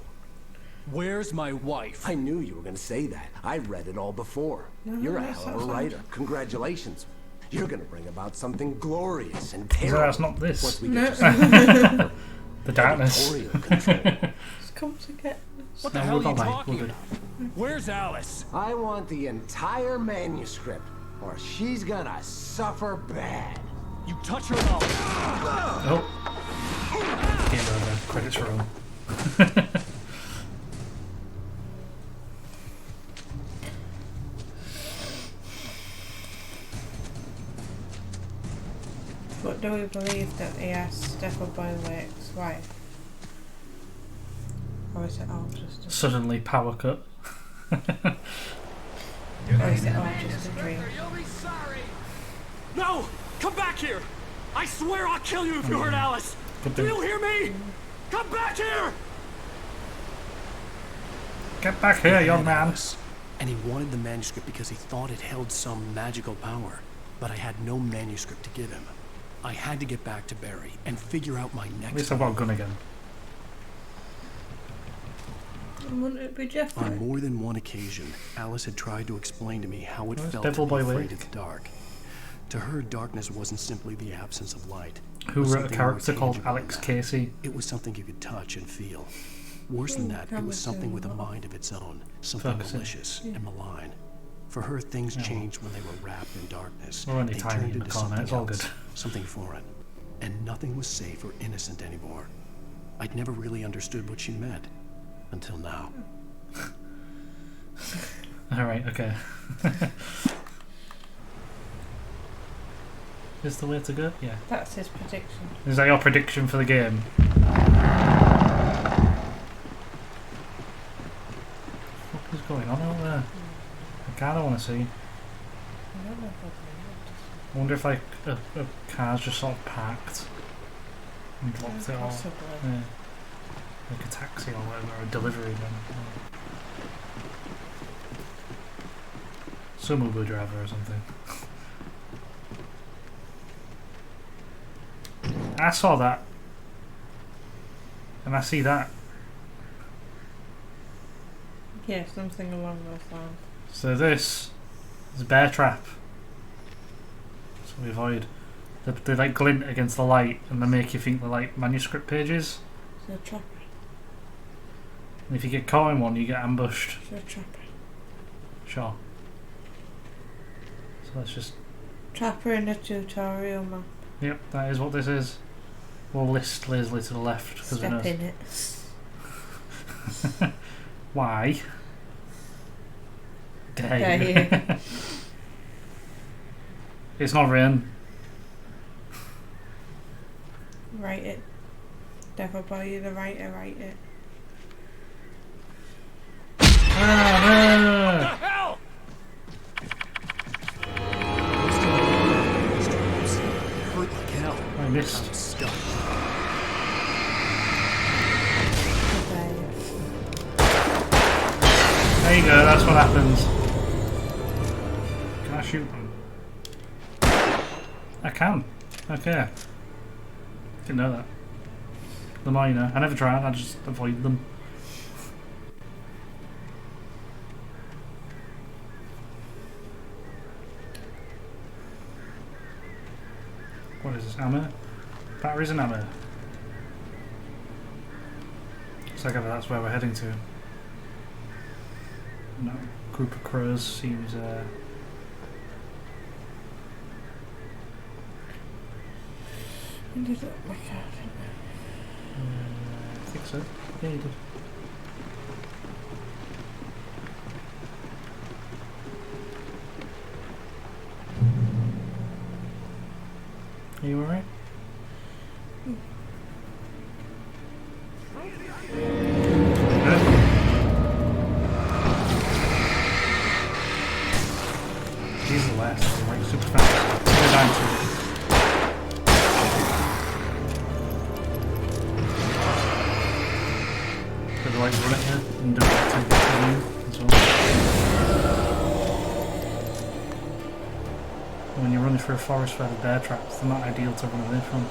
Where's my wife? I knew you were going to say that. I read it all before. You're a hell of a writer. Congratulations. You're going to bring about something glorious and terrible. That's not this. Once we get to the darkness. It's come to get us. What the hell are you talking about? Where's Alice? I want the entire manuscript, or she's gonna suffer bad. You touch her now. Oh. Game over. Credits roll. But do we believe that he asked Stefan Boyle's wife? Or is it all just a... Suddenly power cut. Or is it all just a dream? You'll be sorry. No! Come back here! I swear I'll kill you if you hurt Alice! Do you hear me? Come back here! Get back here, young man. And he wanted the manuscript because he thought it held some magical power. But I had no manuscript to give him. I had to get back to Barry and figure out my next... At least I've got a gun again. Wouldn't it be Jeffrey? On more than one occasion, Alice had tried to explain to me how it felt Devil to be Boy afraid Wake? of the dark. To her, darkness wasn't simply the absence of light. Who It was wrote a something character more called tangible Alex than that. Casey? It was something you could touch and feel. Worse than that, it was something with a mind of its own, something Ferguson. malicious and malign. For her, things changed when they were wrapped in darkness. We're only They tiny turned in the into corner, something it's all else, good. something foreign. And nothing was safe or innocent anymore. I'd never really understood what she meant until now. Alright, okay. Is the way to go? Yeah. That's his prediction. Is that your prediction for the game? What is going on out there? I kinda wanna see. I don't know if I wonder if like a car's just sort of parked and dropped it all. possibly. Yeah. Like a taxi or whatever, or a delivery van. Some Uber driver or something. I saw that. And I see that. Yeah, something along those lines. So this is a bear trap. So we avoid. They like glint against the light and they make you think they're like manuscript pages. It's a trapper. And if you get caught in one, you get ambushed. It's a trapper. Sure. So let's just... Trapper in the tutorial map. Yep, that is what this is. We'll list lazily to the left. Because Step in it. Why? Day. It's not rain. Write it. Devil Boy, the writer, write it. Ah, Hell! Hurt like hell. I missed. I was stuck. There you go, that's what happens. Can I shoot them? I can. Okay. Didn't know that. The more you know. I never tried, I just avoid them. What is this? Ammo? Batteries and ammo. So I gather that's where we're heading to. No, group of crows seems Did it look like that? I think so. Yeah, you did. Are you alright? He's the last, like super fast. We're down to it. Could like run it here and do it to get to you as well. When you're running through a forest where the bear traps, they're not ideal to run away from.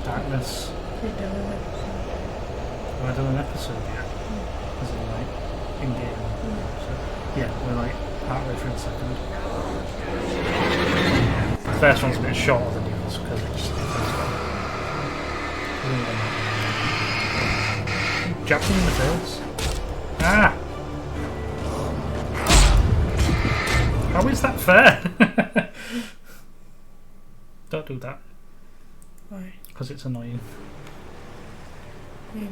Darkness. Have I done an episode yet? Is it like in game? So, yeah, we're like partway through the second. The first one's a bit shorter than the others because it's the first one. Jabbed him in the face. Ah! How is that fair? Don't do that. Why? Because it's annoying. Are you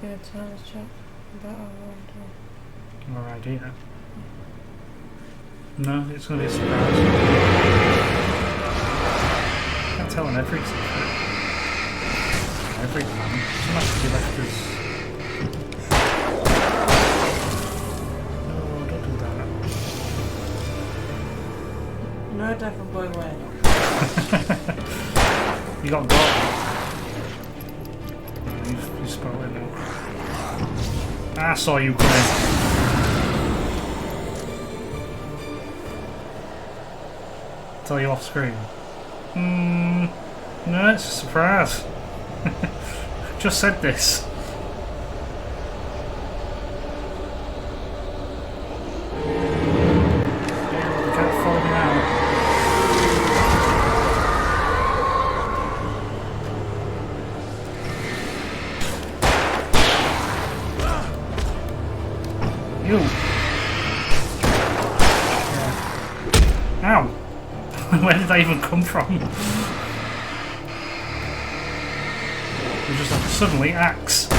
going to tell us, Jack, about our idea? Our idea? No, it's going to be a surprise. I'm not telling every secret. Every man. Some have to be left as... No, don't do that. No, different boy way. You got got. You spoiled it now. I saw you coming. Tell you off screen. No, it's a surprise. Just said this. You can't follow me now. You. Yeah. Ow. Where did that even come from? We just like suddenly axe. I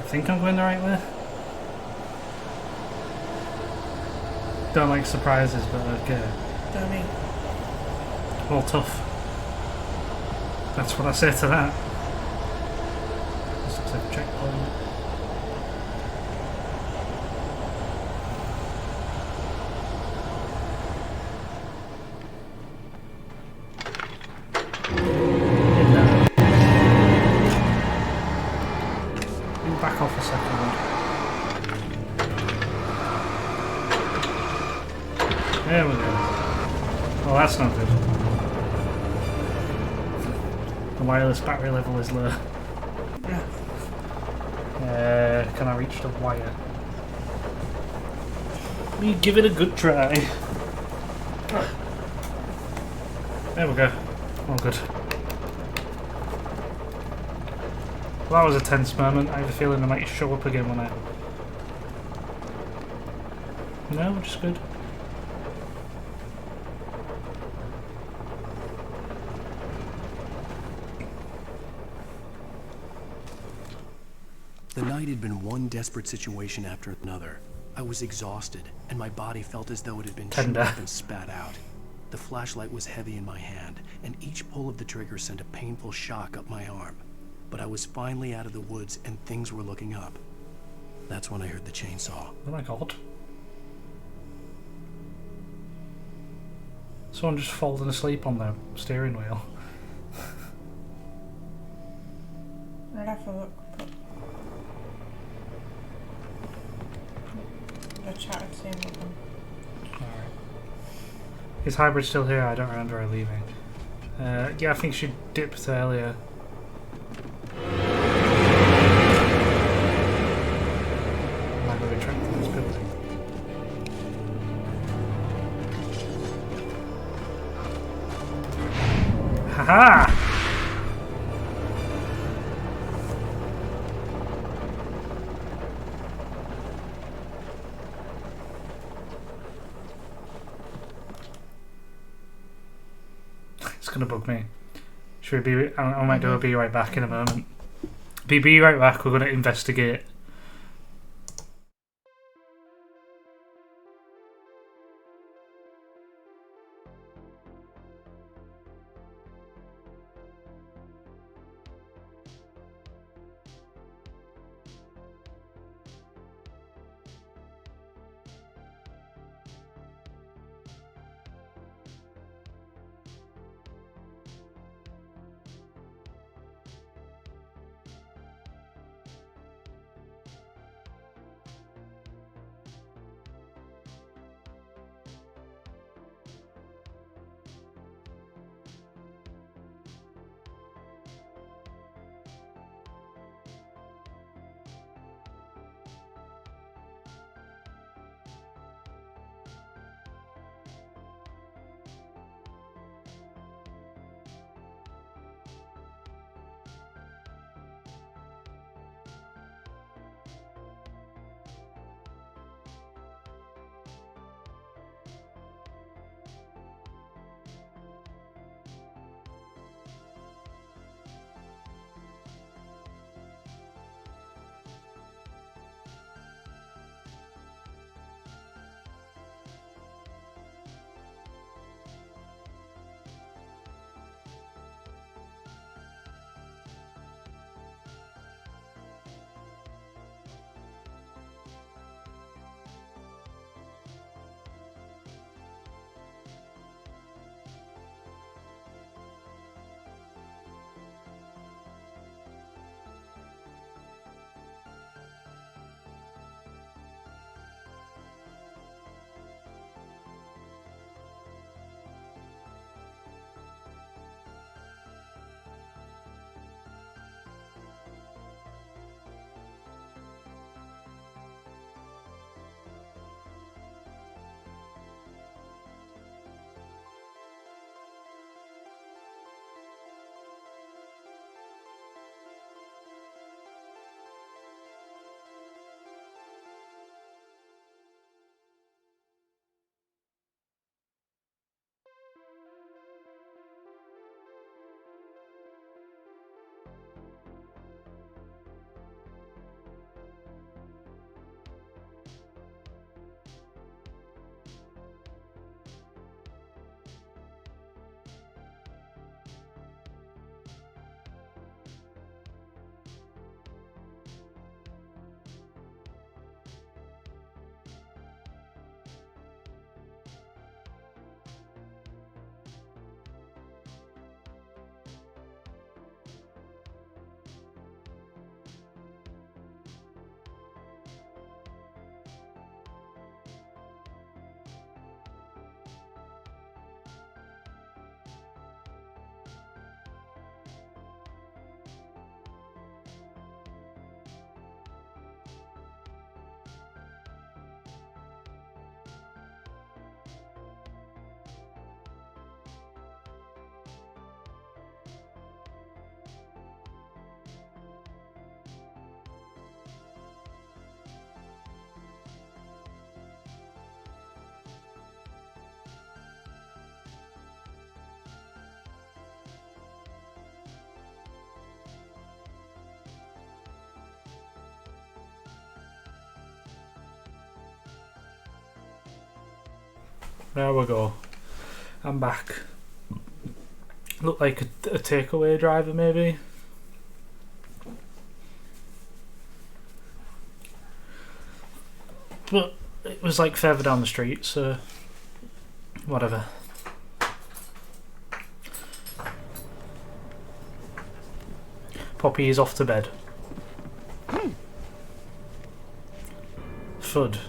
think I'm going the right way. Don't like surprises, but okay. Dummy. Well, tough. That's what I say to that. This looks like a checkpoint. Back off a second. There we go. Oh, that's not good. The wireless battery level is low. Can I reach the wire? We give it a good try. There we go. All good. Well, that was a tense moment. I have a feeling I might show up again when I... No, which is good. The night had been one desperate situation after another. I was exhausted, and my body felt as though it had been chewed up and spat out. The flashlight was heavy in my hand, and each pull of the trigger sent a painful shock up my arm. But I was finally out of the woods, and things were looking up. That's when I heard the chainsaw. Oh my god. Someone just falling asleep on the steering wheel. I'll have a look. I'll chat and see with them. Alright. Is Hybrid still here? I don't remember her leaving. Yeah, I think she dipped earlier. Might be trapped in this building. Haha! It's gonna bug me. Should we be? I might do a be right back in a moment. Be right back. We're gonna investigate. There we go. I'm back. Look like a takeaway driver, maybe. But it was like further down the street, so whatever. Poppy is off to bed. Thud.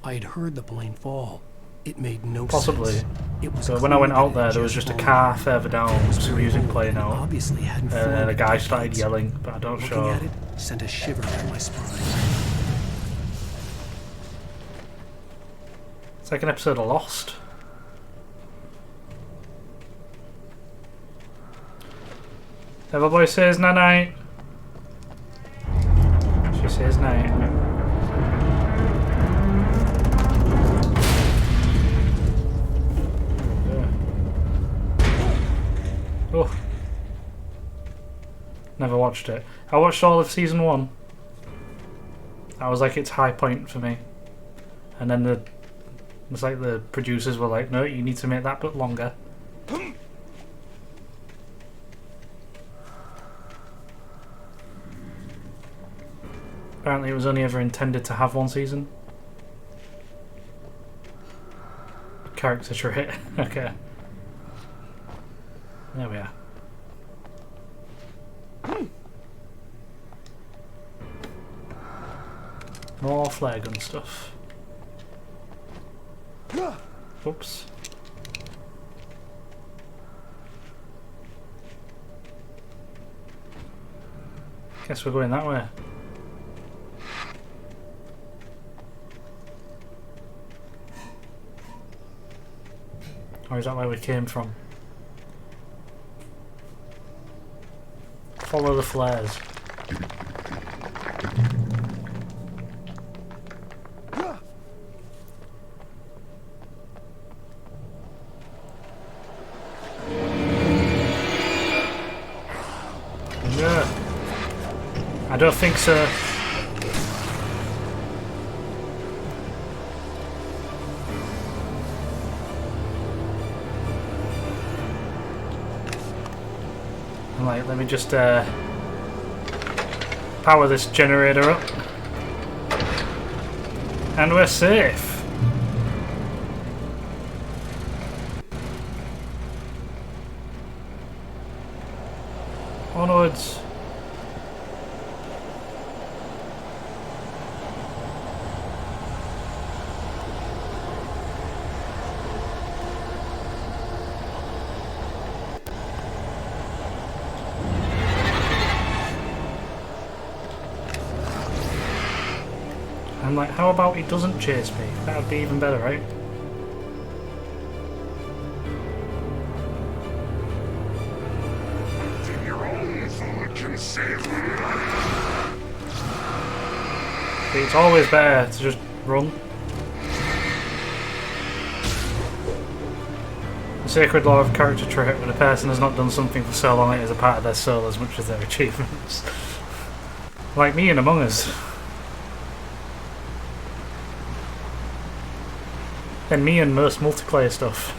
I had heard the plane fall. It made no Possibly. sense. It was So when I went clear out that it there was just a fallen. car further down, some music playing out. Obviously hadn't And then flown a in guy started decades. yelling, but I don't Looking show. at it sent a shiver down my spine. It's like an episode of Lost. Everybody says night. She says night. Oh. Never watched it. I watched all of season 1. That was like its high point for me. And then it's like the producers were like, no, you need to make that bit longer. Apparently it was only ever intended to have 1 season. Character trait. Okay. There we are. More flare gun stuff. Oops. Guess we're going that way. Or is that where we came from? Follow the flares. No. I don't think so. Right, let me just power this generator up. And we're safe. Onwards. I'm like, how about he doesn't chase me? That would be even better, right? See, it's always better to just run. The sacred law of character trait: when a person has not done something for so long, it is a part of their soul as much as their achievements. Like me in Among Us. And me and most multiplayer stuff.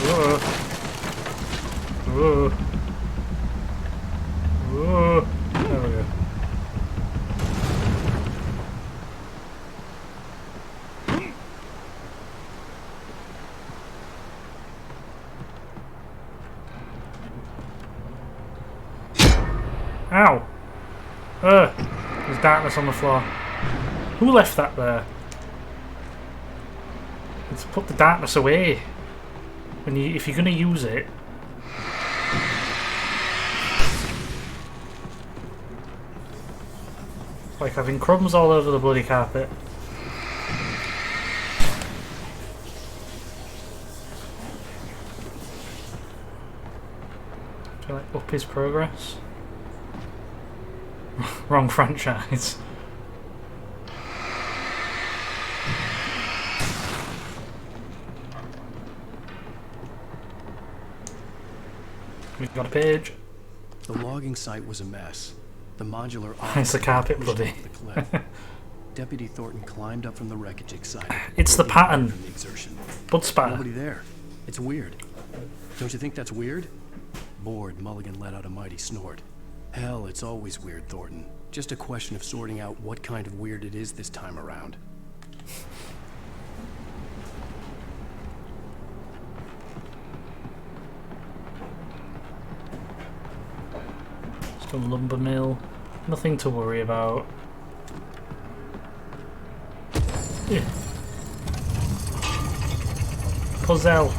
Whoa. Whoa. Whoa. There we go. Ow! There's darkness on the floor. Who left that there? Let's put the darkness away. If you're gonna use it. It's like having crumbs all over the bloody carpet. Do I like up his progress? Wrong franchise. We've got a page. The logging site was a mess. The modular It's the carpet, bloody. the cliff. Deputy Thornton climbed up from the wreckage excited. It's the pattern. From the exertion. Blood spatter. Nobody there. It's weird. Don't you think that's weird? Bored, Mulligan let out a mighty snort. Hell, it's always weird, Thornton. Just a question of sorting out what kind of weird it is this time around. Just a lumber mill. Nothing to worry about. Yeah. Puzzle.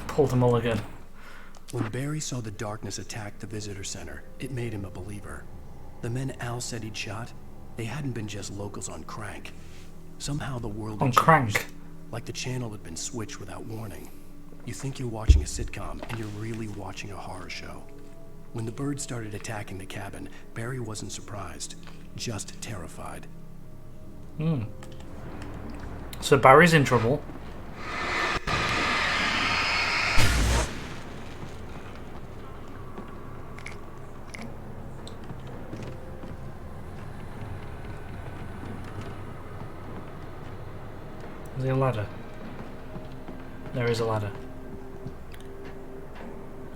Pulled a mulligan. When Barry saw the darkness attack the visitor center, it made him a believer. The men Al said he'd shot, they hadn't been just locals on Crank. Somehow the world had On changed, Crank? like the channel had been switched without warning. You think you're watching a sitcom, and you're really watching a horror show. When the birds started attacking the cabin, Barry wasn't surprised, just terrified. So Barry's in trouble. Is there a ladder? There is a ladder.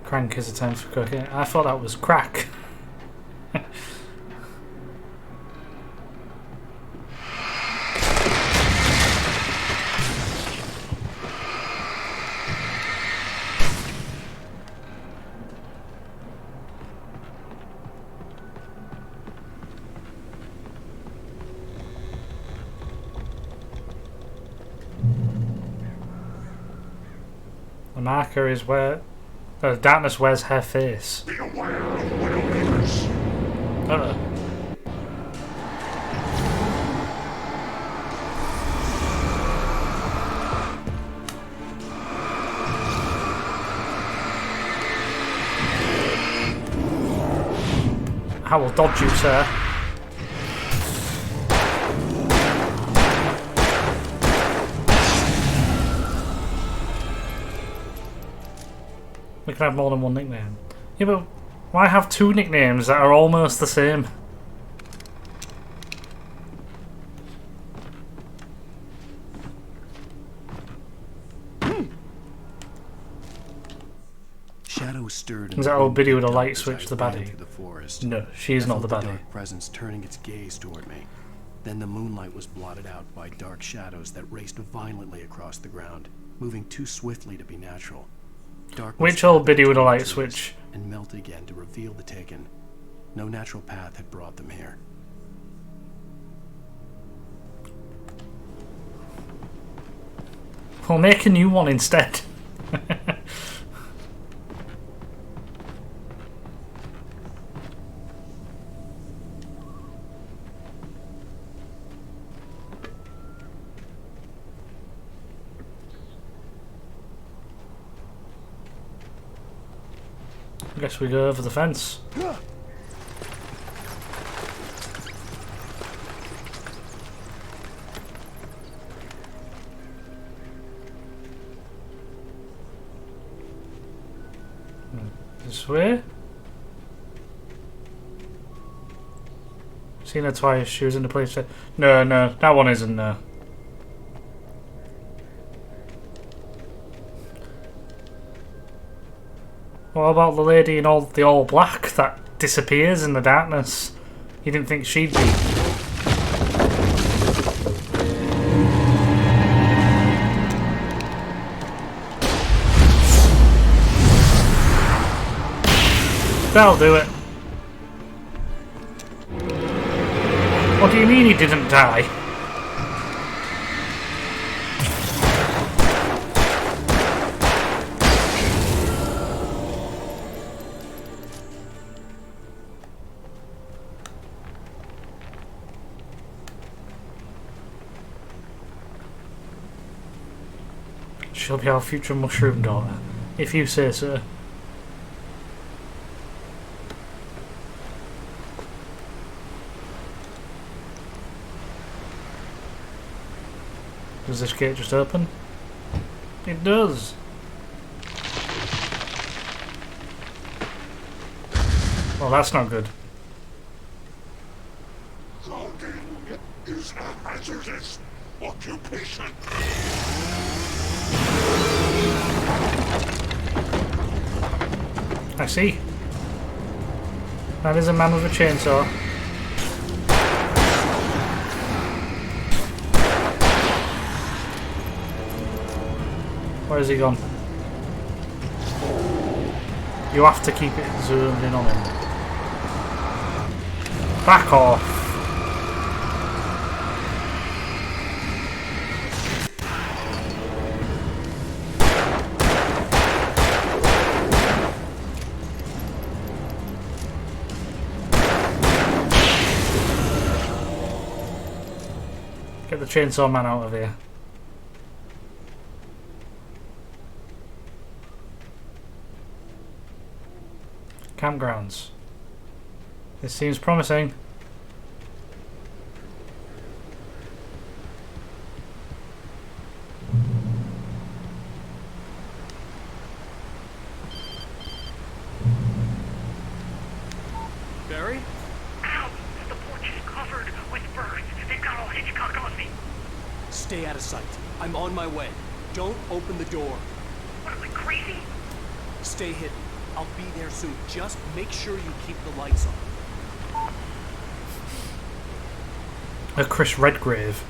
Crank is a time for cooking. I thought that was crack. The marker is where the darkness wears her face. Be aware of widowmakers. I will dodge you, sir. We can have more than one nickname. Yeah, but why have two nicknames that are almost the same? Shadows stirred. Is that old biddy with a light switch, the baddie? No, she is not the baddie. Dark presence turning its gaze toward me. Then the moonlight was blotted out by dark shadows that raced violently across the ground, moving too swiftly to be natural. Darkness Which old biddy with a light switch? And melted again to reveal the taken. No natural path had brought them here. We'll make a new one instead. I guess we go over the fence. This way? Seen her twice, she was in the place. No, that one isn't there. What about the lady in the all black that disappears in the darkness? You didn't think she'd be? That'll do it. What do you mean he didn't die? She'll be our future mushroom daughter, if you say so. Does this gate just open? It does. Well, that's not good. Cloaking is a hazardous occupation. I see. That is a man with a chainsaw. Where has he gone? You have to keep it zoomed in on him. Back off! Get the chainsaw man out of here. Campgrounds. This seems promising. Barry? Ow! The porch is covered with birds. They've got all Hitchcock on me. Stay out of sight. I'm on my way. Don't open the door. What are we, crazy? Stay hidden. I'll be there soon. Just make sure you keep the lights on. A Chris Redgrave.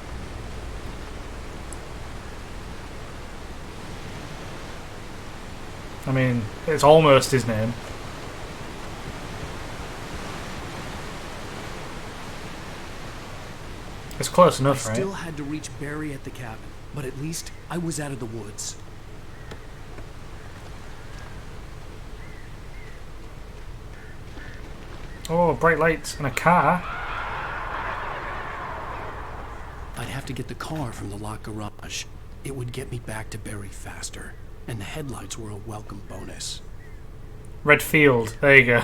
I mean, it's almost his name. It's close enough, right? I still had to reach Barry at the cabin, but at least I was out of the woods. Oh, bright lights and a car. I'd have to get the car from the locked garage. It would get me back to Barry faster, and the headlights were a welcome bonus. Red Field, there you go.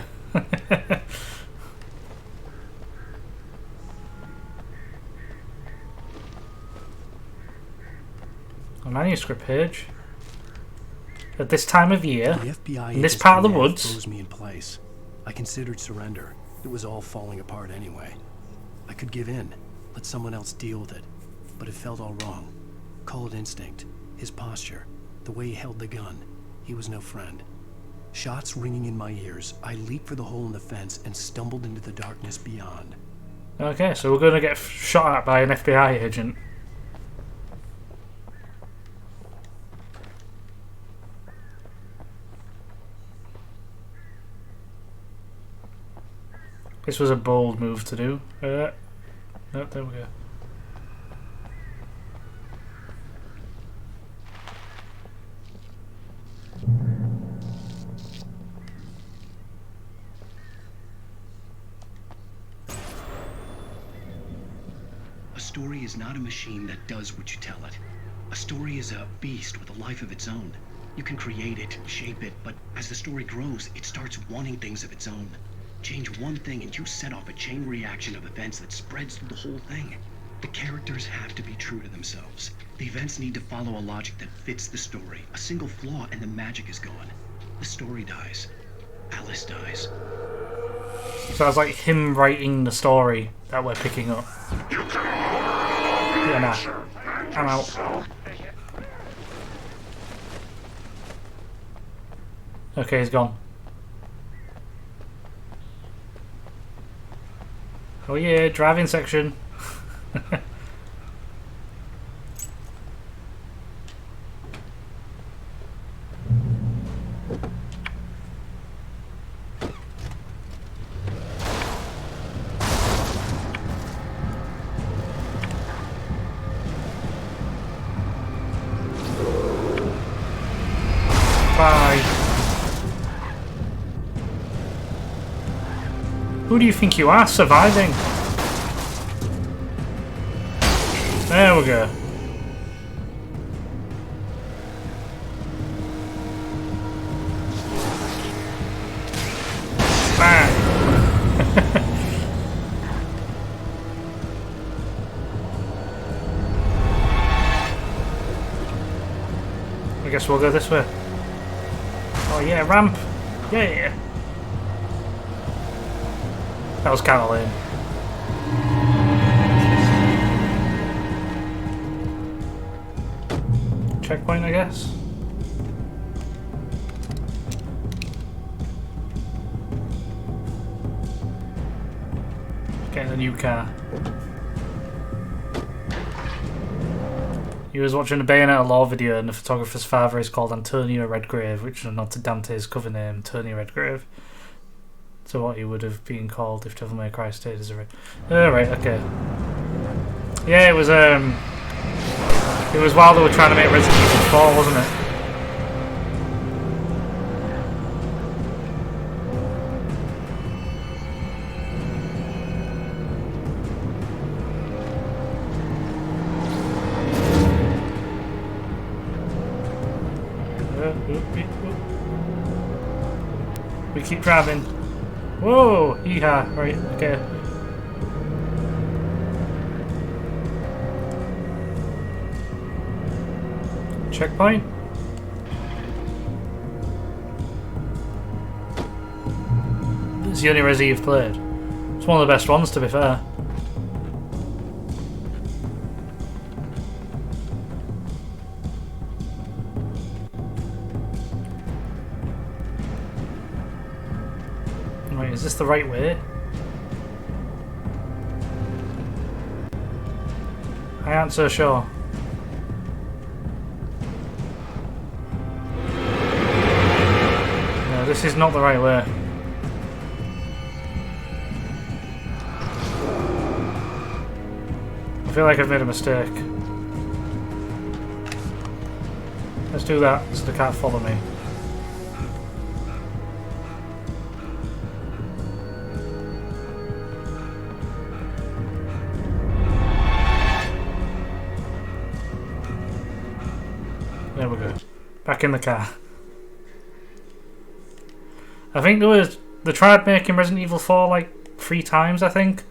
A manuscript page. At this time of year, The FBI in this part of the interest woods. froze me in place. I considered surrender. It was all falling apart anyway. I could give in, let someone else deal with it, but it felt all wrong. Call it instinct, his posture, the way he held the gun. He was no friend. Shots ringing in my ears, I leaped for the hole in the fence and stumbled into the darkness beyond. Okay, so we're going to get shot at by an FBI agent. This was a bold move to do. No, there we go. A story is not a machine that does what you tell it. A story is a beast with a life of its own. You can create it, shape it, but as the story grows, it starts wanting things of its own. Change one thing and you set off a chain reaction of events that spreads through the whole thing. The characters have to be true to themselves. The events need to follow a logic that fits the story. A single flaw and the magic is gone. The story dies. Alice dies. Sounds like him writing the story that we're picking up. Yeah, nah. I'm out. Okay, he's gone. Oh yeah, driving section. Bye. Who do you think you are, surviving? There we go. Bang. I guess we'll go this way. Oh yeah, ramp. Yeah. That was kind of lame. Checkpoint, I guess. a new car. He was watching a Bayonetta lore video and the photographer's father is called Antonio Redgrave, which is a nod to Dante's cover name, Antonio Redgrave. So what he would have been called if Devil May Cry stayed as a right, okay. Yeah, it was while they were trying to make Resident Evil 4, wasn't it? We keep driving. Whoa! Yeehaw! Right, okay. Checkpoint? It's the only Resi you've played. It's one of the best ones, to be fair. Wait, is this the right way? I aren't so sure. No, this is not the right way. I feel like I've made a mistake. Let's do that so they can't follow me. There we go. Back in the car. I think they tried making Resident Evil 4 like 3 times, I think.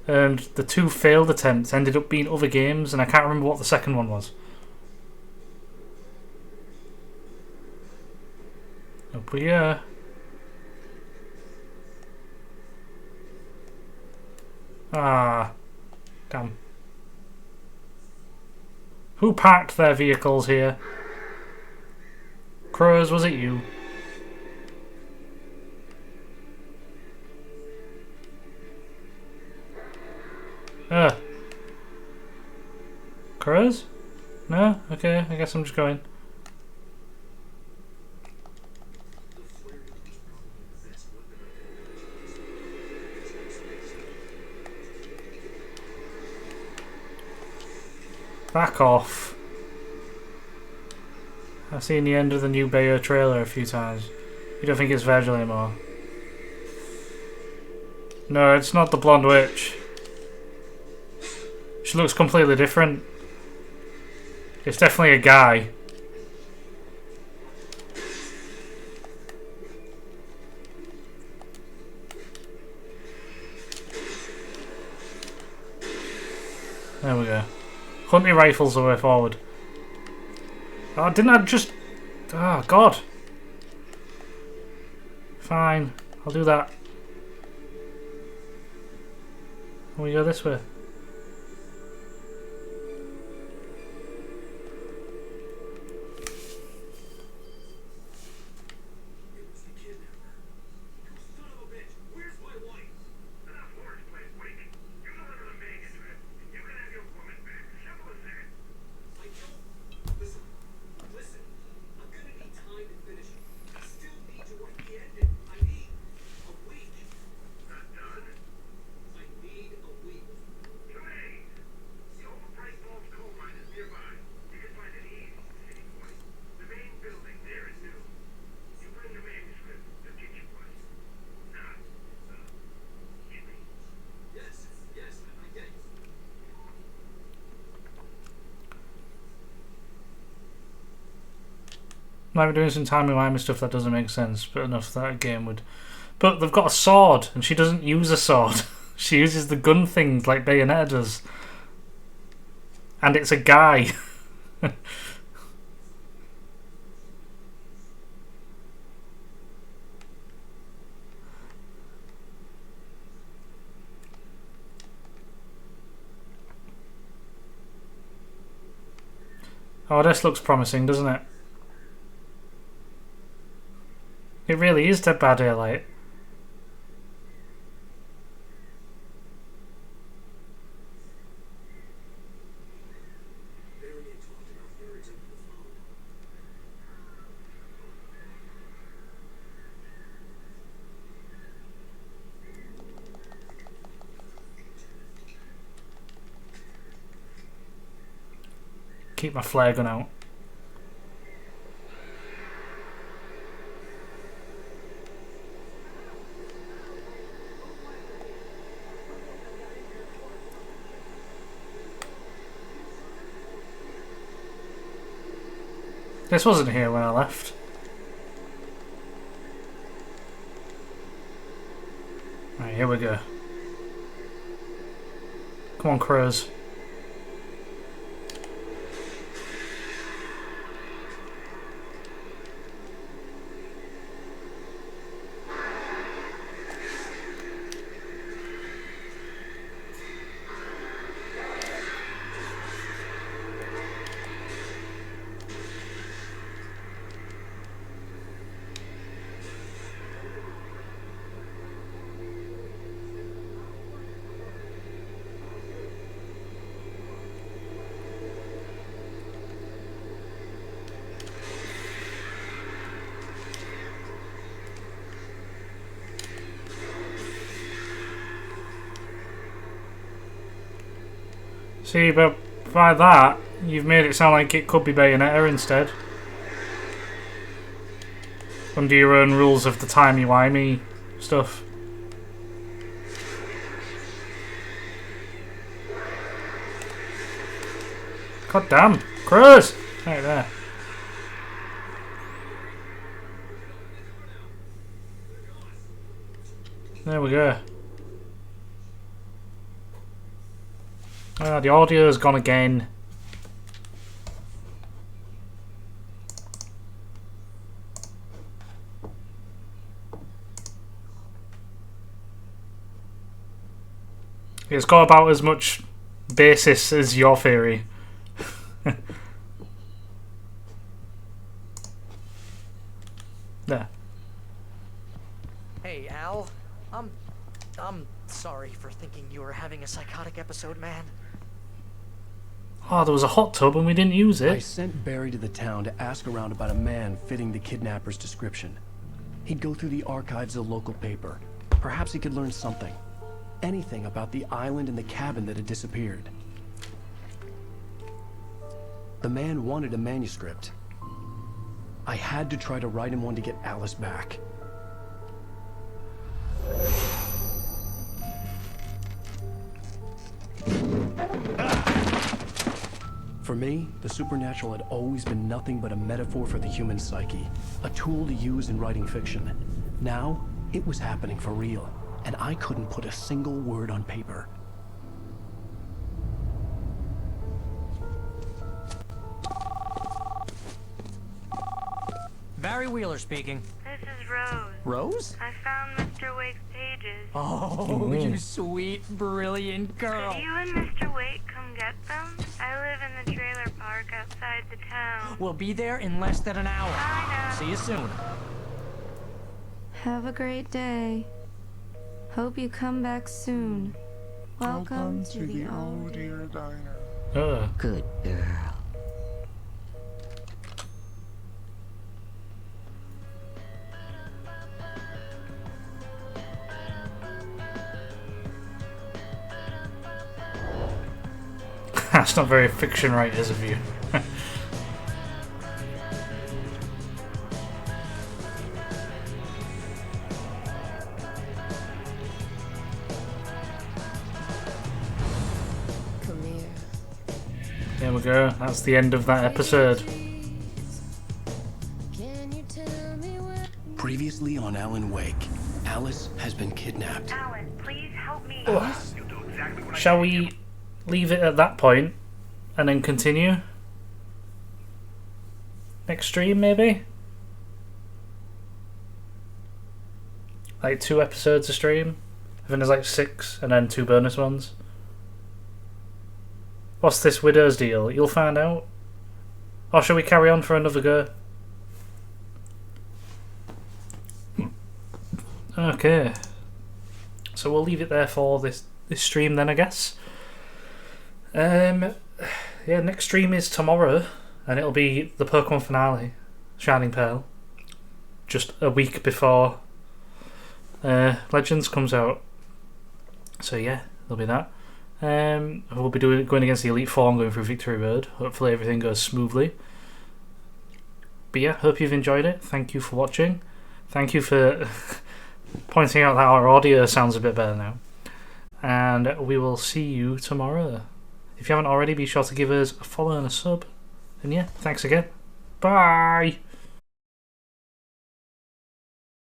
And the 2 failed attempts ended up being other games, and I can't remember what the second one was. Up we go. Ah, damn. Who parked their vehicles here? Crows, was it you? Crows? No? Okay, I guess I'm just going. Back off. I've seen the end of the new Bayo trailer a few times. You don't think it's Virgil anymore? No, it's not the blonde witch. She looks completely different. It's definitely a guy. There we go. Hunting rifles the way forward. Oh, didn't I just... Oh, God. Fine. I'll do that. We go this way. Might be doing some timey-wimey stuff that doesn't make sense, but enough that a game would... But they've got a sword, and she doesn't use a sword. She uses the gun things like Bayonetta does. And it's a guy. Oh, this looks promising, doesn't it? It really is Dead by Daylight. keep my flare gun out. This wasn't here when I left. Right, here we go. Come on, crows. See, but by that, you've made it sound like it could be Bayonetta instead. Under your own rules of the timey-wimey stuff. God damn, crows! Right there. There we go. The audio's gone again. It's got about as much basis as your theory. There. Hey, Al. I'm sorry for thinking you were having a psychotic episode, man. Oh, there was a hot tub and we didn't use it. I sent Barry to the town to ask around about a man fitting the kidnapper's description. He'd go through the archives of the local paper. Perhaps he could learn something. Anything about the island and the cabin that had disappeared. The man wanted a manuscript. I had to try to write him one to get Alice back. For me, the supernatural had always been nothing but a metaphor for the human psyche, a tool to use in writing fiction. Now, it was happening for real, and I couldn't put a single word on paper. Barry Wheeler speaking. This is Rose. Rose? I found Mr. Wake's pages. Oh, you sweet, brilliant girl. Could you and Mr. Wake come get them? I live in the trailer park outside the town. We'll be there in less than an hour. I know. See you soon. Have a great day. Hope you come back soon. Welcome to the old dear diner. Good girl. That's not very fiction writers of you. Come here. There we go. That's the end of that episode. Previously on Alan Wake, Alice has been kidnapped. Alan, please help me. Shall we leave it at that point and then continue? Next stream, maybe? Like 2 episodes a stream? I think there's like 6 and then 2 bonus ones. What's this Widow's deal? You'll find out. Or shall we carry on for another go? Okay. So we'll leave it there for this stream then, I guess. Yeah, next stream is tomorrow, and it'll be the Pokemon finale, Shining Pearl, just a week before Legends comes out. So yeah, there'll be that. We'll be going against the Elite Four and going through Victory Road. Hopefully everything goes smoothly. But yeah, hope you've enjoyed it. Thank you for watching. Thank you for pointing out that our audio sounds a bit better now. And we will see you tomorrow. If you haven't already, be sure to give us a follow and a sub. And yeah, thanks again. Bye!